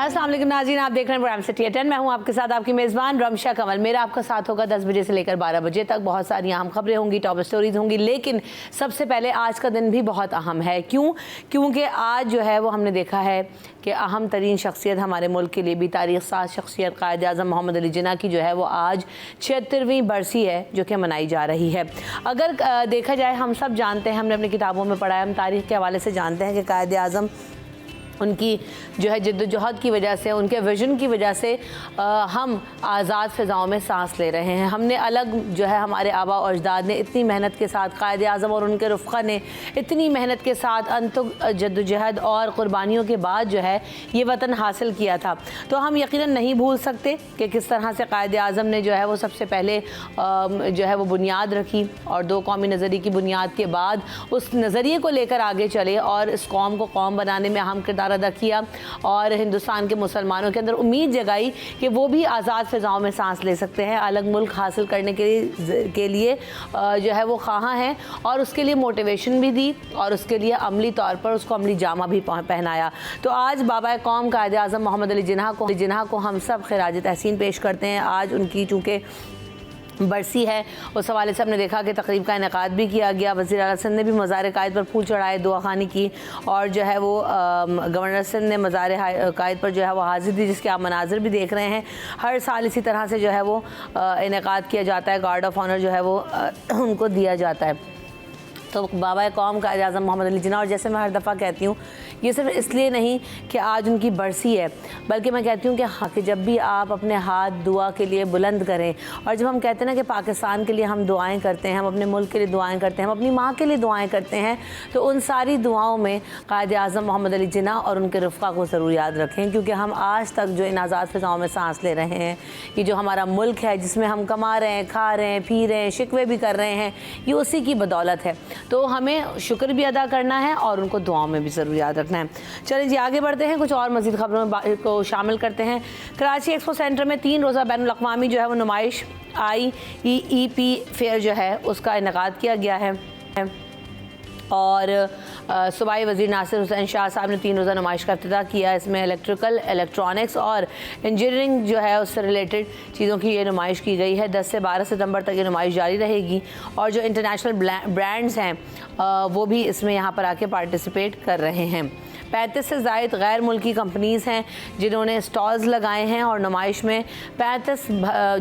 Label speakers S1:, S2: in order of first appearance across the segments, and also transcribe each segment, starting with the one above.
S1: अस्सलाम वालेकुम नाज़रीन, आप देख रहे हैं प्रोग्राम सिटी एट 10। मैं हूं आपके साथ आपकी मेज़बान रमशा कमल। मेरा आपका साथ होगा 10 बजे से लेकर 12 बजे तक। बहुत सारी अहम खबरें होंगी, टॉप स्टोरीज होंगी, लेकिन सबसे पहले आज का दिन भी बहुत अहम है। क्योंकि आज जो है वो हमने देखा है कि अहम तरीन शख्सियत हमारे मुल्क के लिए भी तारीख़ साज शख्सियत कायद आज़म मोहम्मद अली जिन्ना की जो है वो आज 76वीं बरसी है जो कि मनाई जा रही है। अगर देखा जाए, हम सब जानते हैं, हमने अपनी किताबों में पढ़ा है, हम तारीख़ के हवाले से जानते हैं कि कायद आज़म उनकी जो है जद्दोजहद की वजह से, उनके विजन की वजह से हम आज़ाद फ़िज़ाओं में सांस ले रहे हैं। हमने अलग जो है हमारे आबा और अजदाद ने इतनी मेहनत के साथ, कायद आज़म और उनके रफ़क़ा ने इतनी मेहनत के साथ अनथक जद्दोजहद और क़ुरबानियों के बाद जो है ये वतन हासिल किया था। तो हम यकीनन नहीं भूल सकते कि किस तरह से कायद आज़म ने जो है वो सबसे पहले जो है वो बुनियाद रखी और दो कौमी नज़रिए की बुनियाद के बाद उस नज़रिए को लेकर आगे चले और इस कौम को कौम बनाने में अहम किरदार अदा किया और हिंदुस्तान के मुसलमानों के अंदर उम्मीद जगाई कि वो भी आज़ाद फ़िज़ाओं में सांस ले सकते हैं, अलग मुल्क हासिल करने के लिए जो है वो ख़्वाहाँ हैं, और उसके लिए मोटिवेशन भी दी और उसके लिए अमली तौर पर उसको अमली जामा भी पहनाया। तो आज बाबा कौम कायद आज़म मोहम्मद अली जिन्ना को हम सब खिराज तहसीन पेश करते हैं। आज उनकी चूँकि बरसी है, उस हवाले से हमने देखा कि तकरीब का इनेकाद भी किया गया। वज़ीर आला सिंध ने भी मज़ार कायद पर फूल चढ़ाए, दुआ खानी की, और जो है वो गवर्नर सिंध ने मज़ार कायद पर जो है वो हाजिर दी, जिसके आप मनाजिर भी देख रहे हैं। हर साल इसी तरह से जो है वो इनेकाद किया जाता है, गार्ड ऑफ ऑनर जो है वो उनको दिया जाता है। तो बाबा कौम कायद आज़म मोहम्मद अली जिन्ना, और जैसे मैं हर दफ़ा कहती हूँ, ये सिर्फ इसलिए नहीं कि आज उनकी बरसी है, बल्कि मैं कहती हूँ कि हाँ, कि जब भी आप अपने हाथ दुआ के लिए बुलंद करें, और जब हम कहते हैं ना कि पाकिस्तान के लिए हम दुआएं करते हैं, हम अपने मुल्क के लिए दुआएं करते हैं, हम अपनी माँ के लिए दुआएं करते हैं, तो उन सारी दुआओं में कायद आज़म मोहम्मद अली जिन्ना और उनके रफ़क़ा को ज़रूर याद रखें। क्योंकि हम आज तक जो इन आज़ाद फ़िज़ाओं में सांस ले रहे हैं, ये जो हमारा मुल्क है जिसमें हम कमा रहे हैं, खा रहे हैं, पी रहे हैं, शिकवे भी कर रहे हैं, ये उसी की बदौलत है। तो हमें शुक्र भी अदा करना है और उनको दुआओं में भी ज़रूर याद रखना है। चलिए जी, आगे बढ़ते हैं, कुछ और मज़ीद खबरों को शामिल करते हैं। कराची एक्सपो सेंटर में 3 रोज़ा बैनुल-अक़वामी जो है वो नुमाइश IEEP फेयर जो है उसका इनेकाद किया गया है, और सूबाई वज़ीर नासिर हुसैन शाह साहब ने 3 रोज़ा नुमाइश का इफ्तिताह किया। इसमें इलेक्ट्रिकल, इलेक्ट्रॉनिक्स और इंजीनियरिंग जो है उससे रिलेटेड चीज़ों की ये नुमाइश की गई है। 10 से 12 सितंबर तक ये नुमाइश जारी रहेगी, और जो इंटरनेशनल ब्रांड्स हैं वो भी इसमें यहाँ पर आके पार्टिसिपेट कर रहे हैं। 35 से ज़ायद गैर मुल्की कंपनीज़ हैं जिन्होंने स्टॉल्स लगाए हैं, और नुमाइश में 35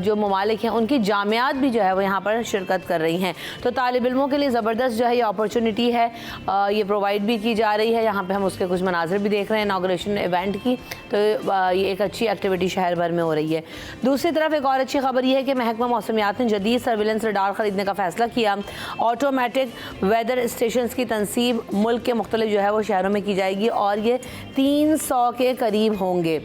S1: जो ममालिक हैं उनकी जामियात भी जो है वो यहाँ पर शिरकत कर रही हैं। तो तालिब इल्मों के लिए ज़बरदस्त जो है ये अपॉर्चुनिटी है, ये प्रोवाइड भी की जा रही है। यहाँ पे हम उसके कुछ मनाजिर भी देख रहे हैं इनाग्रेशन इवेंट की। तो ये एक अच्छी एक्टिविटी शहर भर में हो रही है। दूसरी तरफ एक और अच्छी खबर ये है कि महकमा मौसमियात ने जदीद सर्विलेंस रडार ख़रीदने का फ़ैसला किया। ऑटोमेटिक वेदर स्टेशन की तनसीब मुल्क के मुख्तलिफ जो है वो शहरों में की जाएगी, और ये 300 के करीब होंगे।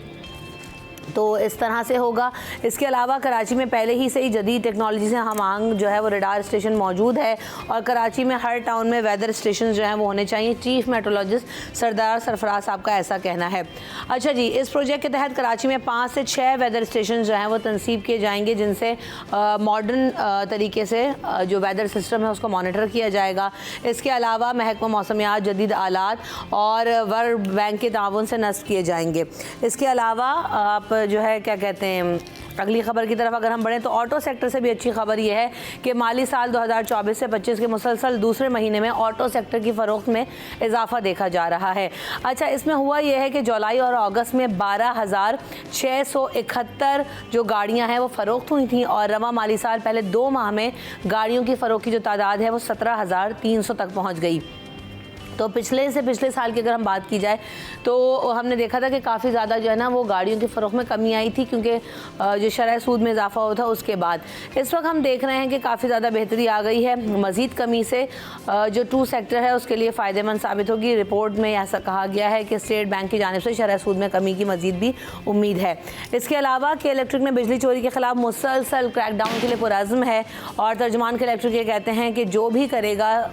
S1: तो इस तरह से होगा। इसके अलावा कराची में पहले ही से ही जदीद टेक्नोलॉजी से हम आंग जो है वो रडार स्टेशन मौजूद है, और कराची में हर टाउन में वेदर स्टेशन जो हैं वो होने चाहिए। चीफ मेट्रोलॉजिस्ट सरदार सरफराज साहब का ऐसा कहना है। अच्छा जी, इस प्रोजेक्ट के तहत कराची में 5 से 6 वेदर स्टेशन जो हैं वो तनसीब किए जाएंगे, जिनसे मॉडर्न तरीके से जो वेदर सिस्टम है उसको मॉनिटर किया जाएगा। इसके अलावा महकमा मौसमियात जदीद आलात और वर्ल्ड बैंक के ताउन से नस्ब किए जाएंगे। इसके अलावा आप जो है क्या कहते हैं, अगली खबर की तरफ अगर हम बढ़ें तो ऑटो सेक्टर से भी अच्छी खबर यह है कि माली साल 2024 से 25 के मुसलसल दूसरे महीने में ऑटो सेक्टर की फ़रोख्त में इजाफा देखा जा रहा है। अच्छा, इसमें हुआ यह है कि जुलाई और अगस्त में 12,671 जो गाड़ियां हैं वो फ़रोख्त हुई थी, और रवा माली साल पहले 2 माह में गाड़ियों की फ़रोख्त की जो तादाद है वो 17,300 तक पहुँच गई। तो पिछले साल की अगर हम बात की जाए तो हमने देखा था कि काफ़ी ज़्यादा जो है ना वो गाड़ियों की फ़रोख्त में कमी आई थी, क्योंकि जो शरह सूद में इजाफा हुआ था उसके बाद। इस वक्त हम देख रहे हैं कि काफ़ी ज़्यादा बेहतरी आ गई है। मज़ीद कमी से जो टू सेक्टर है उसके लिए फ़ायदेमंद साबित होगी। रिपोर्ट में ऐसा कहा गया है कि स्टेट बैंक की जानिब से शरह सूद में कमी की मज़ीद भी उम्मीद है। इसके अलावा के इलेक्ट्रिक में बिजली चोरी के ख़िलाफ़ मुसलसल क्रैकडाउन के लिए पुरज़्म है, और तर्जुमान के इलेक्ट्रिक ये कहते हैं कि जो भी करेगा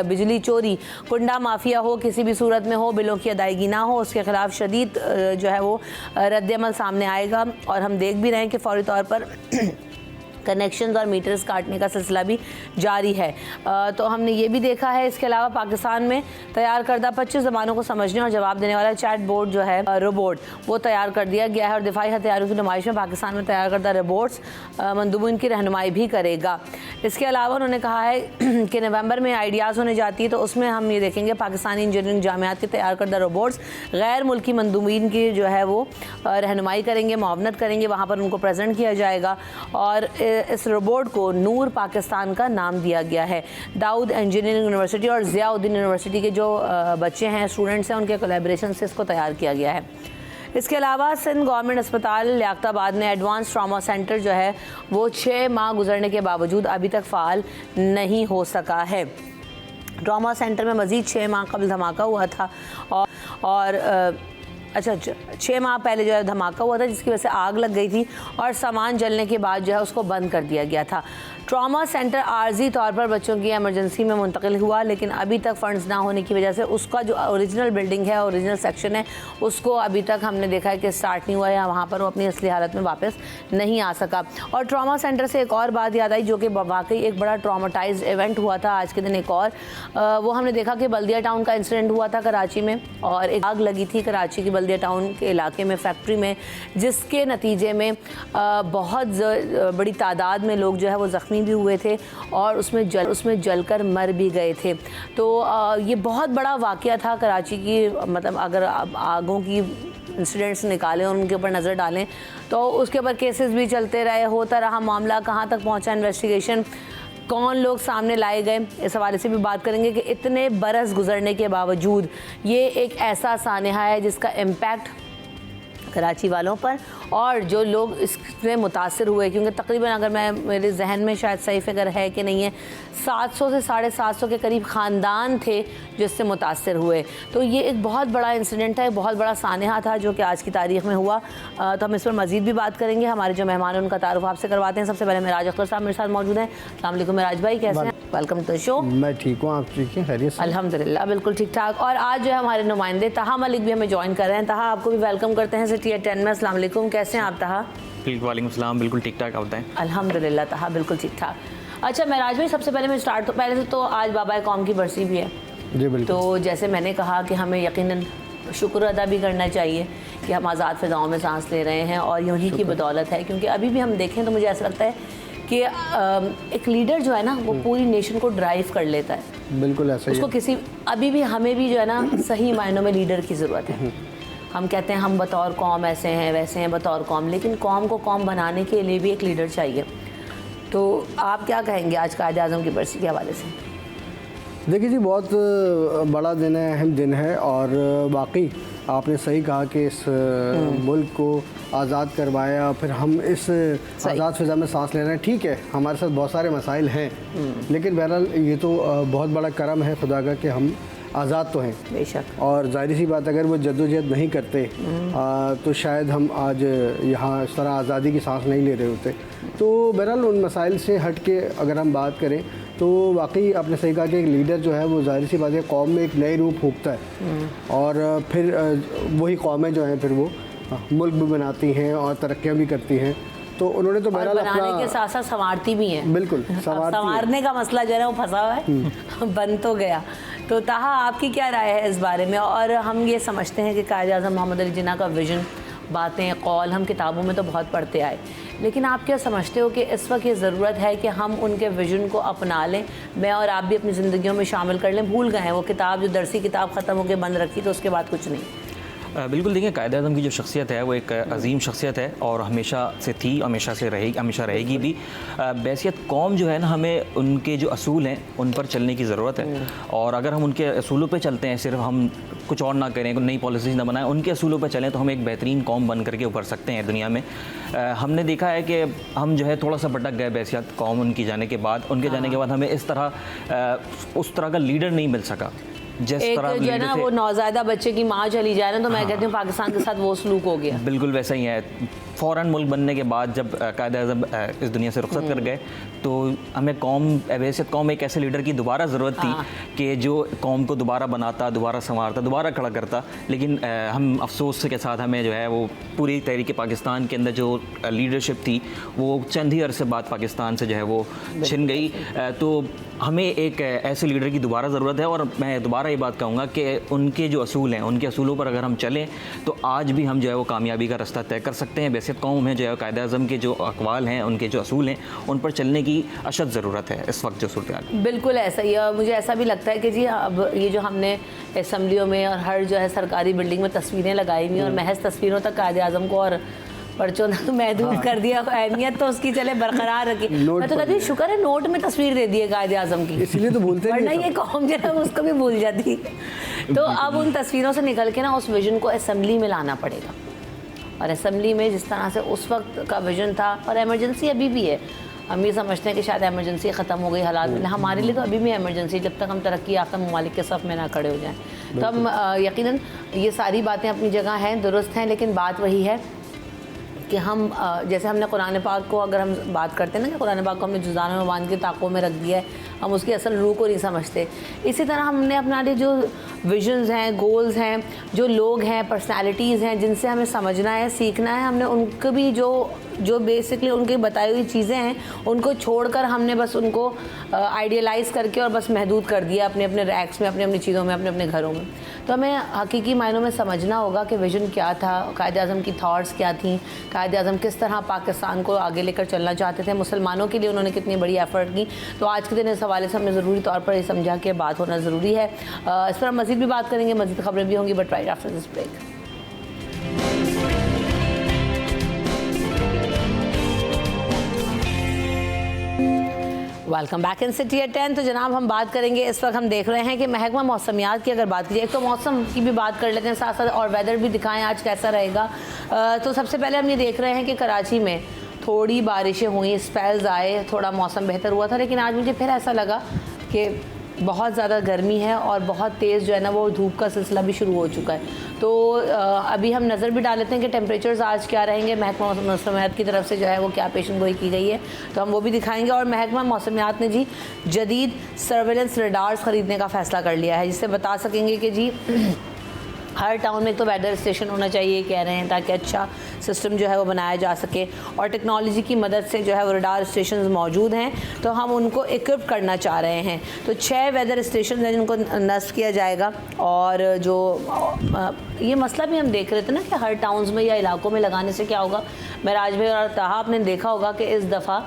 S1: बिजली चोरी, कुंडा माफिया हो, किसी भी सूरत में हो, बिलों की अदायगी ना हो, उसके खिलाफ शदीद जो है वो रद्द अमल सामने आएगा। और हम देख भी रहे हैं कि फौरी तौर पर कनेक्शंस और मीटर्स काटने का सिलसिला भी जारी है। तो हमने ये भी देखा है। इसके अलावा पाकिस्तान में तैयार करदा 25 ज़बानों को समझने और जवाब देने वाला चैट बोर्ड जो है रोबोट वो तैयार कर दिया गया है और दिफाई हथियारों की नुमाइश में पाकिस्तान में तैयार करदा रोबोट्स मंदूबीन की रहनुमाई भी करेगा। इसके अलावा उन्होंने कहा है कि नवंबर में आइडियाज़ होने जाती है, तो उसमें हम ये देखेंगे पाकिस्तानी इंजीनियरिंग जामियात के तैयार करदा रोबोट्स गैर मुल्की मंदूबीन की जो है वो रहनुमाई करेंगे, मुआवनत करेंगे, वहाँ पर उनको प्रेजेंट किया जाएगा। और इस रोबोट को नूर पाकिस्तान का नाम दिया गया है। दाऊद इंजीनियरिंग यूनिवर्सिटी और ज़ियाउद्दीन यूनिवर्सिटी के जो बच्चे हैं, स्टूडेंट्स हैं, उनके कोलैबोरेशन से इसको तैयार किया गया है। इसके अलावा सिंध गवर्नमेंट अस्पताल लियाकताबाद में एडवांस ट्रॉमा सेंटर जो है वो 6 माह गुजरने के बावजूद अभी तक फ़ाल नहीं हो सका है। ट्रॉमा सेंटर में मज़ीद 6 माह कबल धमाका हुआ था और 6 माह पहले जो है धमाका हुआ था, जिसकी वजह से आग लग गई थी और सामान जलने के बाद जो है उसको बंद कर दिया गया था। ट्रॉमा सेंटर आर्जी तौर पर बच्चों की एमरजेंसी में मुंतकिल हुआ, लेकिन अभी तक फ़ंड्स ना होने की वजह से उसका जो ओरिजिनल बिल्डिंग है, ओरिजिनल सेक्शन है, उसको अभी तक हमने देखा है कि स्टार्ट नहीं हुआ या वहाँ पर वो अपनी असली हालत में वापस नहीं आ सका। और ट्रॉमा सेंटर से एक और बात याद आई जो कि वाकई एक बड़ा ट्रॉमाटाइज्ड इवेंट हुआ था आज के दिन। एक और वो हमने देखा कि बल्दिया टाउन का इंसिडेंट हुआ था कराची में और एक आग लगी थी कराची की बल्दिया टाउन के इलाके में फैक्ट्री में, जिसके नतीजे में बहुत बड़ी तादाद में लोग जो है वो ज़ख्मी भी हुए थे और उसमें जलकर मर भी गए थे। तो ये बहुत बड़ा वाक़या था कराची की। मतलब अगर आगों की इंसिडेंट्स निकालें और उनके ऊपर नज़र डालें तो उसके ऊपर केसेस भी चलते रहे, होता रहा, मामला कहाँ तक पहुँचा, इन्वेस्टिगेशन कौन लोग सामने लाए गए, इस हवाले से भी बात करेंगे कि इतने बरस गुजरने के बावजूद ये एक ऐसा सानहा है जिसका इम्पैक्ट कराची वालों पर और जो लोग इसमें मुतासर हुए, क्योंकि तकरीबन अगर मैं मेरे जहन में शायद सही फिगर है कि नहीं है, 700 से 750 के करीब ख़ानदान थे जिससे मुतासर हुए। तो ये एक बहुत बड़ा इंसिडेंट है, बहुत बड़ा सानहा था जो कि आज की तारीख़ में हुआ। तो हम इस पर मज़ीद भी बात करेंगे। हमारे जो मेहमान हैं उनका तारुफ आपसे करवाते हैं। सबसे पहले मेराज अख्तर साहब मेरे साथ मौजूद हैं। अस्सलाम वालेकुम मेराज भाई, कैसे हैं? Welcome to the show.
S2: मैं ठीक हूँ, आप ठीक हैं? खैरियत से?
S1: अल्हम्दुलिल्लाह बिल्कुल ठीक ठाक। और आज जो है हमारे नुमाइंदे तहा मलिक भी हमें ज्वाइन कर रहे हैं। तहा, आपको भी वेलकम करते हैं सिटी 10 में। अस्सलाम वालेकुम, कैसे हैं आप तहा?
S3: वालेकुम सलाम, बिल्कुल ठीक ठाक, आप बताएं?
S1: अल्हम्दुलिल्लाह तहा बिल्कुल ठीक ठाक। अच्छा मेराज भाई, सबसे पहले मैं स्टार्ट पहले तो आज बाबा कौम की बरसी भी है
S2: जी बिल्कुल।
S1: तो जैसे मैंने कहा कि हमें यकीनन शुक्र अदा भी करना चाहिए कि हम आज़ाद फ़िज़ाओं में सांस ले रहे हैं और यहीं की बदौलत है। क्योंकि अभी भी हम देखें तो मुझे ऐसा लगता है कि एक लीडर जो है ना वो पूरी नेशन को ड्राइव कर लेता है।
S2: बिल्कुल ऐसा ही
S1: उसको किसी अभी भी हमें भी जो है ना सही मायनों में लीडर की ज़रूरत है। हम कहते हैं हम बतौर कौम ऐसे हैं वैसे हैं बतौर कौम, लेकिन कौम को कौम बनाने के लिए भी एक लीडर चाहिए। तो आप क्या कहेंगे आज कायद आज़म की बरसी के हवाले से?
S2: देखिए जी, बहुत बड़ा दिन है, अहम दिन है और वाकई आपने सही कहा कि इस मुल्क को आज़ाद करवाया, फिर हम इस आज़ाद फ़िज़ा में सांस ले रहे हैं। ठीक है, हमारे साथ बहुत सारे मसाइल हैं, लेकिन बहरहाल ये तो बहुत बड़ा करम है खुदा का कि हम आज़ाद तो हैं।
S1: बेशक।
S2: और जाहिर सी बात, अगर वो जद्दोजहद नहीं करते तो शायद हम आज यहाँ इस तरह आज़ादी की सांस नहीं ले रहे होते। तो बहरहाल उन मसाइल से हट के अगर हम बात करें तो वाकई आपने सही कहा कि एक लीडर जो है वो जाहिर सी बात है कौम में एक नई रूप फूंकता है और फिर वही कौमें जो हैं फिर वो मुल्क भी बनाती हैं और तरक्कियाँ भी करती हैं। तो उन्होंने तो बहरहाल
S1: बनाने के साथ साथ संवारती भी हैं।
S2: बिल्कुल,
S1: संवारने का मसला जो है वो फंसा हुआ है, बन तो गया। तो ताहा, आपकी क्या राय है इस बारे में? और हम ये समझते हैं कि कायद आज़म मोहम्मद अली जिन्ना का विज़न, बातें, कौल हम किताबों में तो बहुत पढ़ते आए, लेकिन आप क्या समझते हो कि इस वक्त ये ज़रूरत है कि हम उनके विज़न को अपना लें, मैं और आप भी अपनी ज़िंदगियों में शामिल कर लें? भूल गए हैं वो किताब, जो दरसी किताब ख़त्म होकर बंद रखी तो उसके बाद कुछ नहीं।
S3: बिल्कुल, देखिए कायद आज़म की जो शख्सियत है वो एक अजीम शख्सियत है और हमेशा से थी, हमेशा से रहेगी, हमेशा रहेगी भी। बैसियत कौम जो है ना, हमें उनके जो असूल हैं उन पर चलने की ज़रूरत है और अगर हम उनके असूलों पे चलते हैं, सिर्फ हम कुछ और ना करें, नई पॉलिसीज़ ना बनाएं, उनके असूलों पे चलें तो हम एक बेहतरीन कौम बन करके उभर सकते हैं दुनिया में। हमने देखा है कि हम जो है थोड़ा सा भटक गए बैसियत कौम उनकी जाने के बाद। उनके जाने के बाद हमें इस तरह उस तरह का लीडर नहीं मिल सका जिस
S1: एक
S3: तरह
S1: जो है ना वो नौज़ायदा बच्चे की माँ चली जाए ना, तो मैं कहती हूँ पाकिस्तान के साथ वो सलूक हो गया।
S3: बिल्कुल वैसा ही है। फ़ौरन मुल्क बनने के बाद जब कायद-ए-आज़म इस दुनिया से रुखसत कर गए, तो हमें हैसियत कौम एक ऐसे लीडर की दोबारा ज़रूरत थी कि जो कौम को दोबारा बनाता, दोबारा संवारता, दोबारा खड़ा करता। लेकिन हम अफसोस के साथ हमें जो है वो पूरी तहरीक पाकिस्तान के अंदर जो लीडरशिप थी वो चंद ही अरसे बाद पाकिस्तान से जो है वो छिन गई। तो हमें एक ऐसे लीडर की दोबारा ज़रूरत है, और मैं दोबारा ये बात कहूँगा कि उनके जो असूल हैं, उनके असूलों पर अगर हम चलें तो आज भी हम जो है वो कामयाबी का रास्ता तय कर सकते हैं। वैसे कौम में जो है कायद-ए-आज़म के जो अक़वाल हैं, उनके जो असूल हैं, उन पर चलने की अशद ज़रूरत है इस वक्त जो सूरत-ए-हाल।
S1: बिल्कुल ऐसा ही है। मुझे ऐसा भी लगता है कि जी अब ये जो हमने असम्बलियों में और हर जो है सरकारी बिल्डिंग में तस्वीरें लगाई हुई और महज तस्वीरों तक कायद-ए-आज़म को और पर्चों तक महदूद कर दिया, अहमियत तो उसकी चले बरकरार रखी। मैं तो कहती हूँ शुक्र है नोट में तस्वीर दे दी है कायद-ए-आज़म की,
S2: इसीलिए तो भूलते
S1: वरना ये कौम जो है उसको भी भूल जाती। तो अब उन तस्वीरों से निकल के ना उस विजन को असम्बली में लाना पड़ेगा, और असम्बली में जिस तरह से उस वक्त का विजन था, और एमरजेंसी अभी भी है। हम ये समझते हैं कि शायद एमरजेंसी ख़त्म हो गई हालात में, हमारे लिए तो अभी भी एमरजेंसी, जब तक हम तरक्की याफ्ता ममालिक के सफ़ में ना खड़े हो जाएं। तो हम यकीनन ये सारी बातें अपनी जगह हैं, दुरुस्त हैं, लेकिन बात वही है कि हम जैसे हमने कुरान पाक को अगर हम बात करते हैं ना कि कुरान पाक को हमने जुज़ानों में बांध के ताकों में रख दिया है, हम उसकी असल रूह को नहीं समझते। इसी तरह हमने अपना जो विजन्स हैं, गोल्स हैं, जो लोग हैं, पर्सनालिटीज़ हैं जिनसे हमें समझना है, सीखना है, हमने उनको भी जो बेसिकली उनकी बताई हुई चीज़ें हैं उनको छोड़कर हमने बस उनको आइडियलाइज़ करके और बस महदूद कर दिया अपने अपने रैक्स में, अपनी अपनी चीज़ों में, अपने अपने घरों में। तो हमें हकीकी मायनों में समझना होगा कि विजन क्या था, कायद-ए-आज़म की थॉट्स क्या थी, कायद-ए-आज़म किस तरह पाकिस्तान को आगे लेकर चलना चाहते थे, मुसलमानों के लिए उन्होंने कितनी बड़ी एफ़र्ट की। तो आज के दिन इस हवाले से हमें ज़रूरी तौर पर ये समझा कि बात होना ज़रूरी है। इस पर हम मज़ीद भी बात करेंगे, मज़ीद खबरें भी होंगी, but right after this break. Welcome back in city at 10। तो जनाब हम बात करेंगे, इस वक्त हम देख रहे हैं कि महकमा मौसमियात की अगर बात कीजिए, एक तो मौसम की भी बात कर लेते हैं साथ साथ, और वेदर भी दिखाएं आज कैसा रहेगा। तो सबसे पहले हम ये देख रहे हैं कि कराची में थोड़ी बारिशें हुई, स्पेल्स आए, थोड़ा मौसम बेहतर हुआ था, लेकिन आज मुझे फिर ऐसा लगा कि बहुत ज़्यादा गर्मी है और बहुत तेज़ जो है ना वो धूप का सिलसिला भी शुरू हो चुका है। तो अभी हम नज़र भी डाल लेते हैं कि टेम्परेचर्स आज क्या रहेंगे। महकमा मौसमियात की तरफ से जो है वो क्या पेशन गोई की गई है, तो हम वो भी दिखाएंगे। और महकमा मौसमियात ने जी जदीद सर्वेलेंस रडार्स ख़रीदने का फ़ैसला कर लिया है, जिससे बता सकेंगे कि जी हर टाउन में एक तो वेदर स्टेशन होना चाहिए कह रहे हैं, ताकि अच्छा सिस्टम जो है वो बनाया जा सके। और टेक्नोलॉजी की मदद से जो है वो रडार स्टेशन मौजूद हैं, तो हम उनको इक्विप करना चाह रहे हैं। तो 6 वेदर स्टेशन हैं जिनको नस्ब किया जाएगा। और जो ये मसला भी हम देख रहे थे ना कि हर टाउन्स में या इलाकों में लगाने से क्या होगा। महराज भाई और तहा आपने देखा होगा कि इस दफ़ा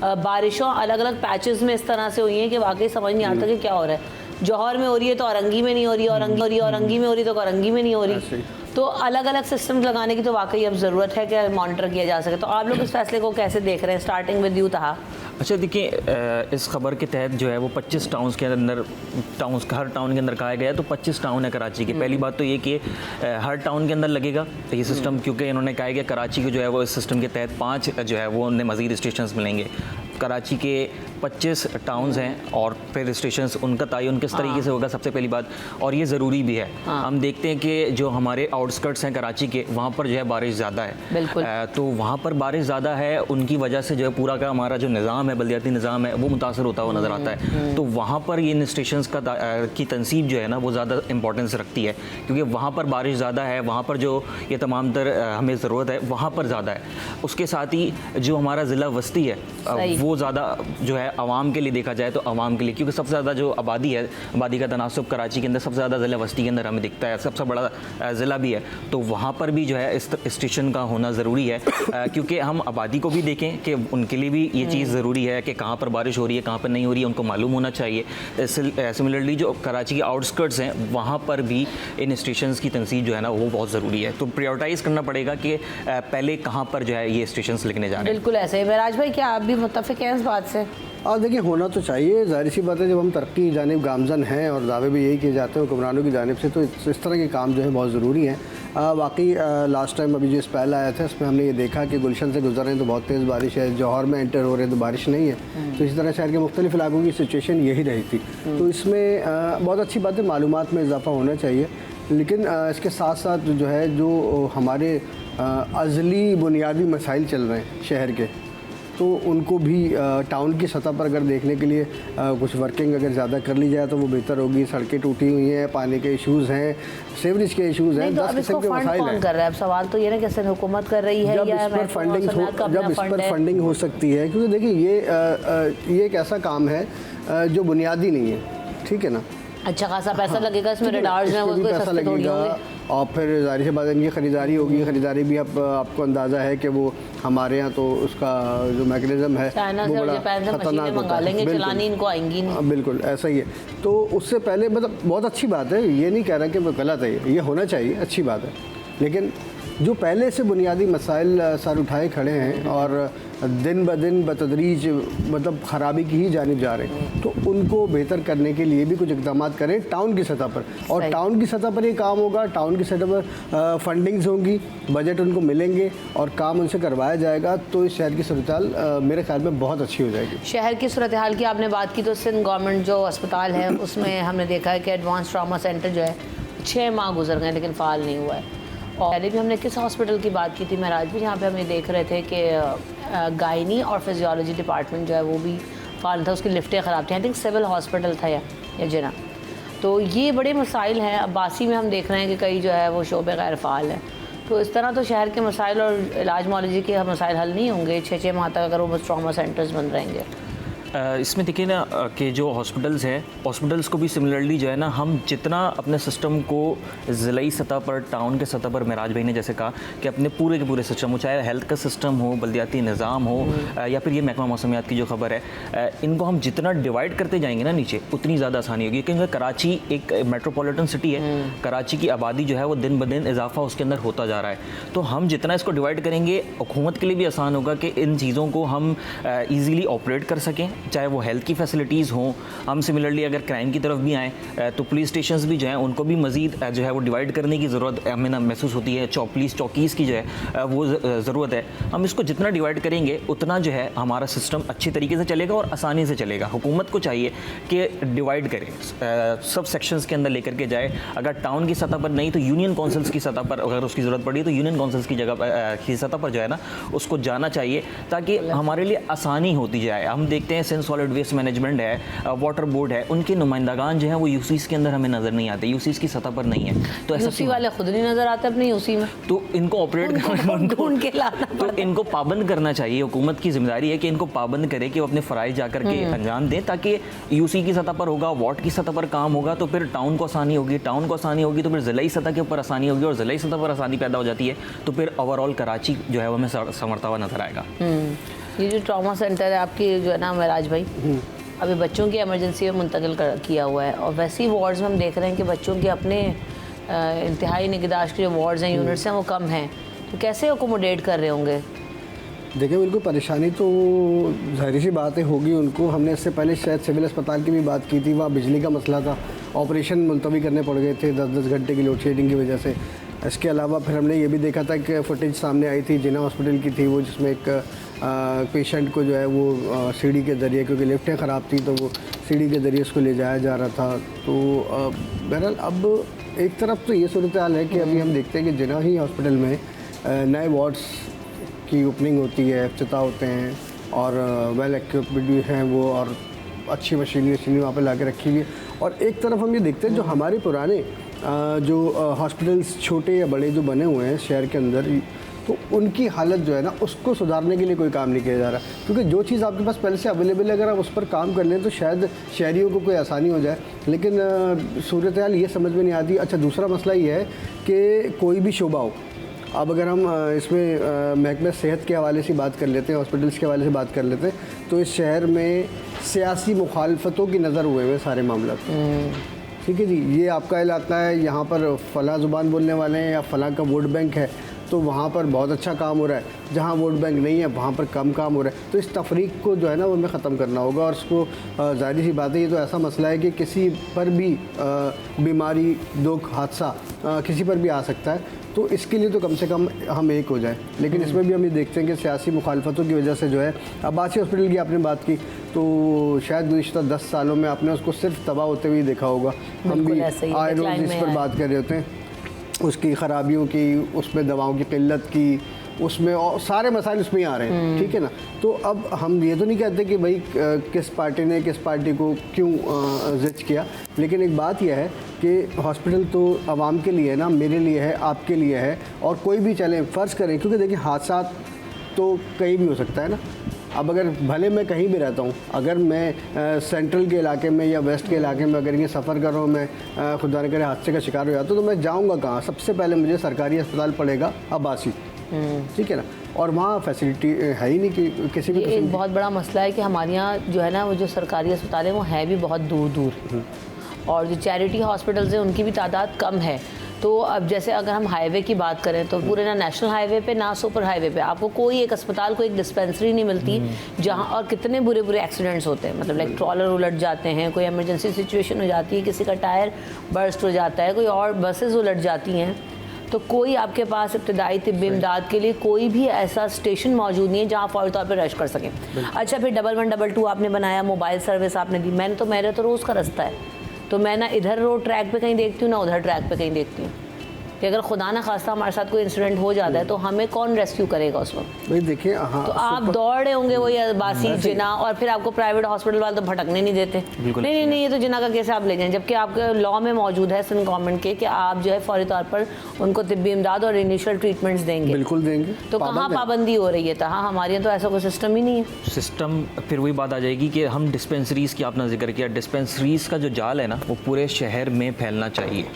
S1: बारिशों अलग अलग पैचेस में इस तरह से हुई हैं कि वाकई समझ नहीं आता कि क्या हो रहा है। जौहर में हो रही है तो औरंगी में नहीं हो रही, औरंगी हो रही है, औरंगी में हो रही है तो औरंगी में नहीं हो रही। तो अलग अलग सिस्टम लगाने की तो वाकई अब ज़रूरत है कि मॉनिटर किया जा सके। तो आप लोग इस फैसले को कैसे देख रहे हैं, स्टार्टिंग विद यू तहा?
S3: अच्छा देखिए, इस खबर के तहत जो है वो 25 टाउन्स के अंदर, हर टाउन के अंदर कहा गया है, तो 25 टाउन है कराची के। पहली बात तो ये कि हर टाउन के अंदर लगेगा ये सिस्टम, क्योंकि इन्होंने कहा है कि कराची को जो है वो इस सिस्टम के तहत 5 जो है वो उन्हें मज़ीद स्टेशन मिलेंगे। कराची के 25 टाउन्स हैं और फिर स्टेशंस उनका तयन किस तरीके से होगा, सबसे पहली बात। और ये ज़रूरी भी है। हम देखते हैं कि जो हमारे आउटस्कर्ट्स हैं कराची के, वहाँ पर जो है बारिश ज़्यादा है।
S1: बिल्कुल।
S3: तो वहाँ पर बारिश ज़्यादा है, उनकी वजह से जो है पूरा का हमारा जो निज़ाम है, बल्दियाती निज़ाम है, वो मुतासर होता हुआ नज़र आता है। तो वहाँ पर ये इन स्टेशंस की तनसीब जो है ना वो ज़्यादा इंपॉर्टेंस रखती है, क्योंकि वहाँ पर बारिश ज़्यादा है, वहाँ पर जो ये तमाम तर हमें ज़रूरत है वहाँ पर ज़्यादा है। उसके साथ ही जो हमारा ज़िला वस्ती है वो ज़्यादा जो है आवाम के लिए देखा जाए तो आवाम के लिए, क्योंकि सबसे ज़्यादा जो आबादी है, आबादी का तनासब कराची के अंदर सबसे ज़्यादा ज़िला वस्ती के अंदर हमें दिखता है, सबसे बड़ा ज़िला भी है। तो वहाँ पर भी जो है इस स्टेशन का होना ज़रूरी है, क्योंकि हम आबादी को भी देखें कि उनके लिए भी ये चीज़ ज़रूरी है कि कहाँ पर बारिश हो रही है, कहाँ पर नहीं हो रही है, उनको मालूम होना चाहिए। सिमिलरली जो कराची के आउटस्कर्ट्स हैं वहाँ पर भी इन स्टेशन की तनसीब जो है ना वो बहुत ज़रूरी है। तो प्रायोरिटाइज़ करना पड़ेगा कि पहले कहाँ पर जो है ये स्टेशन लिखने जा रहे हैं।
S1: बिल्कुल ऐसे ही। महराज भाई क्या आप भी मुत्तफ़िक वाकिफ़ हैं इस बात से?
S2: और देखिए होना तो चाहिए, ज़ाहिर सी बात है जब हम तरक्की की जानिब गामजन हैं और दावे भी यही किए जाते हैं हुक्मरानों की जानिब से, तो इस तरह के काम जो है बहुत ज़रूरी हैं। वाकई लास्ट टाइम अभी जो स्पेल आया था इसमें हमने ये देखा कि गुलशन से गुजर रहे हैं तो बहुत तेज़ बारिश है, जौहर में एंटर हो रहे हैं तो बारिश नहीं है, तो इसी तरह शहर के मुख्तलिफ इलाकों की सिचुएशन यही रही थी। तो इसमें बहुत अच्छी बात है, मालूमात में इजाफा होना चाहिए, लेकिन इसके साथ साथ जो है जो हमारे अज़ली बुनियादी मसाइल चल रहे हैं शहर के, तो उनको भी टाउन की सतह पर अगर देखने के लिए कुछ वर्किंग अगर ज़्यादा कर ली जाए तो वो बेहतर होगी। सड़कें टूटी हुई हैं, पानी के इश्यूज़ हैं, सेवरेज के इश्यूज़ हैं, 10 किस्म के मसाइल हैं।
S1: कर रहा है अब सवाल तो ये ना कैसे हुकूमत कर रही है,
S2: जब
S1: या
S2: इस पर फंडिंग हो सकती है, क्योंकि देखिए ये एक ऐसा काम है जो बुनियादी नहीं है, ठीक है ना।
S1: अच्छा खासा पैसा लगेगा इसमें, रडार्स हैं,
S2: उसमें भी पैसा लगेगा और फिर जाहिर सी बात है इनकी ख़रीदारी होगी। ख़रीदारी भी आपको अंदाज़ा है कि वो हमारे यहाँ तो उसका जो मैकेनिज़्म है वो बड़ा खतरनाक होता है।
S1: चलानी इनको आएंगी नहीं।
S2: बिल्कुल ऐसा ही है। तो उससे पहले मतलब बहुत अच्छी बात है, ये नहीं कह रहा कि वो गलत है, ये होना चाहिए, अच्छी बात है, लेकिन जो पहले से बुनियादी मसाइल सर उठाए खड़े हैं और दिन ब दिन बतदरीज मतलब ख़राबी की ही जानिब जा रहे हैं, तो उनको बेहतर करने के लिए भी कुछ इक़दाम करें टाउन की सतह पर। और टाउन की सतह पर ये काम होगा, टाउन की सतह पर फंडिंग्स होंगी, बजट उनको मिलेंगे और काम उनसे करवाया जाएगा, तो इस शहर की सूरत मेरे ख्याल में बहुत अच्छी हो जाएगी।
S1: शहर की सूरत हाल की आपने बात की, तो सिंध गवर्नमेंट जो अस्पताल है उसमें हमने देखा है कि एडवांस ट्रामा सेंटर जो है 6 माह गुजर गए लेकिन फ़ाल नहीं हुआ है। और पहले भी हमने किस हॉस्पिटल की बात की थी महराज भी, जहाँ पे हम ये देख रहे थे कि गायनी और फिजियोलॉजी डिपार्टमेंट जो है वो भी फ़ाल था, उसकी लिफ्टें ख़राब थी। आई थिंक सिविल हॉस्पिटल था या जना। तो ये बड़े मसाइल हैं। अब्बासी में हम देख रहे हैं कि कई जो है वो शोबे गैर फ़ाल हैं। तो इस तरह तो शहर के मसाइल और इलाज मुआलजे के मसाइल हल नहीं होंगे 6 माह तक अगर वो बस ट्रॉमा सेंटर्स बन रहेंगे।
S3: इसमें देखिए ना कि जो हॉस्पिटल्स हैं, हॉस्पिटल्स को भी सिमिलरली जो है ना, हम जितना अपने सिस्टम को ज़िलाई सतह पर, टाउन के सतह पर, महराज भाई ने जैसे कहा कि अपने पूरे के पूरे सिस्टम हो, चाहे हेल्थ का सिस्टम हो, बल्दियाती निज़ाम हो या फिर ये महकमा मौसमियात की जो खबर है, इनको हम जितना डिवाइड करते जाएंगे ना नीचे, उतनी ज़्यादा आसानी होगी। क्योंकि कराची एक मेट्रोपॉलिटन सिटी है, कराची की आबादी जो है वो दिन ब दिन इजाफा उसके अंदर होता जा रहा है। तो हम जितना इसको डिवाइड करेंगे, हुकूमत के लिए भी आसान होगा कि इन चीज़ों को हम ईज़िली ऑपरेट कर सकें, चाहे वो हेल्थ की फैसिलिटीज़ हों। हम सिमिलरली अगर क्राइम की तरफ भी आएँ तो पुलिस स्टेशंस भी जो हैं उनको भी मज़ीद जो है वो डिवाइड करने की ज़रूरत हमें ना महसूस होती है। पुलिस चौकीज़ की जो है वो ज़रूरत है। हम इसको जितना डिवाइड करेंगे उतना जो है हमारा सिस्टम अच्छी तरीके से चलेगा और आसानी से चलेगा। हुकूमत को चाहिए कि डिवाइड करे, सब सेक्शंस के अंदर लेकर के जाए। अगर टाउन की सतह पर नहीं तो यूनियन काउंसिल्स की सतह पर अगर उसकी ज़रूरत पड़ी तो यूनियन काउंसिल्स की जगह की सतह पर जो है ना उसको जाना चाहिए, ताकि हमारे लिए आसानी होती जाए। हम देखते हैं सिंध सॉलिड वेस्ट मैनेजमेंट है, वाटर बोर्ड है, उनके नुमाइंदगान जो हैं वो यूसीस के अंदर हमें नज़र नहीं आते, यूसीस की सतह पर नहीं है। तो ऐसा
S1: यूसी वाले खुद नहीं नज़र आते अपनी यूसी में,
S3: तो इनको ऑपरेट
S1: ढूंढ के लाना
S3: तो इनको पाबंद करना चाहिए। हुकूमत की जिम्मेदारी है कि इनको पाबंद करे कि वो अपने फ़राइज़ जाकर के अंजाम दें, ताकि यूसी की सतह पर होगा, वार्ड की सतह पर काम होगा तो फिर टाउन को आसानी होगी, टाउन को आसानी होगी तो फिर ज़िलाई सतह के ऊपर आसानी होगी, और ज़िलाई सतह पर आसानी पैदा हो जाती है तो फिर ओवरऑल कराची जो है वो हमें संवरता हुआ नजर आएगा।
S1: ये जो ट्रॉमा सेंटर है आपकी जो है ना महराज भाई, अभी बच्चों की इमरजेंसी में मुंतकिल किया हुआ है, और वैसे ही वार्ड्स में हम देख रहे हैं कि बच्चों के अपने इंतहाई निगहदाश्त के जो वार्ड्स हैं, यूनिट्स हैं, वो कम हैं। तो कैसे अकोमोडेट कर रहे होंगे?
S2: देखिए बिल्कुल परेशानी तो ज़ाहिर सी बात है होगी उनको। हमने इससे पहले शायद सिविल अस्पताल की भी बात की थी, वहाँ बिजली का मसला था, ऑपरेशन मुलतवी करने पड़ गए थे 10-10 घंटे की लोड शेडिंग की वजह से। इसके अलावा फिर हमने ये भी देखा था कि फुटेज सामने आई थी जिना हॉस्पिटल की थी, वो जिसमें एक पेशेंट को जो है वो सीढ़ी के ज़रिए, क्योंकि लिफ्टें ख़राब थी तो वो सीढ़ी के ज़रिए उसको ले जाया जा रहा था। तो बहरहाल अब एक तरफ तो ये सूरत हाल है कि अभी हम देखते हैं कि जिना ही हॉस्पिटल में नए वार्ड्स की ओपनिंग होती है, इफ्तिताह होते हैं और वेल इक्विप्ड भी हैं वो, और अच्छी मशीनरी वहाँ पे ला के रखी हुई है। और एक तरफ हम ये देखते हैं जो हमारे पुराने जो हॉस्पिटल्स छोटे या बड़े जो बने हुए हैं शहर के अंदर, तो उनकी हालत जो है ना उसको सुधारने के लिए कोई काम नहीं किया जा रहा, क्योंकि जो चीज़ आपके पास पहले से अवेलेबल है अगर आप उस पर काम कर लें तो शायद शहरियों को कोई आसानी हो जाए। लेकिन सूरत हाल ये समझ में नहीं आती। अच्छा, दूसरा मसला ये है कि कोई भी शोबा हो, अब अगर हम इसमें महकमे सेहत के हवाले से बात कर लेते हैं, हॉस्पिटल्स के हवाले से बात कर लेते हैं, तो इस शहर में सियासी मुखालफतों की नज़र हुए हुए सारे मामला। ठीक है जी, ये आपका इलाका है, यहाँ पर फ़लाँ ज़ुबान बोलने वाले हैं या फ़लाँ का वोट बैंक है, तो वहाँ पर बहुत अच्छा काम हो रहा है, जहाँ वोट बैंक नहीं है वहाँ पर कम काम हो रहा है। तो इस तफरीक को जो है ना वो हमें ख़त्म करना होगा। और उसको ज़ाहिर सी बात है, ये तो ऐसा मसला है कि किसी पर भी बीमारी, दुख, हादसा किसी पर भी आ सकता है। तो इसके लिए तो कम से कम हम एक हो जाएं। लेकिन इसमें भी हम ये देखते हैं कि सियासी मुखालफतों की वजह से जो है, अब्बासी हॉस्पिटल की आपने बात की, तो शायद गुज़िश्ता 10 सालों में आपने उसको सिर्फ तबाह होते हुए देखा होगा। हम भी आए रोज़ इस पर बात कर रहे होते हैं, उसकी ख़राबियों की, उसमें दवाओं की किल्लत की, उसमें और सारे मसाइल उसमें ही आ रहे हैं, ठीक है ना। तो अब हम ये तो नहीं कहते कि भाई किस पार्टी ने किस पार्टी को क्यों जिच किया, लेकिन एक बात यह है कि हॉस्पिटल तो आवाम के लिए है ना, मेरे लिए है, आपके लिए है, और कोई भी चले फ़र्ज़ करें, क्योंकि देखिए हादसा तो कहीं भी हो सकता है ना। अब अगर भले मैं कहीं भी रहता हूँ, अगर मैं सेंट्रल के इलाके में या वेस्ट के इलाके में अगर ये सफ़र कर रहा हूँ, मैं खुदा न करे हादसे का शिकार हो जाता हूँ, तो मैं जाऊँगा कहाँ? सबसे पहले मुझे सरकारी अस्पताल पड़ेगा अब्बासी, ठीक है ना। और वहाँ फैसिलिटी है ही नहीं कि किसी भी
S1: एक बहुत बड़ा मसला है कि हमारे यहाँ जो है ना, वो जो सरकारी अस्पताल है वो है भी बहुत दूर दूर, और जो चैरिटी हॉस्पिटल्स हैं उनकी भी तादाद कम है। तो अब जैसे अगर हम हाईवे की बात करें तो पूरे ना नेशनल हाईवे पे ना सुपर हाईवे पे आपको कोई एक अस्पताल, कोई एक डिस्पेंसरी नहीं मिलती जहां, और कितने बुरे बुरे एक्सीडेंट्स होते हैं, मतलब लाइक ट्रॉलर उलट जाते हैं, कोई इमरजेंसी सिचुएशन हो जाती है, किसी का टायर बर्स्ट हो जाता है, कोई और बसेस उलट जाती हैं, तो कोई आपके पास इब्तदाई तिब्बी इमदाद के लिए कोई भी ऐसा स्टेशन मौजूद नहीं है जहाँ फौरी तौर पर रश कर सकें। अच्छा, फिर 1122 आपने बनाया, मोबाइल सर्विस आपने दी, मैंने तो मेरे तो रोज़ का रास्ता है, तो मैं ना इधर रोड ट्रैक पे कहीं देखती हूँ ना उधर ट्रैक पे कहीं देखती हूँ कि अगर खुदा ना खास्ता हमारे साथ कोई इंसिडेंट हो जाता है तो हमें कौन रेस्क्यू करेगा उस वक्त?
S2: भाई देखिए, हाँ,
S1: तो आप दौड़े होंगे वही अब्बासी, जिना, और फिर आपको प्राइवेट हॉस्पिटल वाले तो भटकने नहीं देते। नहीं नहीं, ये तो जिना का केस आप ले जाएं, जबकि आपके लॉ में मौजूद है सिंध गवर्नमेंट के कि आप जो है फौरी तौर पर उनको तिब्बी इमदाद और इनिशियल ट्रीटमेंट्स देंगे।
S2: बिल्कुल देंगे।
S1: तो कहाँ पाबंदी हो रही है? तो हाँ, हमारे यहाँ तो ऐसा कोई सिस्टम ही नहीं है।
S3: सिस्टम फिर वही बात आ जाएगी कि हम डिस्पेंसरीज़ की आपने जिक्र किया, डिस्पेंसरीज़ का जो जाल है ना वो पूरे शहर में फैलना चाहिए।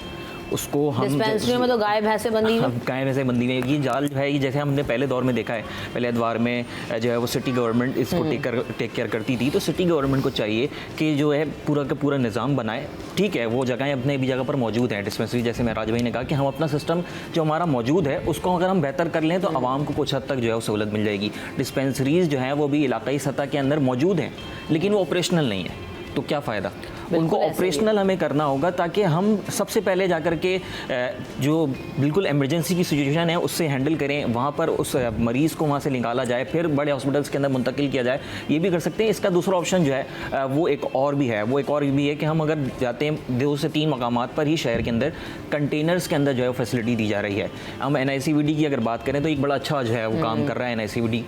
S3: उसको हम
S1: डिस्पेंसरी में तो गाय भैंसे बंदी है,
S3: गाय भैंसे बंदी में ये जाल जो है, ये जैसे हमने पहले दौर में देखा है, पहले अदवार में जो है वो सिटी गवर्नमेंट इसको टेक केयर करती थी। तो सिटी गवर्नमेंट को चाहिए कि जो है पूरा का पूरा निज़ाम बनाए। ठीक है, वो जगहें अपने भी जगह पर मौजूद हैं डिस्पेंसरी, जैसे महराज भाई ने कहा कि हम अपना सिस्टम जो हमारा मौजूद है उसको अगर हम बेहतर कर लें तो आवाम को कुछ हद तक जो है वो सहूलत मिल जाएगी। डिस्पेंसरीज़ जो हैं वो भी इलाकाई सतह के अंदर मौजूद हैं, लेकिन वो ऑपरेशनल नहीं है, तो क्या फ़ायदा? उनको ऑपरेशनल हमें करना होगा ताकि हम सबसे पहले जाकर के जो बिल्कुल इमरजेंसी की सिचुएशन है उससे हैंडल करें, वहाँ पर उस मरीज़ को वहाँ से निकाला जाए, फिर बड़े हॉस्पिटल्स के अंदर मुंतकिल किया जाए। ये भी कर सकते हैं। इसका दूसरा ऑप्शन जो है वो एक और भी है, कि हम अगर जाते हैं 2 से 3 मकामात पर ही शहर के अंदर कंटेनर्स के अंदर जो है फैसिलिटी दी जा रही है। हम NICVD की अगर बात करें तो एक बड़ा अच्छा जो है वो काम कर रहा है NICVD।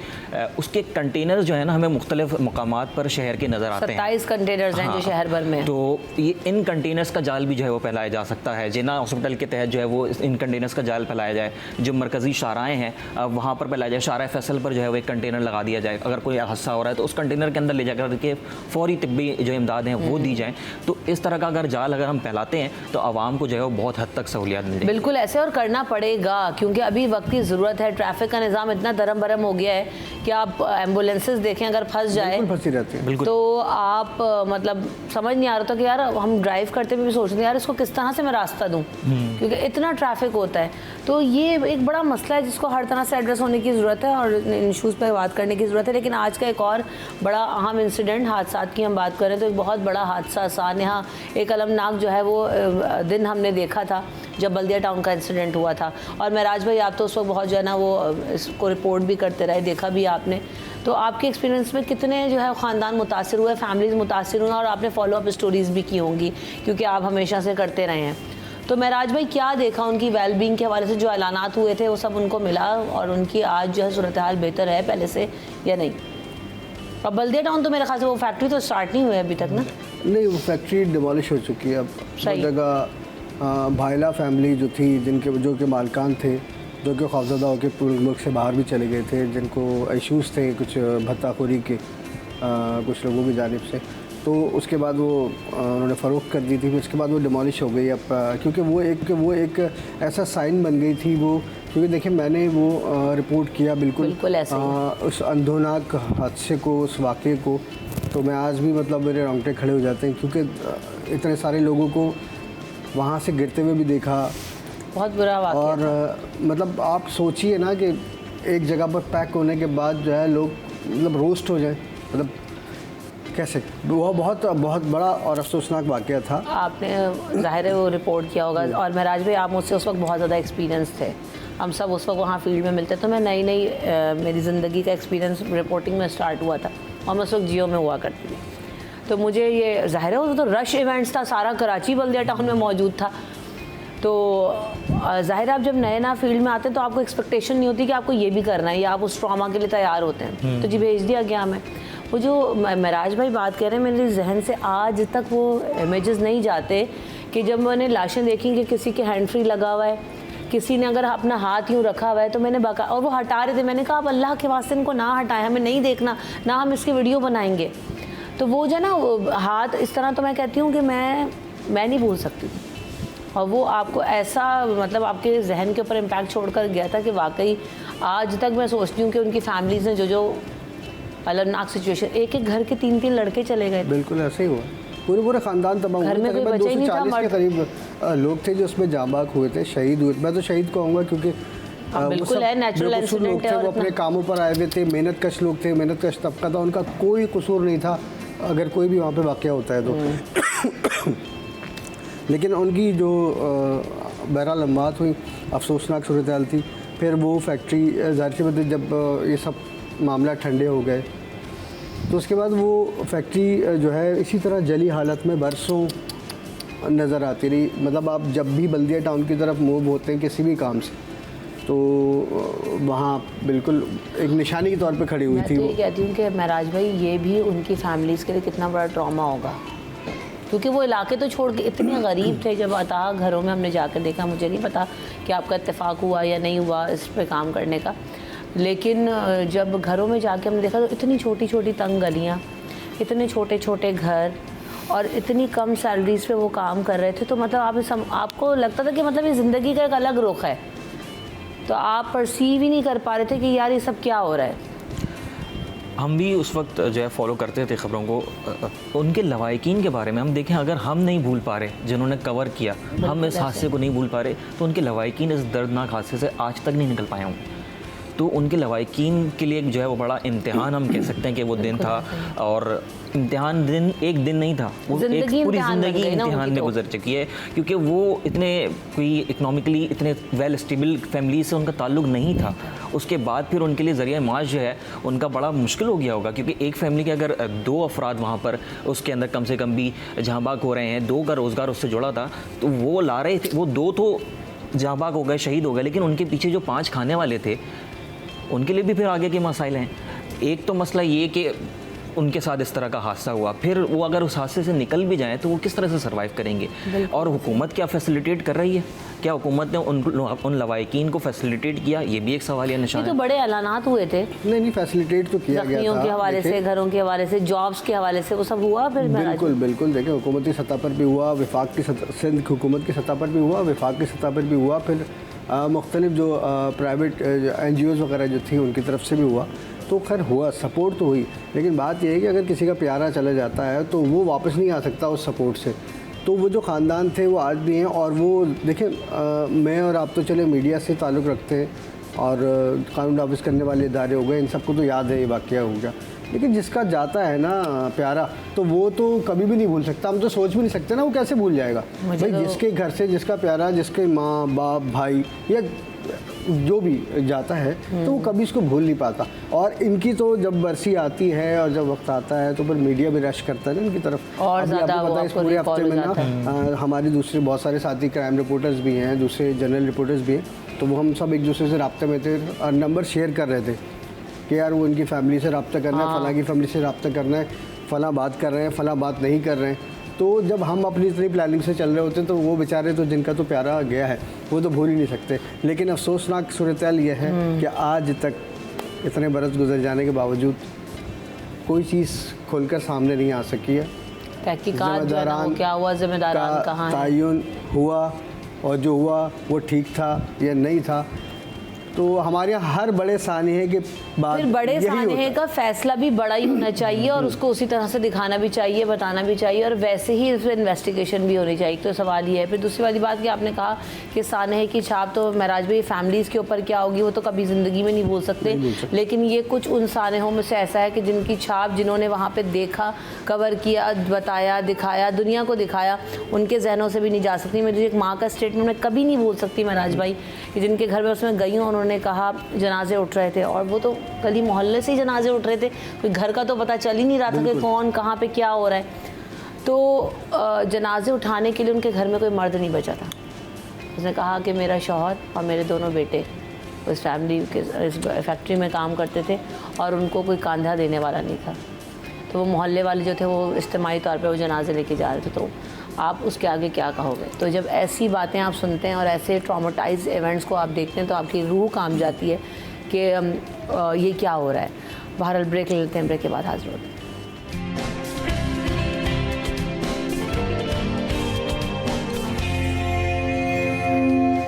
S3: उसके कंटेनर्स जो है ना हमें मुख्तलिफ मकामात पर शहर के नज़र आते हैं।
S1: 27 कंटेनर्स हैं जो शहर भर में।
S3: तो ये इन कंटेनर्स का जाल भी जो है वो फैलाया जा सकता है। जिना हॉस्पिटल के तहत जो है वो इन कंटेनर्स का जाल फैलाया जाए, जो मरकज़ी शाराएँ हैं वहाँ पर फैलाया जाए। शारा फैसल पर जो है वो एक कंटेनर लगा दिया जाए, अगर कोई हादसा हो रहा है तो उस कंटेनर के अंदर ले जाकर के फौरी तिब्बी जो इमदाद हैं वो दी जाएँ। तो इस तरह का अगर जाल अगर हम फैलाते हैं तो आवाम को जो है वो बहुत हद तक सहूलियत मिल जाएगी।
S1: बिल्कुल ऐसे, और करना पड़ेगा क्योंकि अभी वक्त की ज़रूरत है। ट्रैफिक का निज़ाम इतना दरम बरम हो गया है कि आप एम्बुलेंसेज देखें, अगर फंस जाए
S2: फंसी रहती है
S1: तो आप मतलब समझ नहीं आ रहा था कि यार हम ड्राइव करते हुए भी सोचते हैं यार इसको किस तरह से मैं रास्ता दूं, क्योंकि इतना ट्रैफिक होता है। तो ये एक बड़ा मसला है जिसको हर तरह से एड्रेस होने की ज़रूरत है और इन इशूज़ पर बात करने की ज़रूरत है। लेकिन आज का एक और बड़ा अहम इंसिडेंट, हादसा की हम बात करें तो एक बहुत बड़ा हादसा सानहा, एक अलमनाक जो है वो दिन हमने देखा था जब बल्दिया टाउन का इंसिडेंट हुआ था। और महराज भाई आप तो उस वक्त बहुत जो है ना वो इसको रिपोर्ट भी करते रहे, देखा भी आपने। तो आपके एक्सपीरियंस में कितने जो है ख़ानदान मुतासिर हुए, फैमिलीज़ मुतासिर हुए, और आपने फॉलो अप स्टोरीज़ भी की होंगी क्योंकि आप हमेशा से करते रहे हैं। तो महराज भाई क्या देखा उनकी वेलबींग के हवाले से, जो ऐलानात हुए थे वो सब उनको मिला और उनकी आज जो है सूरत हाल बेहतर है पहले से या नहीं? और बल्दिया टाउन तो मेरे ख्याल से वो फैक्ट्री तो स्टार्ट नहीं हुई अभी तक ना?
S2: नहीं, वो फैक्ट्री डिमोलिश हो चुकी है। अब
S1: सही
S2: जगह भाईला फैमिली जो थी, जो के मालकान थे, जो कि खौफजदा होकर पूरे मुल्क से बाहर भी चले गए थे, जिनको इशूज़ थे कुछ भत्ताखोरी के कुछ लोगों की जानिब से, तो उसके बाद वो उन्होंने फ़रोख्त कर दी थी। उसके बाद वो डिमोलिश हो गई। अब क्योंकि वो एक ऐसा साइन बन गई थी वो, क्योंकि देखिए मैंने वो रिपोर्ट किया बिल्कुल
S1: ऐसे
S2: उस अंधोनाक हादसे को, उस वाक़े को, तो मैं आज भी मतलब मेरे रोंगटे खड़े हो जाते हैं क्योंकि इतने सारे लोगों को वहाँ से गिरते हुए भी देखा
S1: बहुत बुरा वाक़या
S2: और मतलब आप सोचिए ना कि एक जगह पर पैक होने के बाद जो है लोग मतलब रोस्ट हो जाए, मतलब कैसे, वो बहुत बहुत बड़ा और अफसोसनाक वाक़या था।
S1: आपने ज़ाहिर है वो रिपोर्ट किया होगा, और महराज भाई आप मुझसे उस वक्त बहुत ज़्यादा एक्सपीरियंस थे, हम सब उस वक्त वहाँ फील्ड में मिलते, तो मैं नई मेरी ज़िंदगी का एक्सपीरियंस रिपोर्टिंग में स्टार्ट हुआ था और मैं उस वक्त जियो में हुआ करती थी। तो मुझे ये ज़ाहिर है वो तो रश इवेंट्स था, सारा कराची बल्दिया टाउन में मौजूद था। तो ज़ाहिर आप जब नए फील्ड में आते हैं तो आपको एक्सपेक्टेशन नहीं होती कि आपको ये भी करना है या आप उस ट्रॉमा के लिए तैयार होते हैं। तो जी भेज दिया गया हमें। वो जो महराज भाई बात कह रहे हैं, मेरे जहन से आज तक वो इमेजेस नहीं जाते कि जब मैंने लाशें देखी कि किसी के हैंड फ्री लगा हुआ है, किसी ने अगर अपना हाथ यूँ रखा हुआ है, तो मैंने और वो हटा रहे थे, मैंने कहा अब अल्लाह के वास्ते इनको ना हटाएं, हमें नहीं देखना, ना हम इसकी वीडियो बनाएंगे। तो वो जो ना वो हाथ इस तरह, तो मैं कहती हूँ कि मैं नहीं भूल सकती। और वो आपको ऐसा मतलब आपके जहन के ऊपर इम्पैक्ट छोड़कर गया था कि वाकई आज तक मैं सोचती हूँ कि उनकी फैमिलीज़ ने जो अलगनाक सिचुएशन, एक घर के 3 लड़के चले गए।
S2: बिल्कुल ऐसे ही हुआ, पूरे ख़ानदान तबाह हुए।
S1: घर में कोई बचा ही नहीं था।
S2: 240 के करीब लोग थे जो उसमें जांबाग हुए थे, शहीद हुए। मैं तो शहीद कहूँगा क्योंकि
S1: बिल्कुल है, नेचुरल इंसिडेंट है।
S2: वो अपने कामों पर आए हुए थे, मेहनत कश लोग थे, मेहनत कश तबका था, उनका कोई कसूर नहीं था अगर कोई भी वहाँ पे वाक़या होता है तो। लेकिन उनकी जो बहरहाल लम्हात हुई, अफसोसनाक सूरत हाल थी। फिर वो फैक्ट्री ज़ाहिर सी बात है जब ये सब मामला ठंडे हो गए तो उसके बाद वो फैक्ट्री जो है इसी तरह जली हालत में बरसों नज़र आती रही। मतलब आप जब भी बल्दिया टाउन की तरफ मूव होते हैं किसी भी काम से, तो वहाँ बिल्कुल एक निशानी के तौर पे खड़ी हुई थी।
S1: मैं तो ये कहती हूँ कि महराज भाई ये भी उनकी फैमिलीज़ के लिए कितना बड़ा ट्रॉमा होगा, क्योंकि वो इलाके तो छोड़ के इतने गरीब थे। जब अता घरों में हमने जाकर देखा, मुझे नहीं पता कि आपका इत्तेफाक हुआ या नहीं हुआ इस पे काम करने का, लेकिन जब घरों में जाके हमने देखा तो इतनी छोटी छोटी तंग गलियाँ, इतने छोटे छोटे घर और इतनी कम सैलरीज़ पे वो काम कर रहे थे। तो मतलब आपको लगता था कि मतलब ये ज़िंदगी का एक अलग रुख है, तो आप परसीव ही नहीं कर पा रहे थे कि यार ये सब क्या हो रहा है।
S3: हम भी उस वक्त जो है फॉलो करते थे ख़बरों को। उनके लवाहिकीन के बारे में हम देखें, अगर हम नहीं भूल पा रहे जिन्होंने कवर किया, हम इस हादसे को नहीं भूल पा रहे, तो उनके लवाहिकीन इस दर्दनाक हादसे से आज तक नहीं निकल पाए होंगे। तो उनके लवाहिकीन के लिए जो है वो बड़ा इम्तिहान हम कह सकते हैं कि वो दिन था। और इम्तिहान दिन एक दिन नहीं था, वो एक पूरी ज़िंदगी इम्तिहान में गुजर चुकी है, क्योंकि वो इतने कोई इकनॉमिकली इतने वेल स्टेबल फैमिली से उनका ताल्लुक नहीं था। उसके बाद फिर उनके लिए ज़रिया माश जो है उनका बड़ा मुश्किल हो गया होगा, क्योंकि एक फैमिली के अगर 2 अफराद वहाँ पर उसके अंदर कम से कम भी जहाँबाग हो रहे हैं, 2 का रोज़गार उससे जुड़ा था, तो वो ला रहे थे, वो 2 तो जहाँबाग हो गए, शहीद हो गए, लेकिन उनके पीछे जो 5 खाने वाले थे उनके लिए भी फिर आगे के मसाइल हैं। एक तो मसला ये कि उनके साथ इस तरह का हादसा हुआ, फिर वो अगर उस हादसे से निकल भी जाएँ तो वो किस तरह से सर्वाइव करेंगे। और हुकूमत क्या फैसिलिटेट कर रही है, क्या हुकूमत ने उन लवाहिकीन को फैसिलिटेट किया, ये भी एक सवालिया निशान है।
S1: तो बड़े ऐलानात हुए थे,
S2: नहीं फैसिलिटेट तो किया गया था,
S1: के हवाले से, घरों के हवाले से, जॉब्स के हवाले से, वो सब हुआ। फिर
S2: बिल्कुल देखिए, हुकूमती सतह पर भी हुआ, विफाक की सिंध हुकूमत की सतह पर भी हुआ, विफाक की सतह पर भी हुआ, फिर मुख्तलिफ जो प्राइवेट NGOs वगैरह जो थी उनकी तरफ से भी हुआ। तो खैर हुआ, सपोर्ट तो हुई, लेकिन बात यह है कि अगर किसी का प्यारा चला जाता है तो वो वापस नहीं आ सकता उस सपोर्ट से। तो वो जो ख़ानदान थे वो आज भी हैं। और वो देखिए, मैं और आप तो चले मीडिया से ताल्लुक़ रखते हैं और कानून नाफिज करने वाले इदारे हो गए, इन सबको तो याद है ये वाक़या हो गया, लेकिन जिसका जाता है ना प्यारा, तो वो तो कभी भी नहीं भूल सकता। हम तो सोच भी नहीं सकते ना वो कैसे भूल जाएगा भाई। जिसके घर से जिसका प्यारा, जिसके माँ बाप भाई या जो भी जाता है तो वो कभी इसको भूल नहीं पाता। और इनकी तो जब बरसी आती है और जब वक्त आता है तो फिर मीडिया भी रश करता है ना इनकी तरफ।
S1: और
S2: अभी आपको पता है इस पूरे हफ्ते में ना हमारी दूसरे बहुत सारे साथी क्राइम रिपोर्टर्स भी हैं, दूसरे जनरल रिपोर्टर्स भी हैं, तो वो हम सब एक दूसरे से रब्ते में थे और नंबर शेयर कर रहे थे कि यार वो इनकी फैमिली से रब्ता करना है, फ़लाँ की फैमिली से रब्ता करना है, फ़लाँ बात कर रहे हैं, फ़लाँ बात नहीं कर रहे हैं। तो जब हम अपनी इतनी प्लानिंग से चल रहे होते हैं तो वो बेचारे तो जिनका तो प्यारा गया है वो तो भूल ही नहीं सकते। लेकिन अफसोसनाक सूरत हाल ये है कि आज तक इतने बरस गुजर जाने के बावजूद कोई चीज़ खोलकर सामने नहीं आ सकी है।
S1: ज़िम्मेदारान क्या हुआ, ज़िम्मेदारान कहाँ हैं,
S2: तयन हुआ और जो हुआ वो ठीक था या नहीं था, तो हमारे यहाँ हर बड़े सानहे के बाद
S1: फिर बड़े
S2: यही होता
S1: सानहे
S2: है।
S1: का फैसला भी बड़ा ही होना चाहिए और उसको उसी तरह से दिखाना भी चाहिए, बताना भी चाहिए और वैसे ही उस पर इन्वेस्टिगेशन भी होनी चाहिए। तो सवाल ये है। फिर दूसरी वाली बात कि आपने कहा कि सानहे की छाप तो महराज भाई फैमिलीज़ के ऊपर क्या होगी वो तो कभी ज़िंदगी में नहीं बोल सकते, लेकिन ये कुछ उन सानहों में से ऐसा है कि जिनकी छाप जिन्होंने वहाँ पर देखा, कवर किया, बताया, दिखाया, दुनिया को दिखाया, उनके जहनों से भी नहीं जा सकती। मेरी एक माँ का स्टेटमेंट मैं कभी नहीं भूल सकती महराज भाई कि जिनके घर में उसमें गई हूँ, उन्होंने कहा जनाजे उठ रहे थे और वो तो गली मोहल्ले से ही जनाजे उठ रहे थे, कोई घर का तो पता चल ही नहीं रहा था कि कौन कहाँ पे क्या हो रहा है। तो जनाजे उठाने के लिए उनके घर में कोई मर्द नहीं बचा था। उसने कहा कि मेरा शौहर और मेरे दोनों बेटे उस फैमिली के इस फैक्ट्री में काम करते थे और उनको कोई कंधा देने वाला नहीं था। तो वो मोहल्ले वाले जो थे वो इज्तिमाई तौर पे वो जनाजे लेके जा रहे थे। तो आप उसके आगे क्या कहोगे? तो जब ऐसी बातें आप सुनते हैं और ऐसे ट्रॉमेटाइज इवेंट्स को आप देखते हैं तो आपकी रूह काम जाती है कि ये क्या हो रहा है। बहरहाल ब्रेक ले लेते हैं, ब्रेक के बाद हाजिर होते हैं।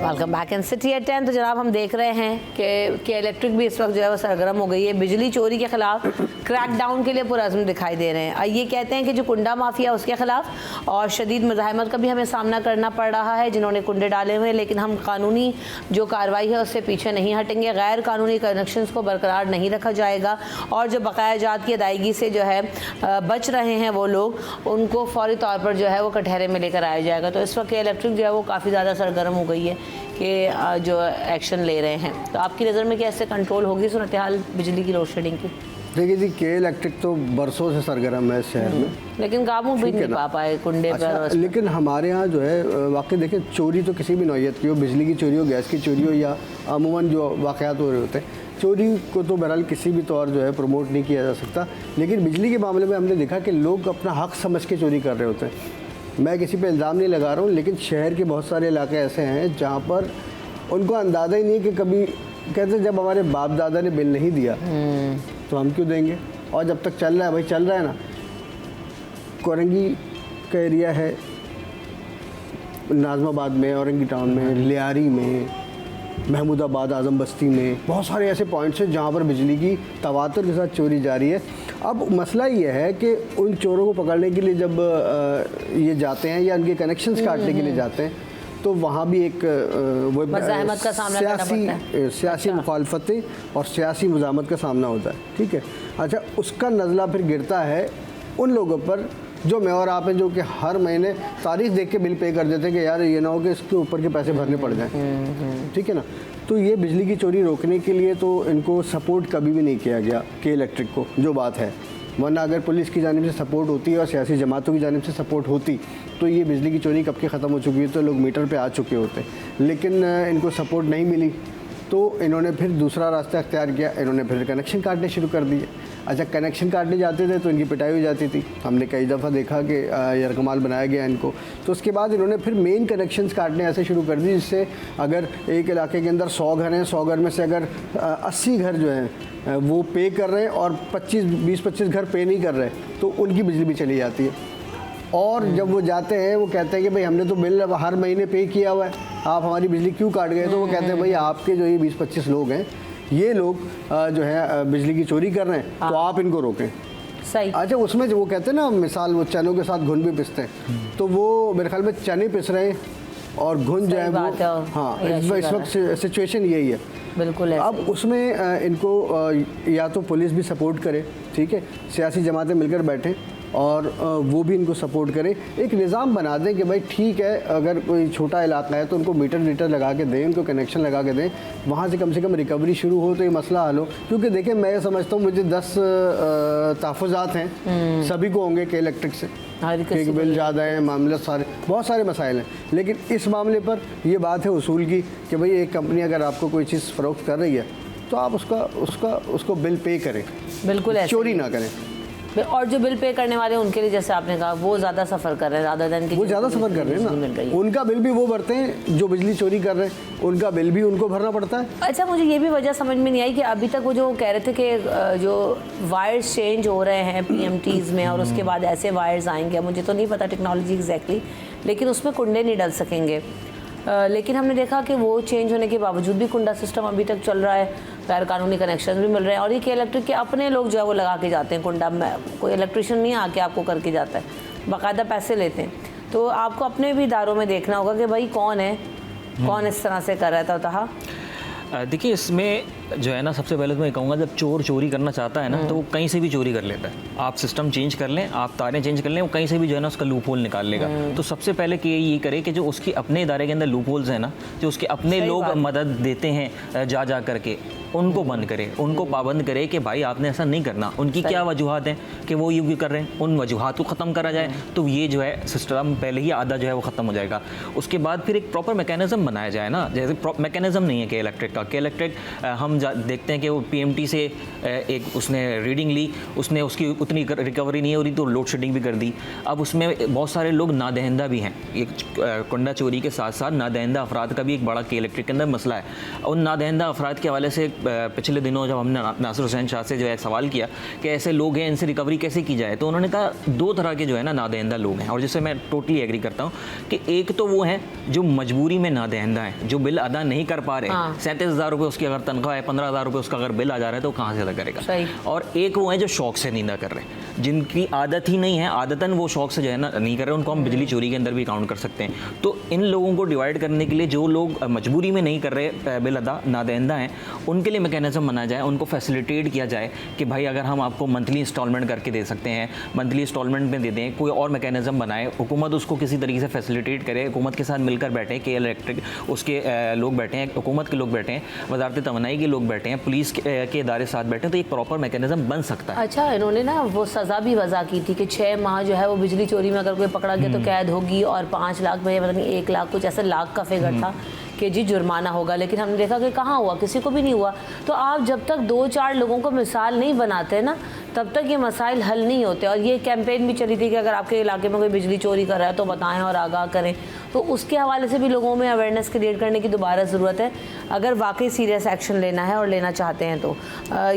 S1: Welcome back in city at 10। तो जनाब हम देख रहे हैं कि इलेक्ट्रिक भी इस वक्त जो है वो सरगर्म हो गई है। बिजली चोरी के खिलाफ क्रैकडाउन के लिए पुरअज़्म दिखाई दे रहे हैं। ये कहते हैं कि जो कुंडा माफिया उसके खिलाफ और शदीद मुज़ाहमत का भी हमें सामना करना पड़ रहा है जिन्होंने कुंडे डाले हुए हैं, लेकिन हम कानूनी जो कार्रवाई है उससे पीछे नहीं हटेंगे। गैर कानूनी कनेक्शंस को बरकरार नहीं रखा जाएगा और जो बकाया जात की अदायगी से जो है बच रहे हैं वो लोग, उनको फौरी तौर पर जो है वो कटहरे में लेकर आया जाएगा। तो इस वक्त इलेक्ट्रिक जो है वो काफ़ी ज़्यादा सरगर्म हो गई है कि जो एक्शन ले रहे हैं। तो आपकी नज़र में कैसे कंट्रोल होगी सूरत हाल बिजली की लोड शेडिंग की?
S2: देखिए जी, के इलेक्ट्रिक तो बरसों से सरगर्म है इस शहर में,
S1: लेकिन काबू भी नहीं पा पाए कुंडे पर।
S2: अच्छा, लेकिन हमारे यहाँ जो है वाकई देखिए, चोरी तो किसी भी नौयत की हो, बिजली की चोरी हो, गैस की चोरी हो या अमूमन जो वाक़यात हो रहे होते हैं, चोरी को तो बहरहाल किसी भी तौर जो है प्रमोट नहीं किया जा सकता। लेकिन बिजली के मामले में हमने देखा कि लोग अपना हक समझ के चोरी कर रहे होते हैं। मैं किसी पे इल्ज़ाम नहीं लगा रहा हूँ, लेकिन शहर के बहुत सारे इलाके ऐसे हैं जहाँ पर उनको अंदाज़ा ही नहीं है कि कभी कहते जब हमारे बाप दादा ने बिल नहीं दिया तो हम क्यों देंगे, और जब तक चल रहा है भाई चल रहा है ना। कोरंगी का एरिया है नाज़माबाद में, औरंगी टाउन में, लियारी में, महमूदाबाद, आज़म बस्ती में बहुत सारे ऐसे पॉइंट्स हैं जहाँ पर बिजली की तवातुर के साथ चोरी जारी है। अब मसला ये है कि उन चोरों को पकड़ने के लिए जब ये जाते हैं या उनके कनेक्शंस काटने के लिए जाते हैं तो वहाँ भी एक वो
S1: मज़ाहमत का सामना करना पड़ता है।
S2: सियासी मुखालफतें और सियासी मुज़ाहमत का सामना होता है। ठीक है, अच्छा, उसका नज़ला फिर गिरता है उन लोगों पर जो मैं और आप हैं, जो कि हर महीने तारीख देख के बिल पे कर देते हैं कि यार ये ना हो कि इसके ऊपर के पैसे भरने पड़ जाएं। ठीक है ना। तो ये बिजली की चोरी रोकने के लिए तो इनको सपोर्ट कभी भी नहीं किया गया के इलेक्ट्रिक को, जो बात है। वरना अगर पुलिस की जानिब से सपोर्ट होती है और सियासी जमातों की जानिब से सपोर्ट होती तो ये बिजली की चोरी कब के ख़त्म हो चुकी है, तो लोग मीटर पे आ चुके होते। लेकिन इनको सपोर्ट नहीं मिली तो इन्होंने फिर दूसरा रास्ता अख्तियार किया, इन्होंने फिर कनेक्शन काटने शुरू कर दिए। अच्छा, कनेक्शन काटने जाते थे तो इनकी पिटाई हो जाती थी। हमने कई दफ़ा देखा कि यरकमाल बनाया गया इनको। तो उसके बाद इन्होंने फिर मेन कनेक्शंस काटने ऐसे शुरू कर दिए जिससे अगर एक इलाके के अंदर 100 घर हैं, 100 घर में से अगर 80 घर जो हैं वो पे कर रहे हैं और 20-25 घर पे नहीं कर रहे तो उनकी बिजली भी चली जाती है। और जब वो जाते हैं वो कहते हैं कि भाई हमने तो बिल हर महीने पे किया हुआ है, आप हमारी बिजली क्यों काट गए? तो वो कहते हैं भाई आपके जो ये 20-25 लोग हैं, ये लोग जो है बिजली की चोरी कर रहे हैं, तो आप इनको रोकें।
S1: सही।
S2: अच्छा, उसमें जो वो कहते हैं ना, मिसाल वो चनों के साथ घुन भी पिसते हैं, तो वो मेरे ख्याल में चने पिस रहे हैं और घुन जो है वो, हाँ, इस वक्त सिचुएशन यही है
S1: बिल्कुल।
S2: अब उसमें इनको या तो पुलिस भी सपोर्ट करे, ठीक है, सियासी जमातें मिलकर बैठें और वो भी इनको सपोर्ट करें। एक निज़ाम बना दें कि भाई ठीक है, अगर कोई छोटा इलाका है तो उनको मीटर लगा के दें, उनको कनेक्शन लगा के दें, वहाँ से कम रिकवरी शुरू हो तो ये मसला हल हो। क्योंकि देखिए, मैं ये समझता हूँ मुझे 10 तहफ़्फ़ुज़ात हैं, सभी को होंगे कि इलेक्ट्रिक से कि बिल ज़्यादा है, मामले सारे बहुत सारे मसाइल हैं। लेकिन इस मामले पर ये बात है उसूल की कि भाई एक कंपनी अगर आपको कोई चीज़ फ़रोख्त कर रही है तो आप उसको बिल पे करें,
S1: बिल्कुल,
S2: चोरी ना करें।
S1: और जो बिल पे करने वाले हैं उनके लिए, जैसे आपने कहा, वो ज़्यादा सफ़र कर रहे हैं ज़्यादा दिन की,
S2: वो ज़्यादा सफ़र कर रहे हैं ना, उनका बिल भी वो भरते हैं जो बिजली चोरी कर रहे हैं, उनका बिल भी उनको भरना पड़ता है।
S1: अच्छा, मुझे ये भी वजह समझ में नहीं आई कि अभी तक वो जो कह रहे थे कि जो वायर्स चेंज हो रहे हैं PMTs में और उसके बाद ऐसे वायर्स आएंगे, मुझे तो नहीं पता टेक्नोलॉजी एग्जैक्टली, लेकिन उसमें कुंडे नहीं डल सकेंगे। लेकिन हमने देखा कि वो चेंज होने के बावजूद भी कुंडा सिस्टम अभी तक चल रहा है, गैर कानूनी कनेक्शन भी मिल रहे हैं और ये के इलेक्ट्रिक के अपने लोग जो है वो लगा के जाते हैं कुंडा में, कोई इलेक्ट्रिशियन नहीं आके आपको करके जाता है, बाकायदा पैसे लेते हैं। तो आपको अपने भी इदारों में देखना होगा कि भाई कौन है, कौन इस तरह से कर रहा था।
S3: देखिए इसमें जो है ना, सबसे पहले तो मैं कहूँगा जब चोर चोरी करना चाहता है ना तो वो कहीं से भी चोरी कर लेता है। आप सिस्टम चेंज कर लें, आप तारें चेंज कर लें, वो कहीं से भी जो है ना उसका लूप होल निकाल लेगा। तो सबसे पहले कि ये करे कि जो उसके अपने इदारे के अंदर लूप होल्स हैं ना, जो उसके अपने लोग मदद देते हैं जा करके, उनको बंद करे, उनको पाबंद करे कि भाई आपने ऐसा नहीं करना। उनकी क्या वजूहत हैं कि वो यूँ कर रहे हैं, उन वजूहत को ख़त्म करा जाए तो ये जो है सिस्टम पहले ही आधा जो है वो ख़त्म हो जाएगा। उसके बाद फिर एक प्रॉपर मैकेनिज़्म बनाया जाए ना, जैसे मैकेनिज़्म नहीं है के इलेक्ट्रिक का। के इलेक्ट्रिक हम देखते हैं कि वो PMT से एक उसने रीडिंग ली, उसने उसकी उतनी रिकवरी नहीं हो रही तो लोड शेडिंग भी कर दी। अब उसमें बहुत सारे लोग नादहिंदा भी हैं। एक कुंडा चोरी के साथ साथ नादहिंदा अफराद का भी एक बड़ा के इलेक्ट्रिक के अंदर मसला है। उन नादहिंदा अफराद के हवाले से पिछले दिनों जब हमने नासिर हुसैन शाह से जो है सवाल किया कि ऐसे लोग हैं, इनसे रिकवरी कैसे की जाए, तो उन्होंने कहा दो तरह के जो है ना नादहिंदा लोग हैं, और जिससे मैं टोटली एग्री करता हूँ कि एक तो वो हैं जो मजबूरी में नादहिंदा हैं, जो बिल अदा नहीं कर पा रहे। 37,000 रुपये उसकी अगर तनख्वाह है, 15,000 रुपये उसका अगर बिल आ जा रहा है तो कहाँ से अदा करेगा। और एक वो हैं जो शौक से नींदा कर रहे हैं, जिनकी आदत ही नहीं है, आदतन वो शौक से जो है ना नहीं कर रहे, उनको हम बिजली चोरी के अंदर भी काउंट कर सकते हैं। तो इन लोगों को डिवाइड करने के लिए जो लोग मजबूरी में नहीं कर रहे बिल अदा, नादहिंदा हैं, उनके लिए मैकेनिज्म बनाया जाए, उनको फैसिलिटेट किया जाए कि भाई अगर हम आपको मंथली इंस्टॉलमेंट करके दे सकते हैं, मंथली इंस्टॉलमेंट में दे दें, कोई और मैकेनिज्म बनाए, हुकूमत उसको किसी तरीके से फैसिलिटेट करे, हुकूमत के साथ मिलकर बैठे, के इलेक्ट्रिक उसके लोग बैठे हैं, हुकूमत के लोग बैठे हैं, वजारत तवानाई के लोग बैठे हैं, पुलिस के इदारे साथ बैठे हैं, तो एक प्रॉपर मैकेनिज्म बन सकता है।
S1: अच्छा, इन्होंने ना वो सज़ा भी वज़ा की थी कि 6 माह जो है वो बिजली चोरी में अगर कोई पकड़ा गया तो कैद होगी, और 5 लाख में मतलब 1 लाख कुछ ऐसा लाख का फिगर था कि जी जुर्माना होगा। लेकिन हमने देखा कि कहाँ हुआ, किसी को भी नहीं हुआ। तो आप जब तक 2-4 लोगों को मिसाल नहीं बनाते ना, तब तक ये मसाइल हल नहीं होते। और ये कैंपेन भी चली थी कि अगर आपके इलाके में कोई बिजली चोरी कर रहा है तो बताएं और आगाह करें। तो उसके हवाले से भी लोगों में अवेयरनेस क्रिएट करने की दोबारा ज़रूरत है, अगर वाकई सीरियस एक्शन लेना है और लेना चाहते हैं तो।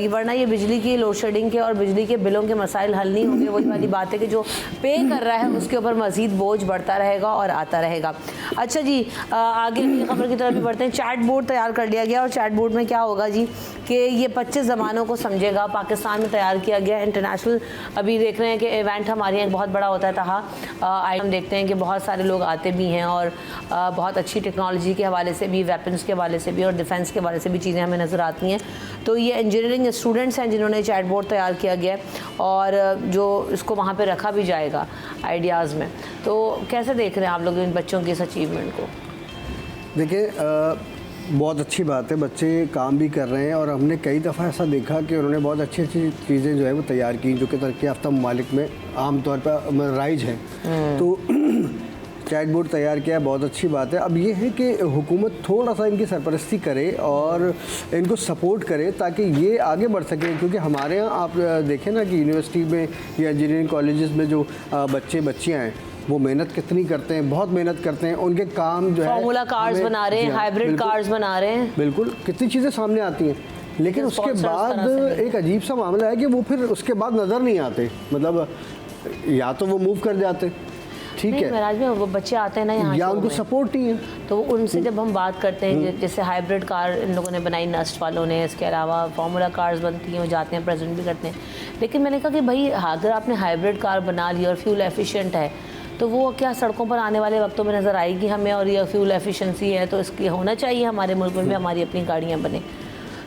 S1: वरना ये बिजली की लोड शेडिंग के और बिजली के बिलों के मसाइल हल नहीं होंगे। वही वाली बात है कि जो पे कर रहा है उसके ऊपर मज़ीद बोझ बढ़ता रहेगा और आता रहेगा। अच्छा जी, आगे की खबर की तरफ भी बढ़ते हैं। चैट बोर्ड तैयार कर लिया गया, और चैट बोर्ड में क्या होगा जी कि ये 25 ज़मानों को समझेगा। पाकिस्तान में तैयार किया गया इंटरनेशनल, अभी देख रहे हैं कि इवेंट हमारे यहाँ बहुत बड़ा होता है तहा। हम देखते हैं कि बहुत सारे लोग आते भी हैं और बहुत अच्छी टेक्नोलॉजी के हवाले से भी, वेपन्स के हवाले से भी और डिफेंस के हवाले से भी चीज़ें हमें नज़र आती हैं। तो ये इंजीनियरिंग स्टूडेंट्स हैं जिन्होंने चैट बोर्ड तैयार किया गया और जो इसको वहाँ पे रखा भी जाएगा आइडियाज़ में। तो कैसे देख रहे हैं आप लोग इन बच्चों की इस अचीवमेंट को?
S2: देखिए, बहुत अच्छी बात है, बच्चे काम भी कर रहे हैं और हमने कई दफ़ा ऐसा देखा कि उन्होंने बहुत अच्छी अच्छी चीज़ें जो है वो तैयार की जो कि तरक्की याफ्ता ममालिक में आमतौर पर राइज हैं। तो चैट बोर्ड तैयार किया है, बहुत अच्छी बात है। अब ये है कि हुकूमत थोड़ा सा इनकी सरपरस्ती करे और इनको सपोर्ट करे ताकि ये आगे बढ़ सकें। क्योंकि हमारे यहाँ आप देखें ना कि यूनिवर्सिटी में या इंजीनियरिंग कॉलेजेस में जो बच्चियाँ हैं वो मेहनत कितनी करते हैं, बहुत मेहनत करते हैं। उनके काम जो है
S1: फॉर्मूला कार्स बना रहे हैं, हाइब्रिड कार्स बना रहे हैं,
S2: बिल्कुल कितनी चीज़ें सामने आती हैं। लेकिन उसके बाद एक अजीब सा मामला है कि वो फिर उसके बाद नज़र नहीं आते, मतलब या तो वो मूव कर जाते, ठीक है,
S1: महाराज में वो बच्चे आते हैं ना यहाँ,
S2: या उनको सपोर्ट नहीं है।
S1: तो उनसे जब हम बात करते हैं, जैसे हाइब्रिड कार इन लोगों ने बनाई, नस्ट वालों ने, इसके अलावा फार्मूला कार्स बनती हैं, वो जाते हैं प्रेजेंट भी करते हैं। लेकिन मैंने कहा कि भाई अगर आपने हाइब्रिड कार बना ली और फ्यूल एफिशिएंट है तो वो क्या सड़कों पर आने वाले वक्तों में नज़र आएगी हमें, और ये फ्यूल एफिशिएंसी है तो इसकी होना चाहिए हमारे मुल्क में भी हमारी अपनी गाड़ियाँ बने।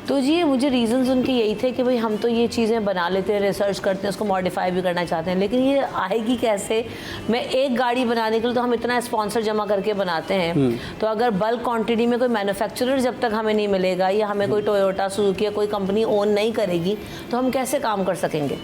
S1: तो जी मुझे रीज़न्स उनके यही थे कि भाई हम तो ये चीज़ें बना लेते हैं, रिसर्च करते हैं, उसको मॉडिफाई भी करना चाहते हैं, लेकिन ये आएगी कैसे? मैं एक गाड़ी बनाने के लिए तो हम इतना स्पॉन्सर जमा करके बनाते हैं, तो अगर बल्क क्वांटिटी में कोई मैन्युफैक्चरर जब तक हमें नहीं मिलेगा या हमें कोई टोयोटा सुजुकी या कोई कंपनी ओन नहीं करेगी तो हम कैसे काम कर सकेंगे?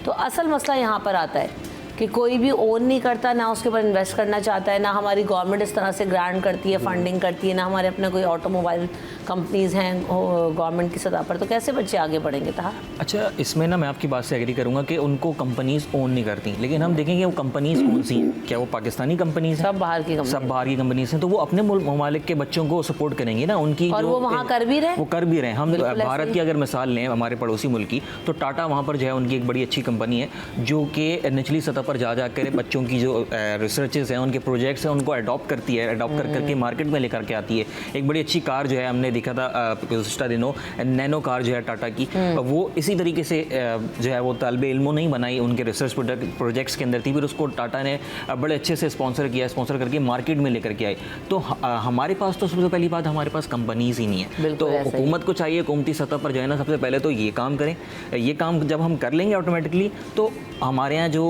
S1: तो असल मसला यहाँ पर आता है कि कोई भी ओन नहीं करता, ना उसके ऊपर इन्वेस्ट करना चाहता है, ना हमारी गवर्नमेंट इस तरह से ग्रांट करती है, फंडिंग करती है, ना हमारे अपने कोई ऑटोमोबाइल कंपनीज़ हैं गवर्नमेंट की सतह पर, तो कैसे बच्चे आगे बढ़ेंगे? तहा
S3: अच्छा, इसमें ना मैं आपकी बात से एग्री करूंगा कि उनको कंपनीज ओन नहीं करती, लेकिन हम देखेंगे वो कंपनीज कौन सी हैं। क्या वो पाकिस्तानी कंपनीज हैं?
S1: सब बाहर की कंपनी,
S3: सब बाहर की कंपनीज हैं। तो वो अपने ममालिक के बच्चों को सपोर्ट करेंगी ना, उनकी
S1: और वो वहाँ कर भी रहे,
S3: वो कर भी रहे हैं। हम भारत की अगर मिसाल लें, हमारे पड़ोसी मुल्क की, तो टाटा वहाँ पर जो है उनकी एक बड़ी अच्छी कंपनी है जो कि निचली सतह पर जा कर बच्चों की जो रिसर्चेज हैं, उनके प्रोजेक्ट्स हैं, उनको अडॉप्ट करती है, अडॉप्ट करके मार्केट में लेकर के आती है। एक बड़ी अच्छी कार जो है हमने देखा था गुज़िश्ता दिनों, नैनो कार जो है टाटा की, वो इसी तरीके से जो है वो तालिबे इल्मों नहीं बनाई, उनके रिसर्च प्रोजेक्ट्स के अंदर थी, फिर उसको टाटा ने बड़े अच्छे से स्पॉन्सर किया, स्पॉन्सर करके मार्केट में लेकर के आए। तो हमारे पास तो सबसे पहली बात, हमारे पास कंपनीज ही नहीं है। तो हुकूमत को चाहिए हुकूमती सतह पर जो है ना, सबसे पहले तो ये काम करें। ये काम जब हम कर लेंगे ऑटोमेटिकली, तो हमारे यहाँ जो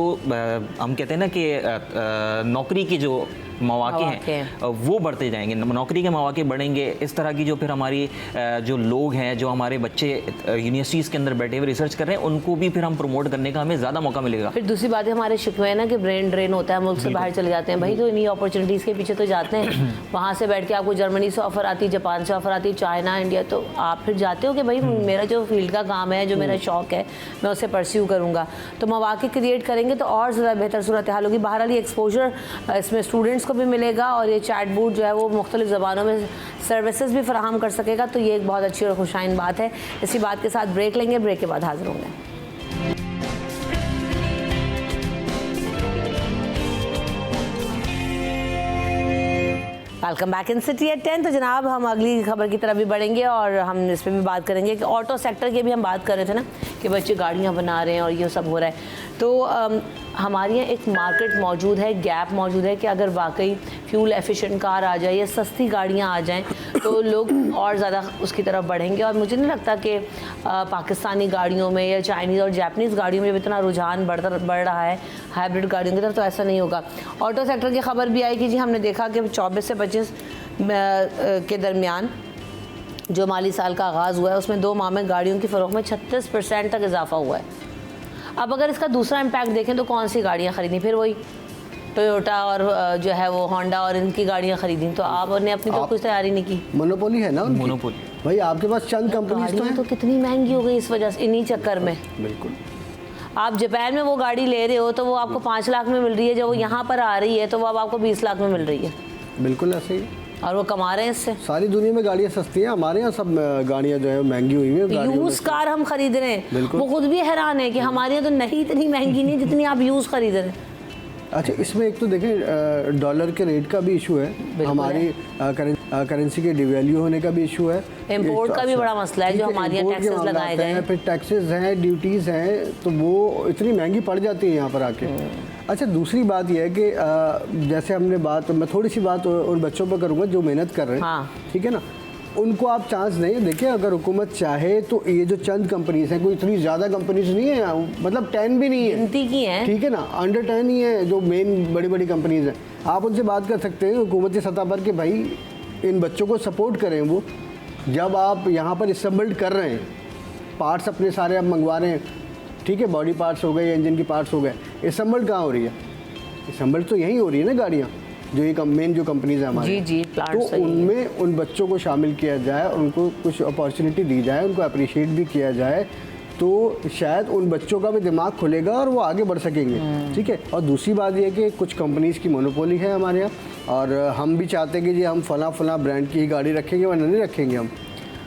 S3: हम कहते हैं ना कि नौकरी की जो मौके हैं वो बढ़ते जाएंगे, नौकरी के मौके बढ़ेंगे। इस तरह की जो फिर हमारी जो लोग हैं, जो हमारे बच्चे यूनिवर्सिटीज़ के अंदर बैठे हुए रिसर्च कर रहे हैं, उनको भी फिर हम प्रमोट करने का हमें ज़्यादा मौका मिलेगा।
S1: फिर दूसरी बात है, हमारे शिकवे है ना कि ब्रेन ड्रेन होता है, मुल्क से बाहर चले जाते हैं भाई, तो इन्हीं अपॉर्चुनिटीज़ के पीछे तो जाते हैं। वहाँ से बैठ के आपको जर्मनी से ऑफर आती, जापान से ऑफर आती, चाइना, इंडिया, तो आप फिर जाते हो कि भाई मेरा जो फील्ड का काम है, जो मेरा शौक है, मैं उसे परस्यू करूँगा। तो मौके क्रिएट करेंगे तो और ज़्यादा बेहतर सूरत हाल होगी। बहरहाल ये एक्सपोजर इसमें स्टूडेंट्स को भी मिलेगा और ये चैट बोट जो है वो मुख्तलिफ ज़बानों में सर्विसेज भी फराहम कर सकेगा, तो ये एक बहुत अच्छी और खुशाइन बात है। इसी बात के साथ ब्रेक लेंगे, ब्रेक के बाद हाजिर होंगे। Welcome back in city at 10। तो जनाब हम अगली खबर की तरफ भी बढ़ेंगे और हम इस पर भी बात करेंगे कि ऑटो सेक्टर की भी हम बात कर रहे थे ना कि बच्चे गाड़ियाँ बना रहे हैं और ये सब हो रहा है। तो हमारे यहाँ एक मार्केट मौजूद है, गैप मौजूद है कि अगर वाकई फ्यूल एफिशिएंट कार आ जाए या सस्ती गाड़ियाँ आ जाएं तो लोग और ज़्यादा उसकी तरफ बढ़ेंगे। और मुझे नहीं लगता कि पाकिस्तानी गाड़ियों में या चाइनीज़ और जापानीज़ गाड़ियों में जब इतना रुझान बढ़ रहा है हाइब्रिड गाड़ियों की तरफ, तो ऐसा नहीं होगा। ऑटो सेक्टर की खबर भी आई कि जी हमने देखा कि 24 से 25 के दरमियान जो माली साल का आगाज़ हुआ है उसमें 2 माह में गाड़ियों की फ़रोख्त में 36% तक इजाफा हुआ है। अब अगर इसका दूसरा इम्पैक्ट देखें तो कौन सी गाड़ियाँ ख़रीदी, फिर वही टोयोटा और जो है वो होंडा और इनकी गाड़ियाँ ख़रीदी। तो आपने अपनी तो कुछ तैयारी नहीं की।
S2: मोनोपोली है ना उनकी।
S3: मोनोपोली
S2: भाई आपके पास चंद कंपनीज
S1: तो कितनी महंगी हो गई इस वजह से, इन्हीं चक्कर में।
S2: बिल्कुल,
S1: आप जापान में वो गाड़ी ले रहे हो तो वो आपको 5 लाख में मिल रही है, जब वो यहाँ पर आ रही है तो वो अब आपको 20 लाख में मिल रही है।
S2: बिल्कुल ऐसे ही,
S1: और वो कमा रहे हैं इससे।
S2: सारी दुनिया में गाड़ियाँ सस्ती हैं, हमारे यहाँ सब गाड़ियाँ जो है महंगी हुई हैं।
S1: यूज कार हम खरीद रहे हैं, वो खुद भी हैरान है कि हमारे यहाँ तो नहीं इतनी महंगी नहीं जितनी आप यूज खरीद रहे हैं।
S2: अच्छा, इसमें एक तो देखें डॉलर के रेट का भी इशू है, हमारी करेंसी के डिवैल्यू होने का भी इशू है,
S1: इम्पोर्ट का भी बड़ा मसला है जो हमारे यहाँ टैक्सेस लगाए गए हैं,
S2: फिर टैक्सेस हैं, ड्यूटीज़ हैं, तो वो इतनी महंगी पड़ जाती है यहाँ पर आके। अच्छा, दूसरी बात यह है कि जैसे हमने बात, मैं थोड़ी सी बात उन बच्चों पर करूँगा जो मेहनत कर रहे हैं।
S1: हाँ।
S2: ठीक है ना, उनको आप चांस दें। देखिए, अगर हुकूमत चाहे तो ये जो चंद कंपनीज हैं, कोई इतनी ज़्यादा कंपनीज नहीं है, मतलब 10 भी नहीं है,
S1: गिनती की हैं,
S2: ठीक है ना, अंडर 10 ही है जो मेन बड़ी बड़ी कंपनीज हैं। आप उनसे बात कर सकते हैं हुकूमत की सतह पर कि भाई इन बच्चों को सपोर्ट करें। वो जब आप यहाँ पर असम्बल्ड कर रहे हैं, पार्ट्स अपने सारे आप मंगवा रहे हैं, ठीक है, बॉडी पार्ट्स हो गए, इंजन की पार्ट्स हो गए, असम्बल्ड कहाँ हो रही है? असम्बल्ड तो यहीं हो रही है ना गाड़ियाँ, जो ये मेन जो कंपनीज है हमारी।
S1: जी,
S2: तो उनमें उन बच्चों को शामिल किया जाए, उनको कुछ अपॉर्चुनिटी दी जाए, उनको अप्रिशिएट भी किया जाए, तो शायद उन बच्चों का भी दिमाग खुलेगा और वो आगे बढ़ सकेंगे। ठीक है। और दूसरी बात ये है कि कुछ कंपनीज़ की मोनोपोली है हमारे यहाँ, और हम भी चाहते हैं कि जी हम फला ब्रांड की ही गाड़ी रखेंगे वरना नहीं रखेंगे हम,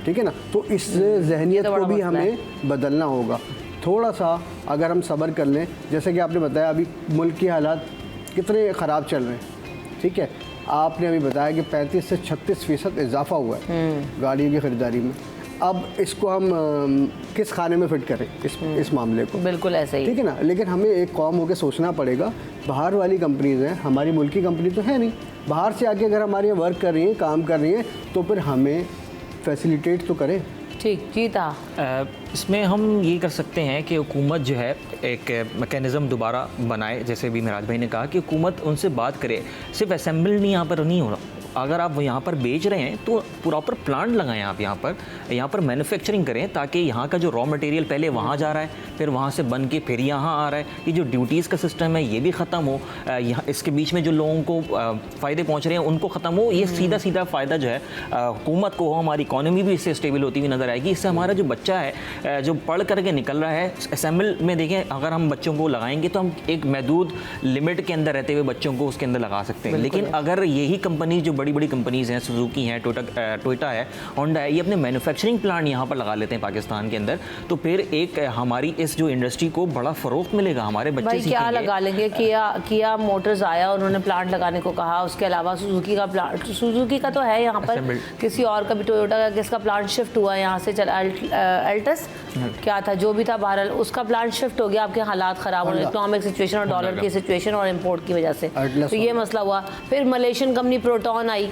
S2: ठीक है ना। तो इस जहनियत को भी हमें बदलना होगा थोड़ा सा। अगर हम सब्र कर लें, जैसे कि आपने बताया अभी मुल्क की हालात कितने ख़राब चल रहे हैं, ठीक है, आपने अभी बताया कि 35 से 36% इजाफा हुआ है गाड़ियों की ख़रीदारी में। अब इसको हम किस खाने में फिट करें इस मामले को?
S1: बिल्कुल ऐसे ही,
S2: ठीक है ना। लेकिन हमें एक कौम होकर सोचना पड़ेगा, बाहर वाली कंपनीज़ हैं, हमारी मुल्क की कंपनी तो है नहीं, बाहर से आके अगर हमारे यहाँ वर्क कर रही हैं, काम कर रही हैं, तो फिर हमें फैसिलिटेट तो करें।
S1: ठीक जी था।
S3: इसमें हम ये कर सकते हैं कि हुकूमत जो है एक मैकेनिज़्म दोबारा बनाए, जैसे भी मिराज भाई ने कहा कि हुकूमत उनसे बात करे। सिर्फ असेंबल नहीं यहाँ पर नहीं हो रहा, अगर आप यहाँ पर बेच रहे हैं तो प्रॉपर प्लांट लगाएं आप यहाँ पर मैन्युफैक्चरिंग करें, ताकि यहाँ का जो रॉ मटेरियल पहले वहाँ जा रहा है, फिर वहाँ से बन के फिर यहाँ आ रहा है, ये जो ड्यूटीज़ का सिस्टम है ये भी ख़त्म हो, यहाँ इसके बीच में जो लोगों को फ़ायदे पहुँच रहे हैं उनको ख़त्म हो, ये सीधा फ़ायदा जो है हुकूमत को हो, हमारी इकॉनमी भी इससे स्टेबल होती हुई नज़र आएगी। इससे हमारा जो बच्चा है जो पढ़ करके निकल रहा है असेंबल में, देखें अगर हम बच्चों को लगाएंगे तो हम एक महदूद लिमिट के अंदर रहते हुए बच्चों को उसके अंदर लगा सकते हैं। लेकिन अगर यही कंपनी जो बड़ी बड़ी कंपनीज़ हैं, सुजुकी हैं, टोयोटा है, होंडा है, ये अपने मैन्युफैक्चरिंग प्लांट यहाँ पर लगा लेते हैं पाकिस्तान के अंदर, तो फिर एक हमारी इस जो इंडस्ट्री को बड़ा फ़रोग़ मिलेगा। हमारे बच्चे
S1: भाई क्या लगा लेंगे, किया मोटर्स आया, उन्होंने प्लांट लगाने को कहा, उसके अलावा सुजुकी का प्लांट, सुजुकी का तो है यहाँ पर, किसी और का भी, टोयोटा का किसका प्लांट शिफ्ट हुआ यहाँ से, चला एल्टस क्या था जो भी था, बहरहाल उसका प्लांट शिफ्ट हो गया। आपके हालात ख़राब हो रहे, इकोनॉमिक सिचुएशन और डॉलर की सिचुएशन और इंपोर्ट की वजह से, तो ये मसला हुआ। फिर मलेशियन कंपनी प्रोटॉन आई,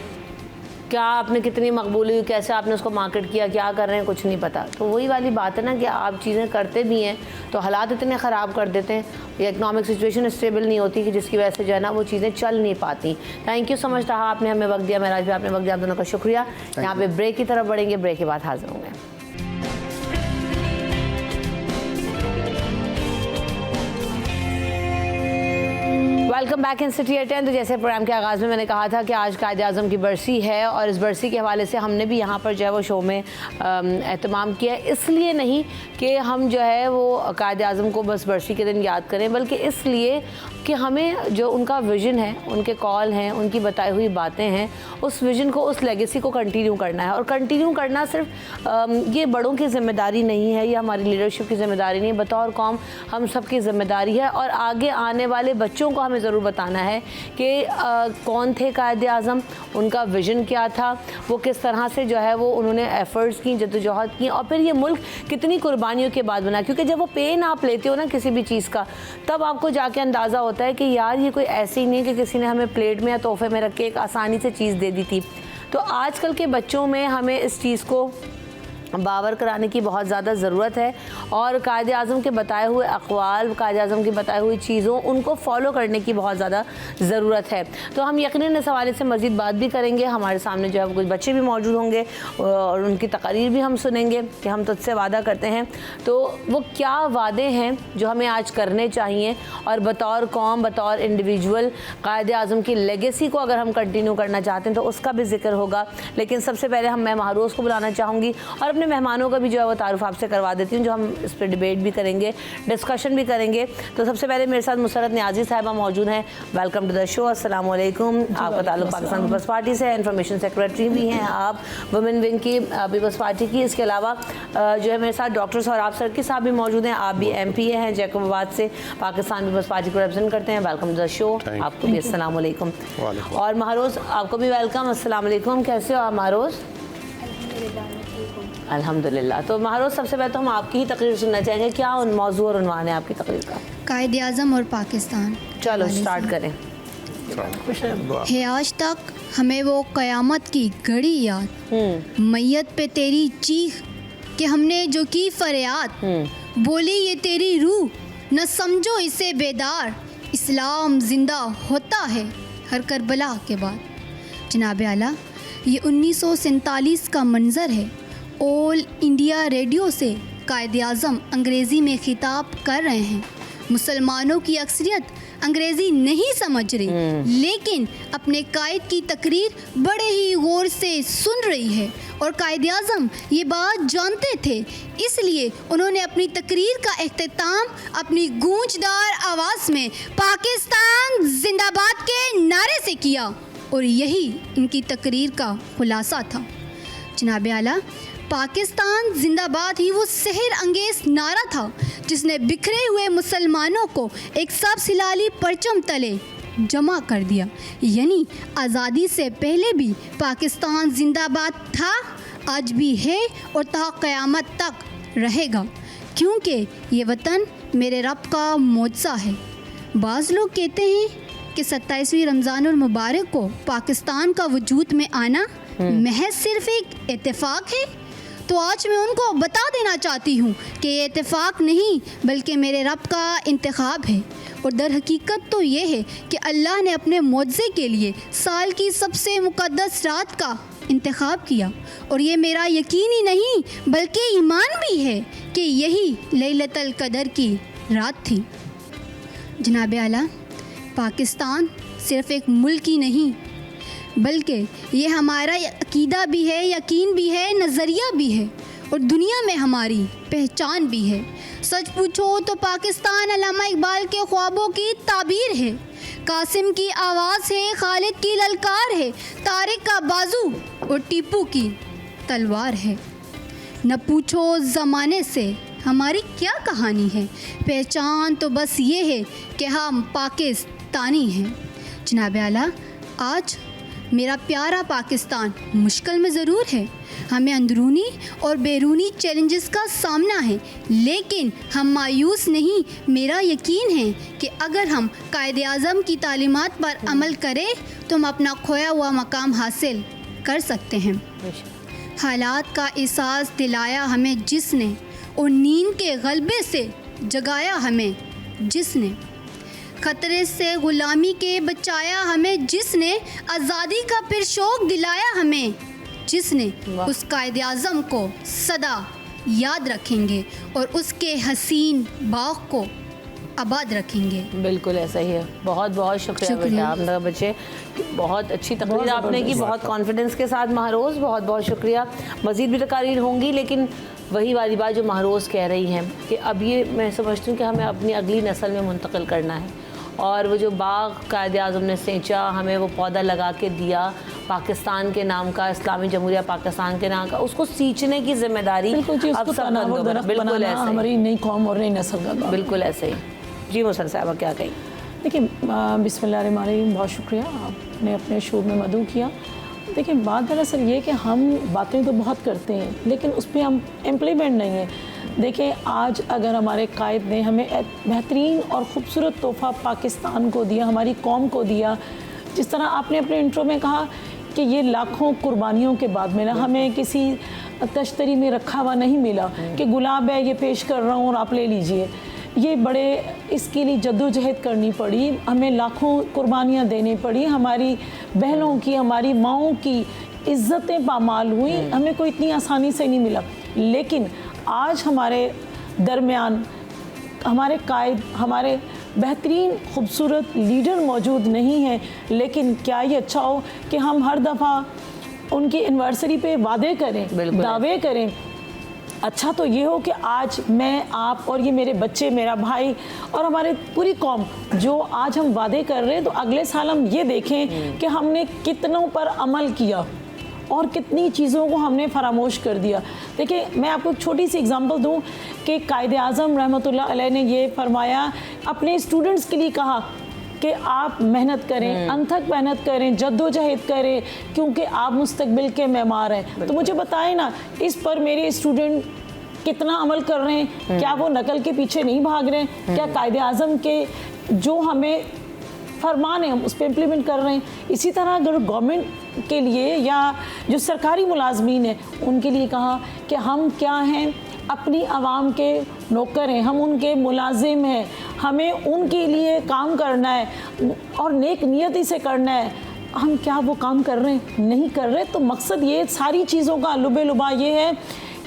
S1: क्या आपने कितनी मकबूली हुई, कैसे आपने उसको मार्केट किया, क्या कर रहे हैं कुछ नहीं पता। तो वही वाली बात है ना कि आप चीज़ें करते भी हैं तो हालात इतने ख़राब कर देते हैं, या इकोनॉमिक सिचुएशन स्टेबल नहीं होती कि जिसकी वजह से जो है ना वो चीज़ें चल नहीं पाती। थैंक यू सो मच रहा, आपने हमें वक्त दिया, महराज भाई आपने वक्त दिया, आप दोनों का शुक्रिया। यहाँ पे ब्रेक की तरफ बढ़ेंगे, ब्रेक के बाद हाजिर होंगे। Welcome back in city at 10। तो जैसे प्रोग्राम के आगाज़ में मैंने कहा था कि आज कायद आज़म की बरसी है, और इस बरसी के हवाले से हमने भी यहाँ पर जो है वो शो में एहतमाम किया है। इसलिए नहीं कि हम जो है वो कायद आज़म को बस बरसी के दिन याद करें, बल्कि इसलिए कि हमें जो उनका विज़न है, उनके कॉल हैं, उनकी बताई हुई बातें हैं, उस विज़न को, उस लेगेसी को कंटिन्यू करना है। और कंटिन्यू करना सिर्फ ये बड़ों की ज़िम्मेदारी नहीं है, या हमारी लीडरशिप की ज़िम्मेदारी नहीं है, बतौर कौम हम सब की ज़िम्मेदारी है। और आगे आने वाले बच्चों को हमें ज़रूर बताना है कि कौन थे कायद आज़म, उनका विज़न क्या था, वो किस तरह से जो है वो उन्होंने एफ़र्ट्स की, जद्दोजहद की, और फिर ये मुल्क कितनी कुर्बानियों के बाद बना। क्योंकि जब वो पेन आप लेते हो ना किसी भी चीज़ का, तब आपको जाके अंदाज़ा होता है कि यार ये कोई ऐसे ही नहीं कि किसी ने हमें प्लेट में या तोहफे में रख के एक आसानी से चीज़ दे दी थी। तो आजकल के बच्चों में हमें इस चीज़ को बावर कराने की बहुत ज़्यादा ज़रूरत है, और कायद आज़म के बताए हुए अक़वाल, कायद आज़म की बताई हुई चीज़ों, उनको फॉलो करने की बहुत ज़्यादा ज़रूरत है। तो हम यकीनन इस हवाले से मज़ीद बात भी करेंगे। हमारे सामने जो है कुछ बच्चे भी मौजूद होंगे और उनकी तक़रीर भी हम सुनेंगे कि हम तुझसे वादा करते हैं, तो वो क्या वादे हैं जो हमें आज करने चाहिए, और बतौर कौम, बतौर इंडिविजुअल कायद आज़म की लेगेसी को अगर हम कंटिन्यू करना चाहते हैं तो उसका भी जिक्र होगा। लेकिन सबसे पहले मैं महरोज़ को बुलाना चाहूँगी, और अपने मेहमानों का भी जो है वो तारुफ आपसे करवा देती हूँ, जो हम इस पर डिबेट भी करेंगे, डिस्कशन भी करेंगे। तो सबसे पहले मेरे साथ मुसरत नियाज़ी साहिबा मौजूद हैं। वेलकम टू द शो, अस्सलाम वालेकुम। आपका ताल्लुक पाकिस्तान पीपल्स पार्टी से है, इन्फॉर्मेशन सेक्रेटरी भी हैं आप वुमेन विंग की पीपल्स पार्टी की। इसके अलावा जो है मेरे साथ डॉक्टर सोहराब सर्की साहब भी मौजूद हैं, आप भी MP हैं जैकोबाबाद से, पाकिस्तान पीपल्स पार्टी को रिप्रेजेंट करते हैं। वेलकम टू द शो, आपको भी अस्सलाम वालेकुम। और महरोज़ आपको भी वेलकम, अस्सलाम वालेकुम। कैसे हो आप महरोज़? अल्हम्दुलिल्लाह। तो महरोज़ सबसे पहले तो हम आपकी ही तकरीर सुनना चाहेंगे, क्या उन मौजू और उन्वान है आपकी तकरीर का?
S4: कायद आज़म और पाकिस्तान।
S1: चलो स्टार्ट करें।
S4: है आज तक हमें वो क़यामत की घड़ी याद, मैयत पे तेरी चीख कि हमने जो की फरियाद, बोली ये तेरी रूह न समझो इसे बेदार, इस्लाम जिंदा होता है हर करबला के बाद। जनाब आला, ये 1947 का मंज़र है। ऑल इंडिया रेडियो से कायद आज़म अंग्रेज़ी में खिताब कर रहे हैं। मुसलमानों की अक्सरियत अंग्रेज़ी नहीं समझ रही, लेकिन अपने कायद की तकरीर बड़े ही गौर से सुन रही है, और कायद आज़म ये बात जानते थे, इसलिए उन्होंने अपनी तकरीर का इख्तिताम अपनी गूंजदार आवाज़ में पाकिस्तान जिंदाबाद के नारे से किया, और यही इनकी तकरीर का खुलासा था। जनाब आला, पाकिस्तान जिंदाबाद ही वो सहर अंगेज़ नारा था जिसने बिखरे हुए मुसलमानों को एक सब सिलाली परचम तले जमा कर दिया। यानी आज़ादी से पहले भी पाकिस्तान जिंदाबाद था, आज भी है, और ता क़यामत तक रहेगा, क्योंकि ये वतन मेरे रब का मोज़ा है। बाज़ लोग कहते हैं कि 27वीं रमज़ानुल मुबारक को पाकिस्तान का वजूद में आना महज सिर्फ एक इत्तेफाक है, तो आज मैं उनको बता देना चाहती हूँ कि ये इत्तेफाक नहीं बल्कि मेरे रब का इंतखाब है। और दर हकीकत तो ये है कि अल्लाह ने अपने मुआवजे के लिए साल की सबसे मुक़द्दस रात का इंतखाब किया, और ये मेरा यकीन ही नहीं बल्कि ईमान भी है कि यही लैलतुल क़द्र की रात थी। जनाब आला, पाकिस्तान सिर्फ़ एक मुल्क ही नहीं बल्कि ये हमारा अकीदा भी है, यकीन भी है, नज़रिया भी है और दुनिया में हमारी पहचान भी है। सच पूछो तो पाकिस्तान अल्लामा इकबाल के ख्वाबों की ताबीर है, कासिम की आवाज़ है, खालिद की ललकार है, तारिक का बाजू और टीपू की तलवार है। न पूछो ज़माने से हमारी क्या कहानी है, पहचान तो बस ये है कि हम पाकिस्तानी हैं। जनाब आला, आज मेरा प्यारा पाकिस्तान मुश्किल में ज़रूर है, हमें अंदरूनी और बैरूनी चैलेंजेस का सामना है, लेकिन हम मायूस नहीं। मेरा यकीन है कि अगर हम कायदे आज़म की तालीमात पर अमल करें तो हम अपना खोया हुआ मकाम हासिल कर सकते हैं। हालात का एहसास दिलाया हमें जिसने, और नींद के गलबे से जगाया हमें जिसने, खतरे से ग़ुलामी के बचाया हमें जिसने, आज़ादी का फिर शौक़ दिलाया हमें जिसने, उस कायदे आज़म को सदा याद रखेंगे और उसके हसीन बाग को आबाद रखेंगे।
S1: बिल्कुल ऐसा ही है। बहुत बहुत शुक्रिया बेटा, आप लोग बच्चे, बहुत अच्छी तकरीर आपने की, बहुत कॉन्फिडेंस के साथ। महरोज़, बहुत बहुत शुक्रिया। मज़ीद भी तकारीर होंगी, लेकिन वही वाली बात जो महरोज़ कह रही हैं कि अब ये मैं समझती हूँ कि हमें अपनी अगली नस्ल में मुंतकिल करना है, और वो जो बाग कायदे आज़म ने सेंचा, हमें वो पौधा लगा के दिया पाकिस्तान के नाम का, इस्लामी जमहूरिया पाकिस्तान के नाम का, उसको सींचने की जिम्मेदारी अब सब बिल्कुल ऐसे
S5: हमारी नई कौम और नई नस्ल का।
S1: बिल्कुल ऐसे ही। जी मुसर साहबा क्या कही?
S5: देखिए, बिस्मिल्लाहिर्रहमानिर्रहीम, बहुत शुक्रिया, आपने अपने शो में मदऊ किया। देखिए, बात दरअसल ये कि हम बातें तो बहुत करते हैं लेकिन उस पर हम इम्प्लीमेंट नहीं है। देखिए, आज अगर हमारे कायद ने हमें बेहतरीन और ख़ूबसूरत तोहफ़ा पाकिस्तान को दिया, हमारी कौम को दिया, जिस तरह आपने अपने इंट्रो में कहा कि ये लाखों कुर्बानियों के बाद मिला, हमें किसी तश्तरी में रखा हुआ नहीं मिला कि गुलाब है ये पेश कर रहा हूँ और आप ले लीजिए। ये बड़े इसके लिए जद्दोजहद करनी पड़ी, हमें लाखों कुर्बानियाँ देनी पड़ी, हमारी बहनों की, हमारी माओं की इज़्ज़तें पामाल हुई, हमें कोई इतनी आसानी से नहीं मिला। लेकिन आज हमारे दरमियान हमारे कायद, हमारे बेहतरीन खूबसूरत लीडर मौजूद नहीं हैं, लेकिन क्या ये अच्छा हो कि हम हर दफ़ा उनकी एनिवर्सरी पे वादे करें, दावे करें। अच्छा तो ये हो कि आज मैं, आप और ये मेरे बच्चे, मेरा भाई और हमारे पूरी कौम जो आज हम वादे कर रहे हैं, तो अगले साल हम ये देखें कि हमने कितनों पर अमल किया और कितनी चीज़ों को हमने फरामोश कर दिया। देखिए, मैं आपको एक छोटी सी एग्जांपल दूं कि कायदे आज़म रहमतुल्लाह अलैह ने ये फरमाया, अपने स्टूडेंट्स के लिए कहा कि आप मेहनत करें, अनथक मेहनत करें, जद्दोजहद करें, क्योंकि आप मुस्तकबिल के मेमार हैं। तो मुझे बताएं ना, इस पर मेरे स्टूडेंट कितना अमल कर रहे हैं? क्या वो नकल के पीछे नहीं भाग रहे हैं? क्या कायदे आज़म के जो हमें फरमान है हम उस पर इम्प्लीमेंट कर रहे हैं? इसी तरह अगर गवर्नमेंट के लिए या जो सरकारी मुलाजमीन हैं उनके लिए कहा कि हम क्या हैं, अपनी आवाम के नौकर हैं, हम उनके मुलाजिम हैं, हमें उनके लिए काम करना है और नेक नियति से करना है। हम क्या वो काम कर रहे हैं? नहीं कर रहे। तो मकसद ये सारी चीज़ों का लुबे लुबा ये है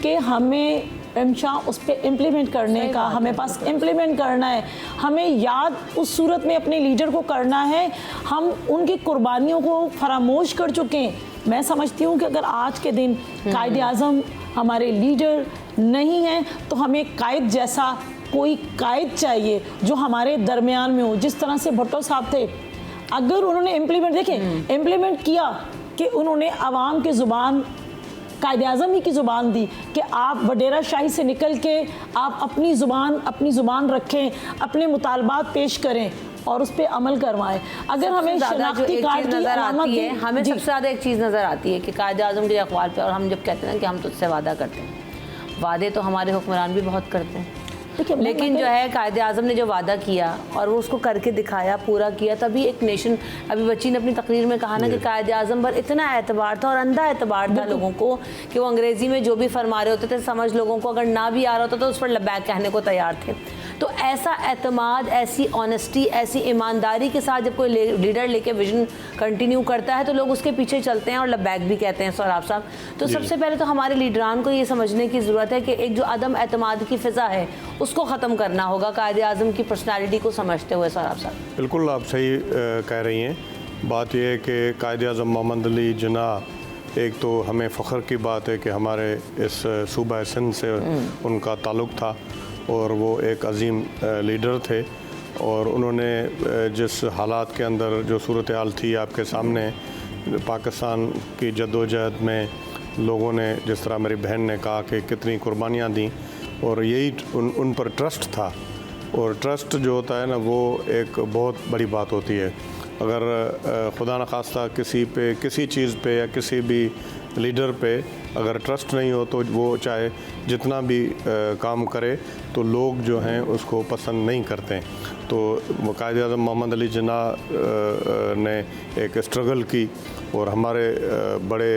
S5: कि हमें इंशाअल्लाह उस पर इम्प्लीमेंट करने का, हमें पास इम्प्लीमेंट करना है, हमें याद उस सूरत में अपने लीडर को करना है। हम उनकी कुर्बानियों को फरामोश कर चुके हैं। मैं समझती हूँ कि अगर आज के दिन कायदे आज़म हमारे लीडर नहीं हैं तो हमें कायद जैसा कोई कायद चाहिए जो हमारे दरमियान में हो। जिस तरह से भुट्टो साहब थे, अगर उन्होंने इम्प्लीमेंट किया कि उन्होंने आवाम की ज़ुबान, कायदे आज़म ही की ज़ुबान दी कि आप वडेरा शाही से निकल के आप अपनी ज़ुबान रखें, अपने मुतालबात पेश करें और उस पर अमल करवाएं। अगर हमें शनाख्ती कार्ड की
S1: नज़र आती है, हमें
S5: जी।
S1: सबसे ज़्यादा एक चीज़ नज़र आती है कि कायदे आज़म के अखबार पे, और हम जब कहते हैं कि हम तुझसे वादा करते हैं, वादे तो हमारे हुक्मरान भी बहुत करते हैं, लेकिन जो है कायदे आज़म ने जो वादा किया और वो उसको करके दिखाया, पूरा किया, तभी एक नेशन, अभी बच्ची ने अपनी तकरीर में कहा ना कि कायदे आज़म पर इतना एतबार था और अंधा एतबार था लोगों को कि वो अंग्रेज़ी में जो भी फरमा रहे होते थे, समझ लोगों को अगर ना भी आ रहा होता तो उस पर लब्बैक कहने को तैयार थे। तो ऐसा एतमाद, ऐसी ऑनेस्टी, ऐसी ईमानदारी के साथ जब कोई लीडर लेके विजन कंटिन्यू करता है तो लोग उसके पीछे चलते हैं और लबैक भी कहते हैं सोहराब साहब। तो सबसे पहले तो हमारे लीडरान को ये समझने की ज़रूरत है कि एक जो अदम एतमाद की फ़िज़ा है उसको ख़त्म करना होगा कायदे आज़म की पर्सनैलिटी को समझते हुए। सोहराब साहब
S6: बिल्कुल आप सही कह रही हैं। बात यह है कि कायदे आज़म मोहम्मद अली जिन्नाह, एक तो हमें फ़ख्र की बात है कि हमारे इस सूबा सिंध से उनका ताल्लुक़ था और वो एक अजीम लीडर थे और उन्होंने जिस हालात के अंदर जो सूरत हाल थी आपके सामने, पाकिस्तान की जद्दोजहद में लोगों ने, जिस तरह मेरी बहन ने कहा कि कितनी कुर्बानियाँ दी और यही उन पर ट्रस्ट था। और ट्रस्ट जो होता है ना, वो एक बहुत बड़ी बात होती है। अगर खुदा न खास्ता किसी पे, किसी चीज़ पे या किसी भी लीडर पे अगर ट्रस्ट नहीं हो तो वो चाहे जितना भी काम करे तो लोग जो हैं उसको पसंद नहीं करते। तो कायदे आज़म मोहम्मद अली जिन्नाह ने एक स्ट्रगल की और हमारे बड़े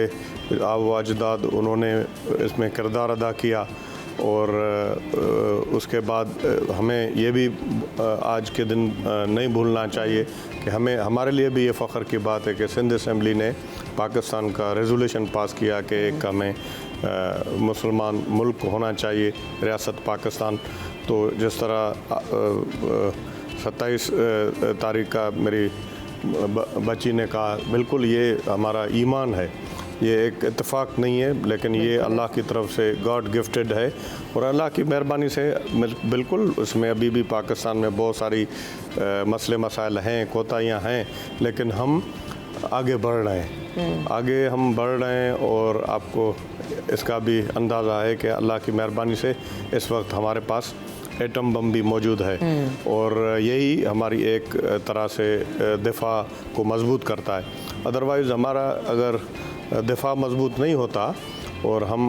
S6: आबा अजदाद उन्होंने इसमें किरदार अदा किया और उसके बाद हमें ये भी आज के दिन नहीं भूलना चाहिए कि हमारे लिए भी ये फ़ख्र की बात है कि सिंध असम्बली ने पाकिस्तान का रेजोल्यूशन पास किया कि एक हमें मुसलमान मुल्क होना चाहिए, रियासत पाकिस्तान। तो जिस तरह 27 तारीख का मेरी बच्ची ने कहा, बिल्कुल ये हमारा ईमान है, ये एक इत्तेफाक नहीं है लेकिन ये अल्लाह की तरफ से गॉड गिफ्टेड है और अल्लाह की मेहरबानी से बिल्कुल उसमें अभी भी पाकिस्तान में बहुत सारी मसले मसाइल हैं, कोताहियाँ हैं, लेकिन हम आगे बढ़ रहे हैं, आगे हम बढ़ रहे हैं और आपको इसका भी अंदाज़ा है कि अल्लाह की मेहरबानी से इस वक्त हमारे पास एटम बम भी मौजूद है और यही हमारी एक तरह से दिफा को मजबूत करता है। अदरवाइज़ हमारा अगर दिफा मजबूत नहीं होता और हम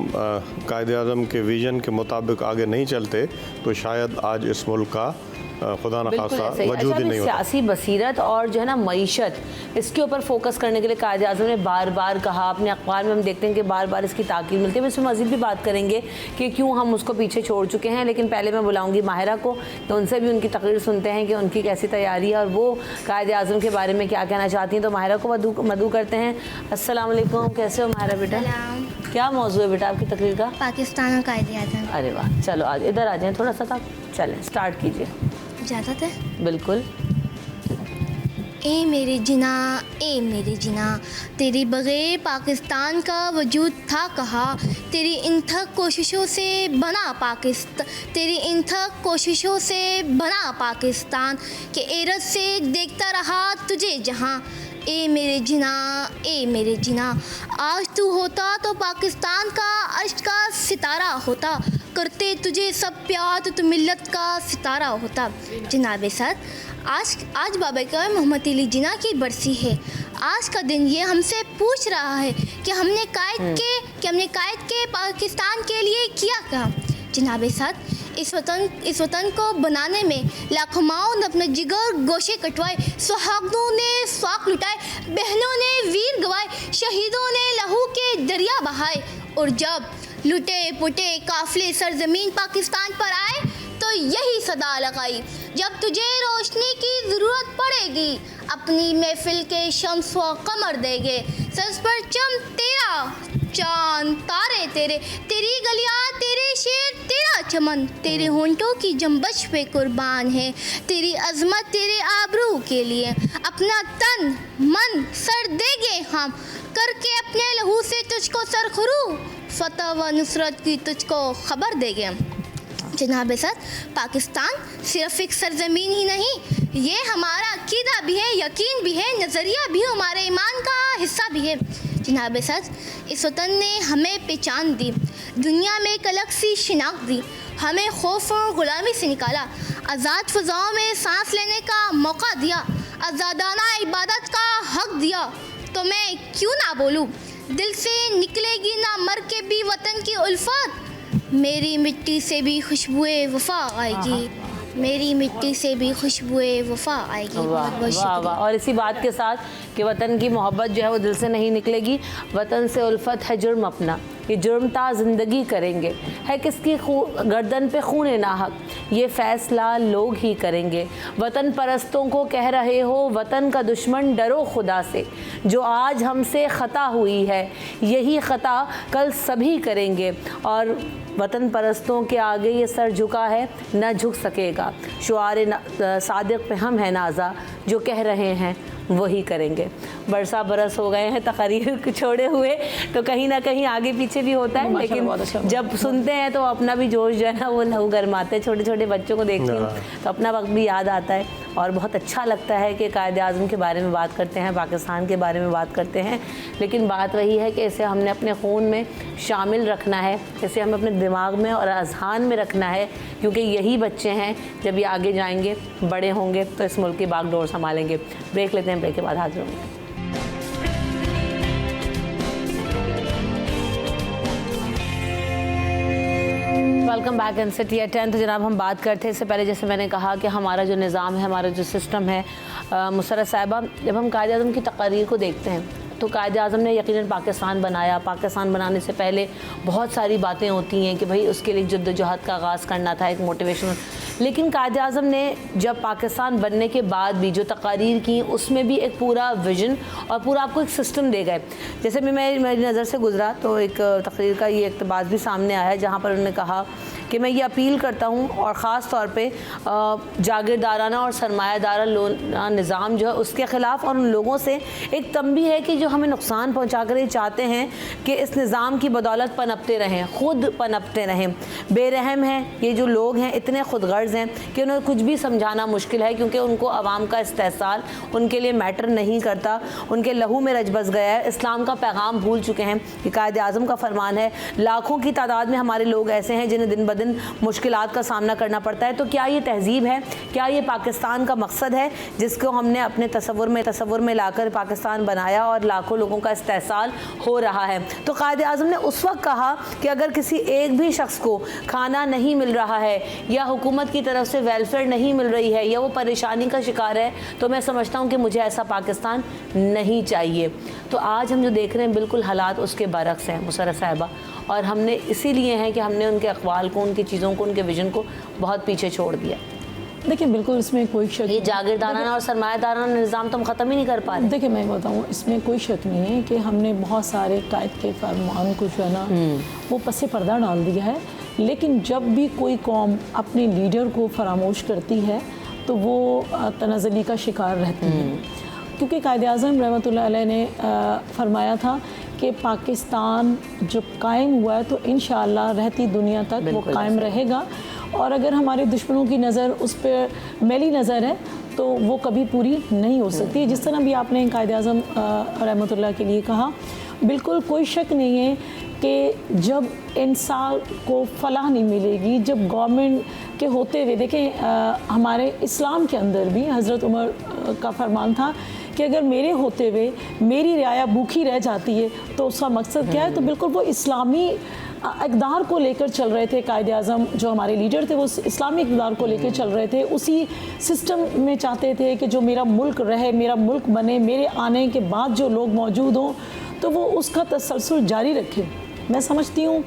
S6: कायदे आज़म के विजन के मुताबिक आगे नहीं चलते तो शायद आज इस मुल्क का खुदा न खास्ता वजूद ही नहीं होता।
S1: सियासी बसीरत और जो है ना मईशत, इसके ऊपर फोकस करने के लिए कायदे आज़म ने बार बार कहा, अपने अखबार में हम देखते हैं कि बार बार इसकी ताकीद मिलती है। इसमें मज़ीद भी बात करेंगे कि क्यों हम उसको पीछे छोड़ चुके हैं, लेकिन पहले मैं बुलाऊंगी माहिरा को तो उनसे भी उनकी तकरीर सुनते हैं कि उनकी कैसी तैयारी है और वो कायदे आज़म के बारे में क्या कहना चाहती हैं। तो माहिरा को मदू करते हैं। अस्सलाम वालेकुम, कैसे हो माहिरा बेटा? क्या मौजू है बेटा आपकी तकरीर का?
S4: पाकिस्तान और कायदे आज़म।
S1: अरे वाह, चलो आज इधर आ जाएँ थोड़ा सा, आप चलें स्टार्ट कीजिए।
S4: इजाज़त है?
S1: बिल्कुल।
S4: ए मेरे जिना, ए मेरे जिना, तेरी बग़ैर पाकिस्तान का वजूद था कहाँ। तेरी इन थक कोशिशों से बना पाकिस्तान, तेरी इन थक कोशिशों से बना पाकिस्तान के एरत से देखता रहा तुझे जहाँ। ए मेरे जिना, ए मेरे जिना, आज तू होता तो पाकिस्तान का अश्क का सितारा होता। करते तुझे सब प्यार तो मिल्लत का सितारा होता। जनाब सर, आज बाबा का मोहम्मद अली जिन्नाह की बरसी है। आज का दिन ये हमसे पूछ रहा है कि हमने कायद के पाकिस्तान के लिए किया क्या। जनाब सर, इस वतन को बनाने में लाखों माओं ने अपने जिगर गोशे कटवाए, सुहागनों ने स्वाक लुटाए, बहनों ने वीर गवाए, शहीदों ने लहू के दरिया बहाए। और जब लुटे पुटे काफिले सरजमीन पाकिस्तान पर आए तो यही सदा लगाई, जब तुझे रोशनी की ज़रूरत पड़ेगी अपनी महफिल के शम्स व कमर देंगे। सर पर चम तेरा चांद तारे तेरे, तेरी गलियां तेरे शेर तेरा चमन, तेरे होंठों की जंबश पे कुर्बान है, तेरी अजमत तेरे आबरू के लिए अपना तन मन सर देंगे हम, करके अपने लहू से तुझको सरखरू फतह व नुसरत की तुझको खबर देंगे। जनाब सर, पाकिस्तान सिर्फ एक सरजमीन ही नहीं, ये हमारा अकीदा भी है, यकीन भी है, नज़रिया भी, हमारे ईमान का हिस्सा भी है। जनाब सर, इस वतन ने हमें पहचान दी, दुनिया में एक अलग सी शिनाख्त दी, हमें खौफ और ग़ुलामी से निकाला, आज़ाद फ़ज़ाओं में सांस लेने का मौका दिया, आज़ादाना इबादत का हक दिया। तो मैं क्यों ना बोलूँ, दिल से निकलेगी ना मर के भी वतन की उल्फत, मेरी मिट्टी से भी खुशबुए वफ़ा आएगी, मेरी मिट्टी से भी खुशबुए वफ़ा आएगी। बहुत बहुत
S1: वाह वाह। और इसी बात के साथ कि वतन की मोहब्बत जो है वो दिल से नहीं निकलेगी, वतन से उल्फत है जुर्म अपना, ये जुर्मता ज़िंदगी करेंगे, है किसकी गर्दन पे खून नाहक, ये फ़ैसला लोग ही करेंगे। वतन परस्तों को कह रहे हो वतन का दुश्मन डरो खुदा से, जो आज हमसे ख़ता हुई है यही ख़ता कल सभी करेंगे। और वतन परस्तों के आगे ये सर झुका है न झुक सकेगा, शुआरे सादिक पे हम है नाजा, जो कह रहे हैं वही करेंगे। बरसा बरस हो गए हैं तकरीर छोड़े हुए, तो कहीं ना कहीं आगे पीछे भी होता है, लेकिन जब सुनते हैं तो अपना भी जोश जो है ना वो लहू गरमाते हैं। छोटे छोटे बच्चों को देखती हूँ तो अपना वक्त भी याद आता है और बहुत अच्छा लगता है कि कायदे आज़म के बारे में बात करते हैं, पाकिस्तान के बारे में बात करते हैं, लेकिन बात वही है कि इसे हमने अपने खून में शामिल रखना है, इसे हमें अपने दिमाग में और अज़हान में रखना है, क्योंकि यही बच्चे हैं जब ये आगे जाएंगे, बड़े होंगे तो इस मुल्क की बागडोर संभालेंगे। ब्रेक लेते हैं, ब्रेक के बाद हाजिर होंगे। Welcome back in city at 10। तो जनाब हम बात करते हैं इससे पहले, जैसे मैंने कहा कि हमारा जो निज़ाम है, हमारा जो सिस्टम है, मुशर्रफ साहिबा, जब हम कायदे आज़म की तकरीर को देखते हैं तो कायदे आज़म ने यकीनन पाकिस्तान बनाया। पाकिस्तान बनाने से पहले बहुत सारी बातें होती हैं कि भाई उसके लिए जद्दोजहद का आगाज़ करना था, एक मोटिवेशन। लेकिन कायदे आज़म ने जब पाकिस्तान बनने के बाद भी जो तकारीर की उसमें भी एक पूरा विजन और पूरा आपको एक सिस्टम दे गए। जैसे मैं मेरी नज़र से गुजरा तो एक तकरीर का ये इक़्तिबास भी सामने आया है जहाँ पर उन्होंने कहा कि मैं ये अपील करता हूँ और ख़ास तौर पे जागीरदाराना और सरमायादारा निज़ाम जो है उसके ख़िलाफ़, और उन लोगों से एक तंबीह है कि जो हमें नुकसान पहुँचा कर ये चाहते हैं कि इस निज़ाम की बदौलत पनपते रहें, ख़ुद पनपते रहें। बेरहम हैं ये जो लोग हैं, इतने खुद गर्ज़ हैं कि उन्हें कुछ भी समझाना मुश्किल है, क्योंकि उनको आवाम का इस्तेहसाल उनके लिए मैटर नहीं करता, उनके लहू में रच बस गया है, इस्लाम का पैगाम भूल चुके हैं। ये कायदे आज़म का फरमान है। लाखों की तादाद में हमारे लोग ऐसे हैं जिन्हें दिन ब दिन मुश्किलात का सामना करना पड़ता है। तो क्या ये तहजीब है, क्या ये पाकिस्तान का मकसद है जिसको हमने अपने तसव्वुर में लाकर पाकिस्तान बनाया और लाखों लोगों का इस्तेहसाल हो रहा है? तो कायदे आज़म ने उस वक्त कहा कि अगर किसी एक भी शख्स को खाना नहीं मिल रहा है या हुकूमत की तरफ से वेलफेयर नहीं मिल रही है या वो परेशानी का शिकार है, तो मैं समझता हूँ कि मुझे ऐसा पाकिस्तान नहीं चाहिए। तो आज हम जो देख रहे हैं बिल्कुल हालात उसके बरक्स हैं मुशर्रफ साहिबा, और हमने इसीलिए हैं कि हमने उनके अक़वाल को, उनकी चीज़ों को, उनके विजन को बहुत पीछे छोड़ दिया।
S5: देखिए बिल्कुल इसमें कोई शक,
S1: ये जागीरदाराना और सरमायादाराना निज़ाम तो हम ख़त्म ही नहीं कर पा रहे।
S5: देखिए मैं बताऊँ, इसमें कोई शक नहीं है कि हमने बहुत सारे कायद के फरमान को जो है ना वो पसे पर्दा डाल दिया है, लेकिन जब भी कोई कौम अपने लीडर को फरामोश करती है तो वो तनाज़ली का शिकार रहती है। क्योंकि कायदे आज़म रहमतुल्लाह अलैह ने फरमाया था कि पाकिस्तान जब कायम हुआ है तो इंशाअल्लाह रहती दुनिया तक वो कायम रहेगा, और अगर हमारे दुश्मनों की नज़र उस पर मैली नज़र है तो वो कभी पूरी नहीं हो सकती। जिस तरह भी आपने कायदे आज़म रहमतुल्लाह के लिए कहा, बिल्कुल कोई शक नहीं है कि जब इंसान को फलाह नहीं मिलेगी, जब गवर्नमेंट के होते हुए, देखें हमारे इस्लाम के अंदर भी हज़रत उमर का फरमान था कि अगर मेरे होते हुए मेरी रियाया भूखी रह जाती है तो उसका मकसद क्या है? तो बिल्कुल वो इस्लामी इक़्तिदार को लेकर चल रहे थे। कायदे आज़म जो हमारे लीडर थे वो इस्लामी इक़्तिदार को लेकर चल रहे थे, उसी सिस्टम में चाहते थे कि जो मेरा मुल्क रहे, मेरा मुल्क बने, मेरे आने के बाद जो लोग मौजूद हों तो वो उसका तसलसल जारी रखें। मैं समझती हूँ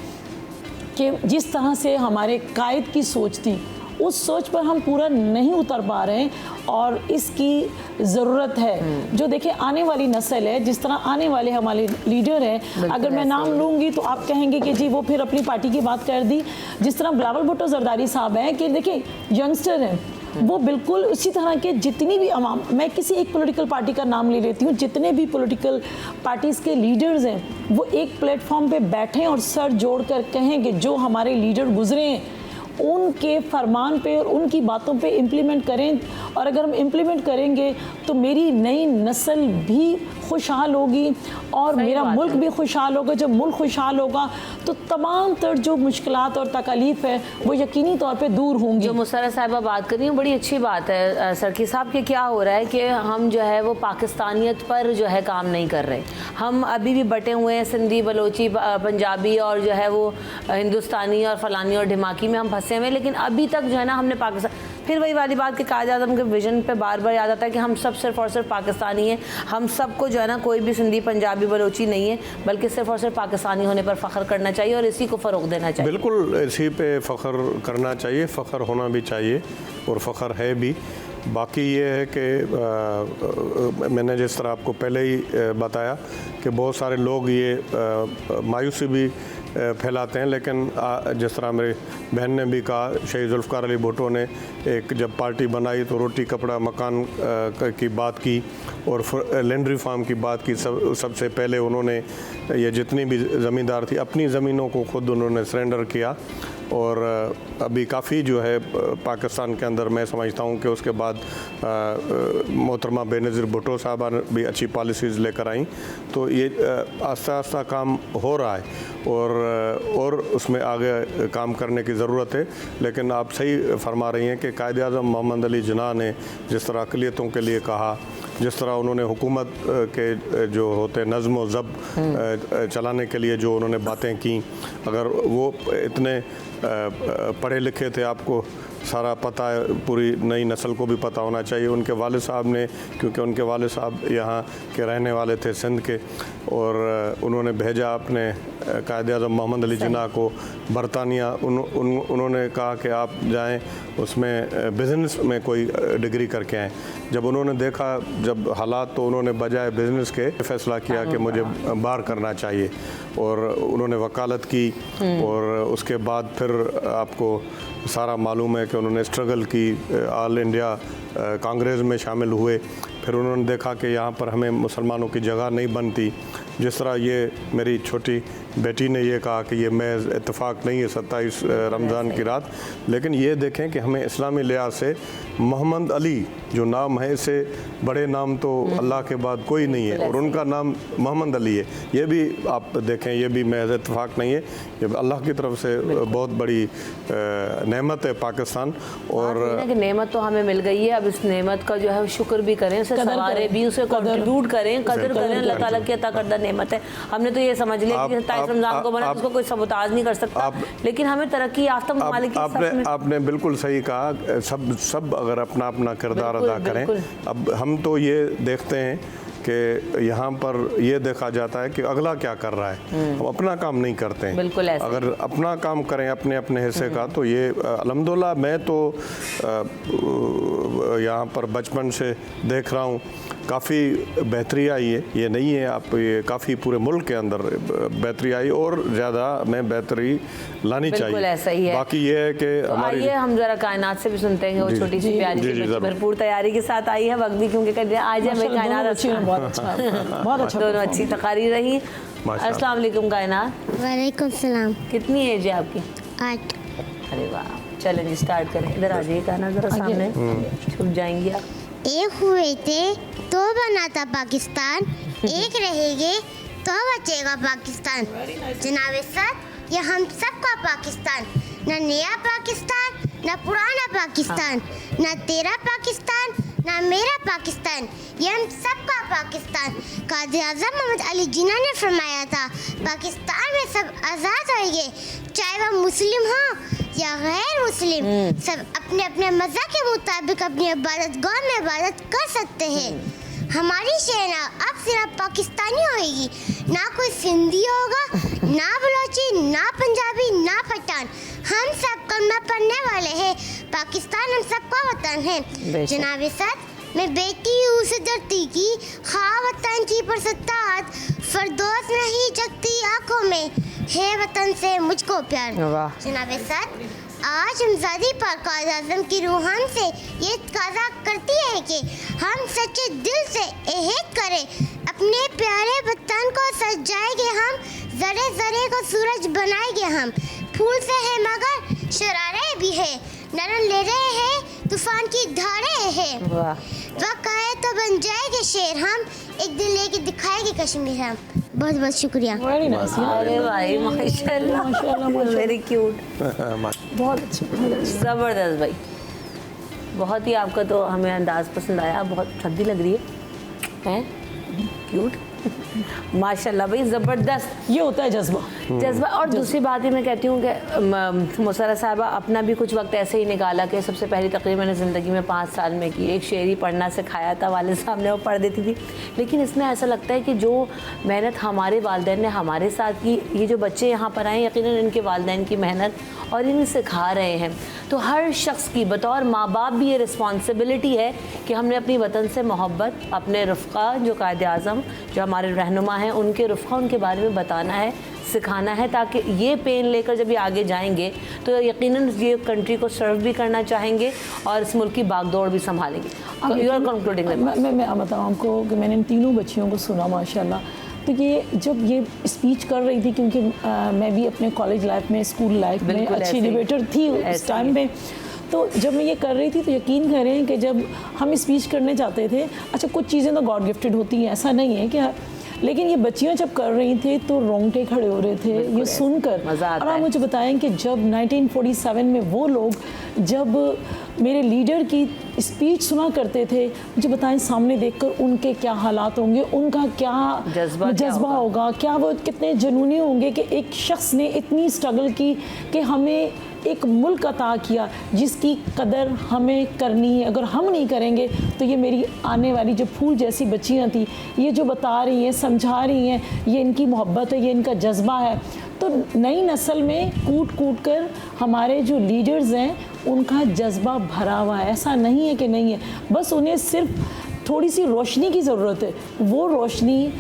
S5: कि जिस तरह से हमारे कायद की सोच थी उस सोच पर हम पूरा नहीं उतर पा रहे हैं, और इसकी ज़रूरत है। जो देखिए आने वाली नस्ल है, जिस तरह आने वाले हमारे लीडर हैं, अगर मैं नाम लूँगी तो आप कहेंगे कि जी वो फिर अपनी पार्टी की बात कर दी। जिस तरह बिलावल भुट्टो ज़रदारी साहब हैं कि देखिए यंगस्टर हैं, वो बिल्कुल उसी तरह के जितनी भी अवाम, मैं किसी एक पॉलिटिकल पार्टी का नाम ले लेती हूँ, जितने भी पॉलिटिकल पार्टीज़ के लीडर्स हैं वो एक प्लेटफॉर्म पे बैठें और सर जोड़कर कहें कि जो हमारे लीडर गुजरे हैं उनके फरमान पे और उनकी बातों पे इम्प्लीमेंट करें। और अगर हम इम्प्लीमेंट करेंगे तो मेरी नई नस्ल भी खुशहाल होगी और मेरा मुल्क भी खुशहाल होगा। जब मुल्क खुशहाल होगा तो तमाम तर जो मुश्किलात और तकलीफ है वो यकीनी तौर पे दूर होंगी।
S1: जो मुशर्रफ साहिबा बात कर रही हैं बड़ी अच्छी बात है सरकी साहब, कि क्या हो रहा है कि हम जो है वो पाकिस्तानियत पर जो है काम नहीं कर रहे। हम अभी भी बटे हुए हैं सिंधी, बलोची, पंजाबी और जो है वो हिंदुस्तानी और फ़लानी और ढिमाकी में हम फंसे हुए, लेकिन अभी तक जो है ना हमने पाकिस्तान फिर वही वाली बात कि कायद आज़म के विजन पे बार बार याद आता है कि हम सब सिर्फ और सिर्फ पाकिस्तानी हैं, हम सबको जो है ना कोई भी सिंधी पंजाबी बलोची नहीं है, बल्कि सिर्फ और सिर्फ पाकिस्तानी होने पर फ़ख्र करना चाहिए और इसी को फ़रोग़ देना चाहिए।
S6: बिल्कुल इसी पे फ़ख्र करना चाहिए, फ़ख्र होना भी चाहिए और फ़ख्र है भी। बाकी ये है कि मैंने जिस तरह आपको पहले ही बताया कि बहुत सारे लोग ये मायूसी भी फैलाते हैं, लेकिन जिस तरह मेरी बहन ने भी कहा, शहीद जुल्फ़िकार अली भुट्टो ने एक जब पार्टी बनाई तो रोटी कपड़ा मकान की बात की और लैंड रिफॉर्म की बात की। सबसे पहले उन्होंने ये जितनी भी ज़मींदार थी अपनी ज़मीनों को खुद उन्होंने सरेंडर किया और अभी काफ़ी जो है पाकिस्तान के अंदर मैं समझता हूँ कि उसके बाद मोहतरमा बेनज़ीर भुट्टो साहबा ने भी अच्छी पॉलिसीज़ लेकर आई। तो ये आस्ता आस्ता काम हो रहा है और उसमें आगे काम करने की ज़रूरत है। लेकिन आप सही फरमा रही हैं कि कायद आज़म मोहम्मद अली जिन्ना ने जिस तरह अक़लियतों के लिए कहा, जिस तरह उन्होंने हुकूमत के जो होते नज़्म व ज़ब्त चलाने के लिए जो उन्होंने बातें की, अगर वो इतने पढ़े लिखे थे, आपको सारा पता है, पूरी नई नस्ल को भी पता होना चाहिए। उनके वालिद साहब ने, क्योंकि उनके वालिद साहब यहाँ के रहने वाले थे सिंध के, और उन्होंने भेजा अपने कायद आज़म मोहम्मद अली जिन्ना को बरतानिया। उन्होंने कहा कि आप जाएं उसमें बिज़नेस में कोई डिग्री करके आएँ। जब उन्होंने देखा जब हालात, तो उन्होंने बजाय बिज़नेस के फ़ैसला किया कि मुझे बार करना चाहिए और उन्होंने वकालत की। और उसके बाद फिर आपको सारा मालूम है कि उन्होंने स्ट्रगल की, ऑल इंडिया कांग्रेस में शामिल हुए। फिर उन्होंने देखा कि यहाँ पर हमें मुसलमानों की जगह नहीं बनती। जिस तरह ये मेरी छोटी बेटी ने ये कहा कि ये महज इत्तेफाक नहीं है 27 रमज़ान की रात, लेकिन ये देखें कि हमें इस्लामी लिहाज से मोहम्मद अली जो नाम है, इससे बड़े नाम तो अल्लाह के बाद कोई नहीं है और उनका नाम मोहम्मद अली है। ये भी आप देखें, ये भी महज इत्तेफाक नहीं है, ये अल्लाह की तरफ से बहुत बड़ी नेमत है पाकिस्तान। और
S1: नेमत तो हमें मिल गई है, अब इस नेमत का जो है शुक्र भी करें, उसे सवारे भी, उसे कंट्रीब्यूट करें, कदर करें। अल्लाह ताला की अता करदा नेमत है। हमने तो ये समझ लिया कि 27 रमज़ान को बना, उसको कोई सबोताज नहीं कर सकता, लेकिन हमें तरक्की याफ्ता ममालिक की
S6: आपने बिल्कुल सही कहा। सब अगर अपना अपना किरदार अदा करें। अब हम तो ये देखते हैं कि यहाँ पर ये देखा जाता है कि अगला क्या कर रहा है, हम अपना काम नहीं करते हैं।
S1: बिल्कुल ऐसे।
S6: अगर अपना काम करें अपने अपने हिस्से का, तो ये अल्हम्दुलिल्लाह मैं तो यहाँ पर बचपन से देख रहा हूँ काफ़ी बेहतरी आई है। ये नहीं है आप, ये काफ़ी पूरे मुल्क के अंदर बेहतरी आई और ज़्यादा में बेहतरी लानी चाहिए।
S1: ऐसा ही है।
S6: बाकी ये है कि
S1: तो आइए हम जरा कायनात से भी सुनते हैं। वो छोटी सी प्यारी सी बच्ची भरपूर तैयारी के साथ आई है, वक्त भी क्योंकि कर दिया। आज हमें कायनात बहुत अच्छा, दोनों अच्छी तकारीर रही। अस्सलाम वालेकुम कायनात।
S7: वालेकुम सलाम।
S1: कितनी एज है आपकी?
S7: 8।
S1: अरे वाह, चलें जी स्टार्ट करें। इधर आ जाइए कायनात, जरा सामने छुप जाएंगी आप।
S7: एक हुए थे तो बना था पाकिस्तान, एक रहेंगे तो बचेगा पाकिस्तान। जनाब सर, ये हम सबका पाकिस्तान, न नया पाकिस्तान न पुराना पाकिस्तान, न तेरा पाकिस्तान न मेरा पाकिस्तान, ये हम सबका पाकिस्तान। कायद आज़म मोहम्मद अली जिन्ना ने फरमाया था, पाकिस्तान में सब आज़ाद होंगे, चाहे वह मुस्लिम हो या गैर मुस्लिम, सब अपने अपने मज़हब के मुताबिक अपनी इबादत गाह में इबादत कर सकते हैं। हमारी सेना अब सिर्फ पाकिस्तानी होगी, ना कोई सिंधी होगा, ना बलोची, ना पंजाबी, ना पठान। हम सब कलमा पढ़ने वाले हैं। पाकिस्तान हम सबका वतन है। जनाब सर, मैं बेटी हूँ उस धरती की, खा वतन की परसतात, फरदौस नहीं जगती आँखों में, है वतन से मुझको प्यार। जनाब सर, आज हमजादी पाक कायद आज़म की रूहान से ये तकाज़ा करती है कि हम सच्चे दिल से अहद करें, अपने प्यारे वतन को सजाएंगे हम, जरे जरे को सूरज बनाएंगे हम। फूल से है मगर शरारे भी है, नरम ले रहे हैं तूफान की धारे हैं। वक्त आए तो बन जाएंगे शेर हम, एक दिन लेके दिखाएंगे कश्मीर हम। बहुत बहुत शुक्रिया।
S5: Very nice.
S1: अरे भाई माशाल्लाह, वेरी क्यूट,
S5: बहुत अच्छी,
S1: ज़बरदस्त भाई। बहुत ही आपका तो हमें अंदाज़ पसंद आया, बहुत ठंडी लग रही है क्यूट। माशाल्लाह भाई, ज़बरदस्त
S5: ये होता है जज्बा।
S1: जज्बा। और दूसरी बात ही मैं कहती हूँ कि मुसर्रा साहबा अपना भी कुछ वक्त ऐसे ही निकाला कि सबसे पहली तकरीर मैंने ज़िंदगी में 5 साल में की। एक शेर ही पढ़ना सिखाया था वालिद साहब ने, वो पढ़ देती थी। लेकिन इसमें ऐसा लगता है कि जो मेहनत हमारे वालिदैन ने हमारे साथ की, ये जो बच्चे यहाँ पर आए यकीनन इनके वालिदैन की मेहनत और इन्हें सिखा रहे हैं। तो हर शख्स की बतौर माँ बाप भी ये रिस्पॉन्सिबिलिटी है कि हमने अपनी वतन से मोहब्बत, अपने रफ़्क़ा जो कायद आज़म जो हमारे रहनुमा हैं उनके रफ़्क़ा उनके बारे में बताना है, सिखाना है, ताकि ये पेन लेकर जब ये आगे जाएंगे तो यकीनन ये कंट्री को सर्व भी करना चाहेंगे और इस मुल्क की बागदौड़ भी संभालेंगे। अब यू आर कंक्लूडिंग।
S5: मैं बताऊँ आपको कि मैंने इन तीनों बच्चियों को सुना माशाल्लाह। तो ये जब ये स्पीच कर रही थी, क्योंकि मैं भी अपने कॉलेज लाइफ में, स्कूल लाइफ में अच्छी डिबेटर थी उस टाइम पे, तो जब मैं ये कर रही थी तो यकीन करें कि जब हम स्पीच करने जाते थे, अच्छा कुछ चीज़ें तो गॉड गिफ्टेड होती हैं, ऐसा नहीं है कि, लेकिन ये बच्चियां जब कर रही थी तो रोंगटे खड़े हो रहे थे ये सुनकर। और आप मुझे बताएं कि जब 1947 में वो लोग जब मेरे लीडर की स्पीच सुना करते थे, मुझे बताएं सामने देखकर उनके क्या हालात होंगे, उनका क्या जज्बा होगा, क्या वो कितने जुनूनी होंगे कि एक शख्स ने इतनी स्ट्रगल की कि हमें एक मुल्क अता किया जिसकी कदर हमें करनी है। अगर हम नहीं करेंगे तो ये मेरी आने वाली जो फूल जैसी बच्चियां थी, ये जो बता रही हैं, समझा रही हैं, ये इनकी मोहब्बत है, ये इनका जज्बा है। तो नई नस्ल में कूट कूट कर हमारे जो लीडर्स हैं उनका जज्बा भरा हुआ है। ऐसा नहीं है कि नहीं है, बस उन्हें सिर्फ थोड़ी सी रोशनी की ज़रूरत है। वो रोशनी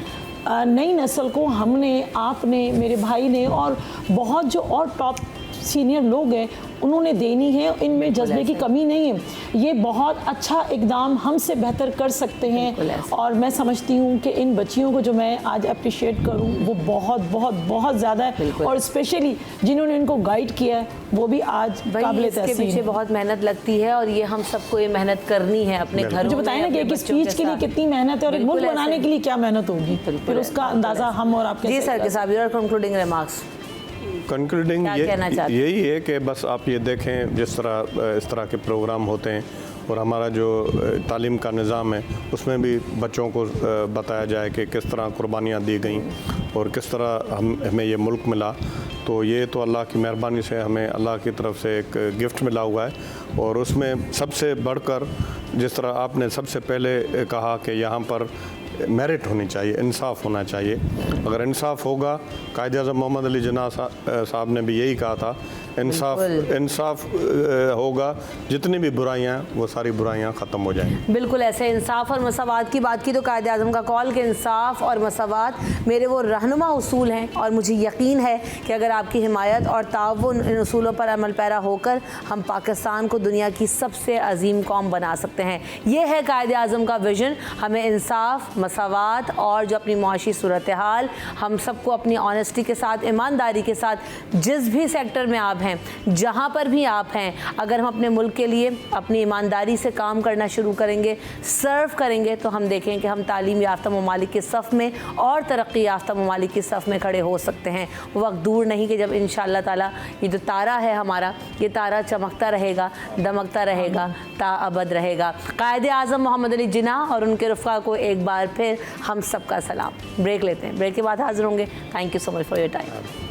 S5: नई नस्ल को हमने, आपने, मेरे भाई ने और बहुत जो और टॉप सीनियर लोग हैं उन्होंने देनी है। इनमें जज्बे की कमी नहीं है। ये बहुत अच्छा इकदाम हमसे बेहतर कर सकते हैं और मैं समझती हूँ कि इन बच्चियों को जो मैं आज अप्रिशिएट करूँ वो बहुत बहुत बहुत ज़्यादा है। और स्पेशली जिन्होंने इनको गाइड किया है वो भी आज काबिल तहसीन।
S1: इसके पीछे बहुत मेहनत लगती है और ये हम सबको ये मेहनत करनी है अपने घरों में।
S5: जो बताएं ना कि एक स्पीच के लिए कितनी मेहनत है और एक मुल्क बनाने के लिए क्या मेहनत होगी, फिर उसका अंदाज़ा हम और आपके।
S1: जी सर के साहब, योर कंक्लूडिंग रिमार्क्स।
S6: कंक्लूडिंग यही है कि बस आप ये देखें जिस तरह इस तरह के प्रोग्राम होते हैं और हमारा जो तालीम का निज़ाम है उसमें भी बच्चों को बताया जाए कि किस तरह कुर्बानियाँ दी गई और किस तरह हमें ये मुल्क मिला। तो ये तो अल्लाह की मेहरबानी से हमें अल्लाह की तरफ से एक गिफ्ट मिला हुआ है। और उसमें सबसे बढ़कर जिस तरह आपने सबसे पहले कहा कि यहाँ पर मेरिट होनी चाहिए, इंसाफ होना चाहिए। अगर इंसाफ होगा, कायद-ए-आज़म मोहम्मद अली जिन्ना साहब ने भी यही कहा था, इंसाफ होगा, जितनी भी बुराइयां वो सारी बुराइयां ख़त्म हो जाएंगी।
S1: बिल्कुल ऐसे इंसाफ और मसावात की बात की तो कायद आज़म का कॉल कि इंसाफ और मसावात मेरे वो रहनुमा उसूल हैं और मुझे यकीन है कि अगर आपकी हिमायत और ताउन इन उसूलों पर अमल पैरा होकर हम पाकिस्तान को दुनिया की सबसे अजीम कौम बना सकते हैं। ये है कायद आज़म का विजन। हमें इंसाफ, मसावात और जो अपनी मुआशी सूरत हाल, हम सबको अपनी ऑनेस्टी के साथ, ईमानदारी के साथ जिस भी सेक्टर में आप हैं, जहाँ पर भी आप हैं, अगर हम अपने मुल्क के लिए अपनी ईमानदारी से काम करना शुरू करेंगे, सर्व करेंगे, तो हम देखें कि हम तालीम याफ्ता ममालिक के सफ़ में और तरक्की याफ्ता ममालिक के सफ़ में खड़े हो सकते हैं। वो वक्त दूर नहीं कि जब इंशाअल्लाह ताला ये जो तारा है हमारा, ये तारा चमकता रहेगा, दमकता रहेगा, ताअबद रहेगा। कायद आज़म मोहम्मद अली जिन्ना और उनके रफ़्क़ा को एक बार फिर हम सबका सलाम। ब्रेक लेते हैं, ब्रेक के बाद हाजिर होंगे। Thank you so much for your time.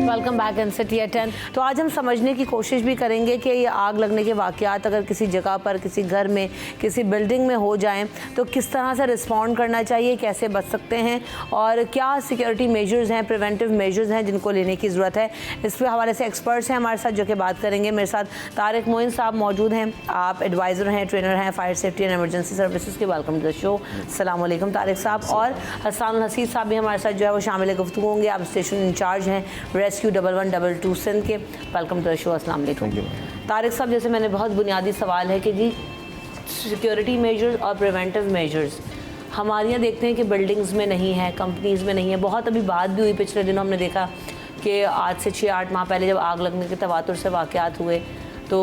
S1: Welcome back in city at 10। तो आज हम समझने की कोशिश भी करेंगे कि ये आग लगने के वाक़यात अगर किसी जगह पर, किसी घर में, किसी बिल्डिंग में हो जाएं तो किस तरह से रिस्पॉन्ड करना चाहिए, कैसे बच सकते हैं और क्या सिक्योरिटी मेजर्स हैं, प्रिवेंटिव मेजर्स हैं जिनको लेने की ज़रूरत है। इस हवाले से एक्सपर्ट्स हैं हमारे साथ जो कि बात करेंगे। मेरे साथ तारिक मोइन साहब मौजूद हैं, आप एडवाइज़र हैं, ट्रेनर हैं fire safety and emergency services के। Welcome to the show. अस्सलाम वालेकुम तारिक साहब। और हसन हसीद साहब भी हमारे साथ जो है वो शामिल गुफ्तगू होंगे। आप स्टेशन इंचार्ज हैं रेस्क्यू 1122 सिंध के। Welcome to the show. अस्सलाम वालेकुम तारिक साहब। जैसे मैंने बहुत बुनियादी सवाल है कि जी सिक्योरिटी मेजर्स और प्रिवेंटिव मेजर्स हमारे यहाँ देखते हैं कि बिल्डिंग्स में नहीं है, कंपनीज़ में नहीं है। बहुत अभी बात भी हुई पिछले दिनों, हमने देखा कि आज से 6-8 माह पहले जब आग लगने के तवातुर से वाक़यात हुए तो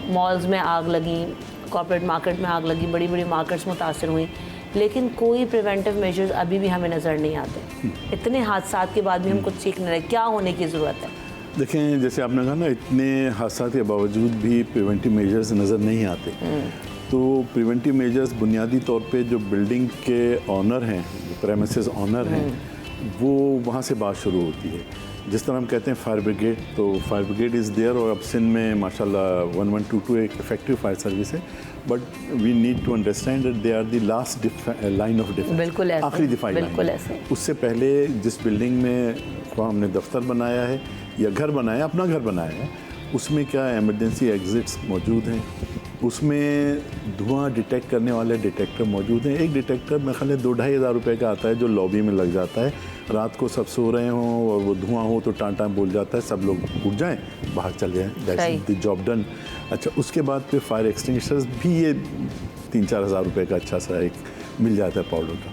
S1: मॉल्स में आग लगी, कॉर्पोरेट मार्केट में आग लगी, बड़ी बड़ी मार्केट्स मुतासर हुई, लेकिन कोई प्रिवेंटिव मेजर्स अभी भी हमें नज़र नहीं आते। इतने हादसात के बाद भी हम कुछ सीख नहीं रहे। क्या होने की ज़रूरत है?
S8: देखें, जैसे आपने कहा ना, इतने हादसा के बावजूद भी प्रिवेंटिव मेजर्स नज़र नहीं आते। तो प्रिवेंटिव मेजर्स बुनियादी तौर पे जो बिल्डिंग के ऑनर हैं, जो प्रेमिसेस ऑनर हैं, वो वहाँ से बात शुरू होती है। जिस तरह हम कहते हैं फायर ब्रिगेड, तो फायर ब्रिगेड इज़ देयर, और अब सिंध में माशाल्लाह 1122 एक इफेक्टिव फायर सर्विस है, but we need to understand that they are the last line of defence,
S1: बिल्कुल ऐसे,
S8: आखिरी दिफाई लाइन।
S1: बिल्कुल ऐसे।
S8: उससे पहले जिस बिल्डिंग में हमने दफ्तर बनाया है या घर बनाया, अपना घर बनाया है, उसमें क्या इमरजेंसी एग्जिट्स मौजूद हैं, उसमें धुआं डिटेक्ट करने वाले डिटेक्टर मौजूद हैं। एक डिटेक्टर मेरे ख्याल 2-2.5 हज़ार रुपये का आता है, जो लॉबी में लग जाता है। रात को सब सो रहे हों और वो धुआं हो तो टाँटा बोल जाता है, सब लोग उठ जाएं, बाहर चले जाएँ, दैट्स द जॉब डन। अच्छा, उसके बाद फिर फायर एक्सटिंग्विशर्स भी ये 3-4 हज़ार रुपये का अच्छा सा एक मिल जाता है पाउडर का,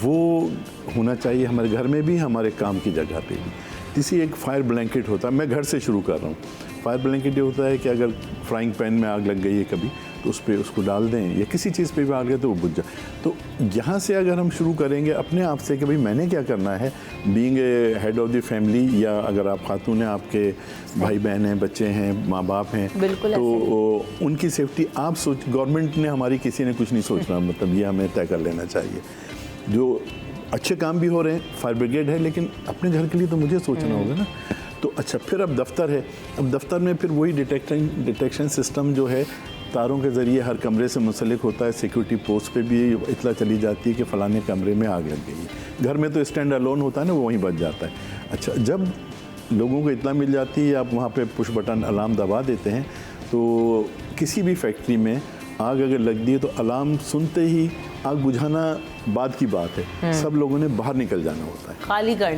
S8: वो होना चाहिए हमारे घर में भी, हमारे काम की जगह पे भी। किसी एक फायर ब्लैंकेट होता है, मैं घर से शुरू कर रहा हूँ। फायर ब्लैंकेट ये होता है कि अगर फ्राइंग पैन में आग लग गई है कभी, तो उस पर उसको डाल दें, या किसी चीज़ पे भी आग लगे तो वो बुझ जाए। तो यहाँ से अगर हम शुरू करेंगे अपने आप से कि भाई मैंने क्या करना है, being a head of the family, या अगर आप खातून हैं, आपके भाई बहन हैं, बच्चे हैं, माँ बाप हैं, तो उनकी सेफ्टी आप सोच, गवर्नमेंट ने हमारी किसी ने कुछ नहीं सोचना, मतलब ये हमें तय कर लेना चाहिए। जो अच्छे काम भी हो रहे हैं, फायर ब्रिगेड है, लेकिन अपने घर के लिए तो मुझे सोचना होगा ना। तो अच्छा, फिर अब दफ्तर है, अब दफ्तर में फिर वही डिटेक्शन सिस्टम जो है, तारों के ज़रिए हर कमरे से मुंसलिक होता है। सिक्योरिटी पोस्ट पे भी इतला चली जाती है कि फ़लाने कमरे में आग लग गई है। घर में तो स्टैंड अलोन होता है ना, वो वहीं बच जाता है। अच्छा, जब लोगों को इतना मिल जाती है, आप वहाँ पे पुश बटन अलार्म दबा देते हैं, तो किसी भी फैक्ट्री में आग अगर लग दी है तो अलार्म सुनते ही आग बुझाना बाद की बात है, सब लोगों ने बाहर निकल जाना होता है,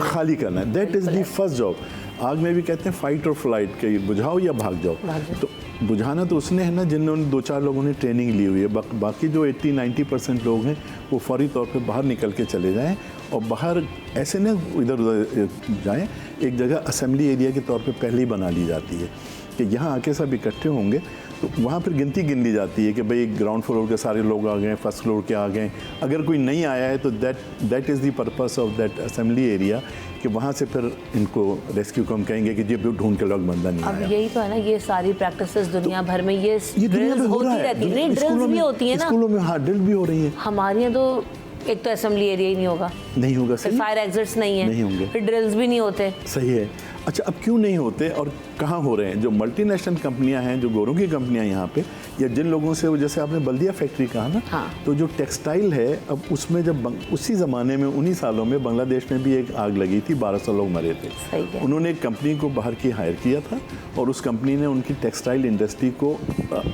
S8: खाली करना है। That is the first job. आग में भी कहते हैं फाइट और फ्लाइट, के बुझाओ या भाग जाओ। तो बुझाना तो उसने है ना जिन्होंने 2-4 लोगों ने ट्रेनिंग ली हुई है। बाकी जो 80-90% लोग हैं वो फौरी तौर पे बाहर निकल के चले जाएं, और बाहर ऐसे न इधर उधर जाएं। एक जगह असेंबली एरिया के तौर पे पहले ही बना ली जाती है कि यहाँ आके सब इकट्ठे होंगे, तो वहाँ फिर गिनती गिन ली जाती है कि भाई ग्राउंड फ्लोर के सारे लोग आ गए, फर्स्ट फ्लोर के आ गए। अगर कोई नहीं आया है तो that is the purpose of that assembly area, कि वहाँ से फिर इनको रेस्क्यू को हम कहेंगे कि ये ढूंढ के लोग बंदा नहीं आया।
S1: अब यही तो है ना, ये सारी प्रैक्टिसेस दुनिया भर में ये ड्रिल्स होती रहती है। नहीं, ड्रिल्स भी होती है ना
S8: स्कूलों में, हाँ ड्रिल भी हो रही है।
S1: हमारे यहाँ तो एक तो असेंबली एरिया ही नहीं होगा, फिर फायर एग्जिट्स नहीं होंगे, फिर ड्रिल्स भी नहीं होते।
S8: सही है। अच्छा, अब क्यों नहीं होते और कहाँ हो रहे हैं? जो मल्टीनेशनल कंपनियां हैं, जो गोरों की कंपनियां यहाँ पे, या जिन लोगों से, जैसे आपने बल्दिया फैक्ट्री कहा ना,
S1: हाँ।
S8: तो जो टेक्सटाइल है, अब उसमें जब उसी ज़माने में, उन्हीं सालों में बांग्लादेश में भी एक आग लगी थी, 1200 लोग मरे थे। उन्होंने एक कंपनी को बाहर की हायर किया था, और उस कंपनी ने उनकी टेक्सटाइल इंडस्ट्री को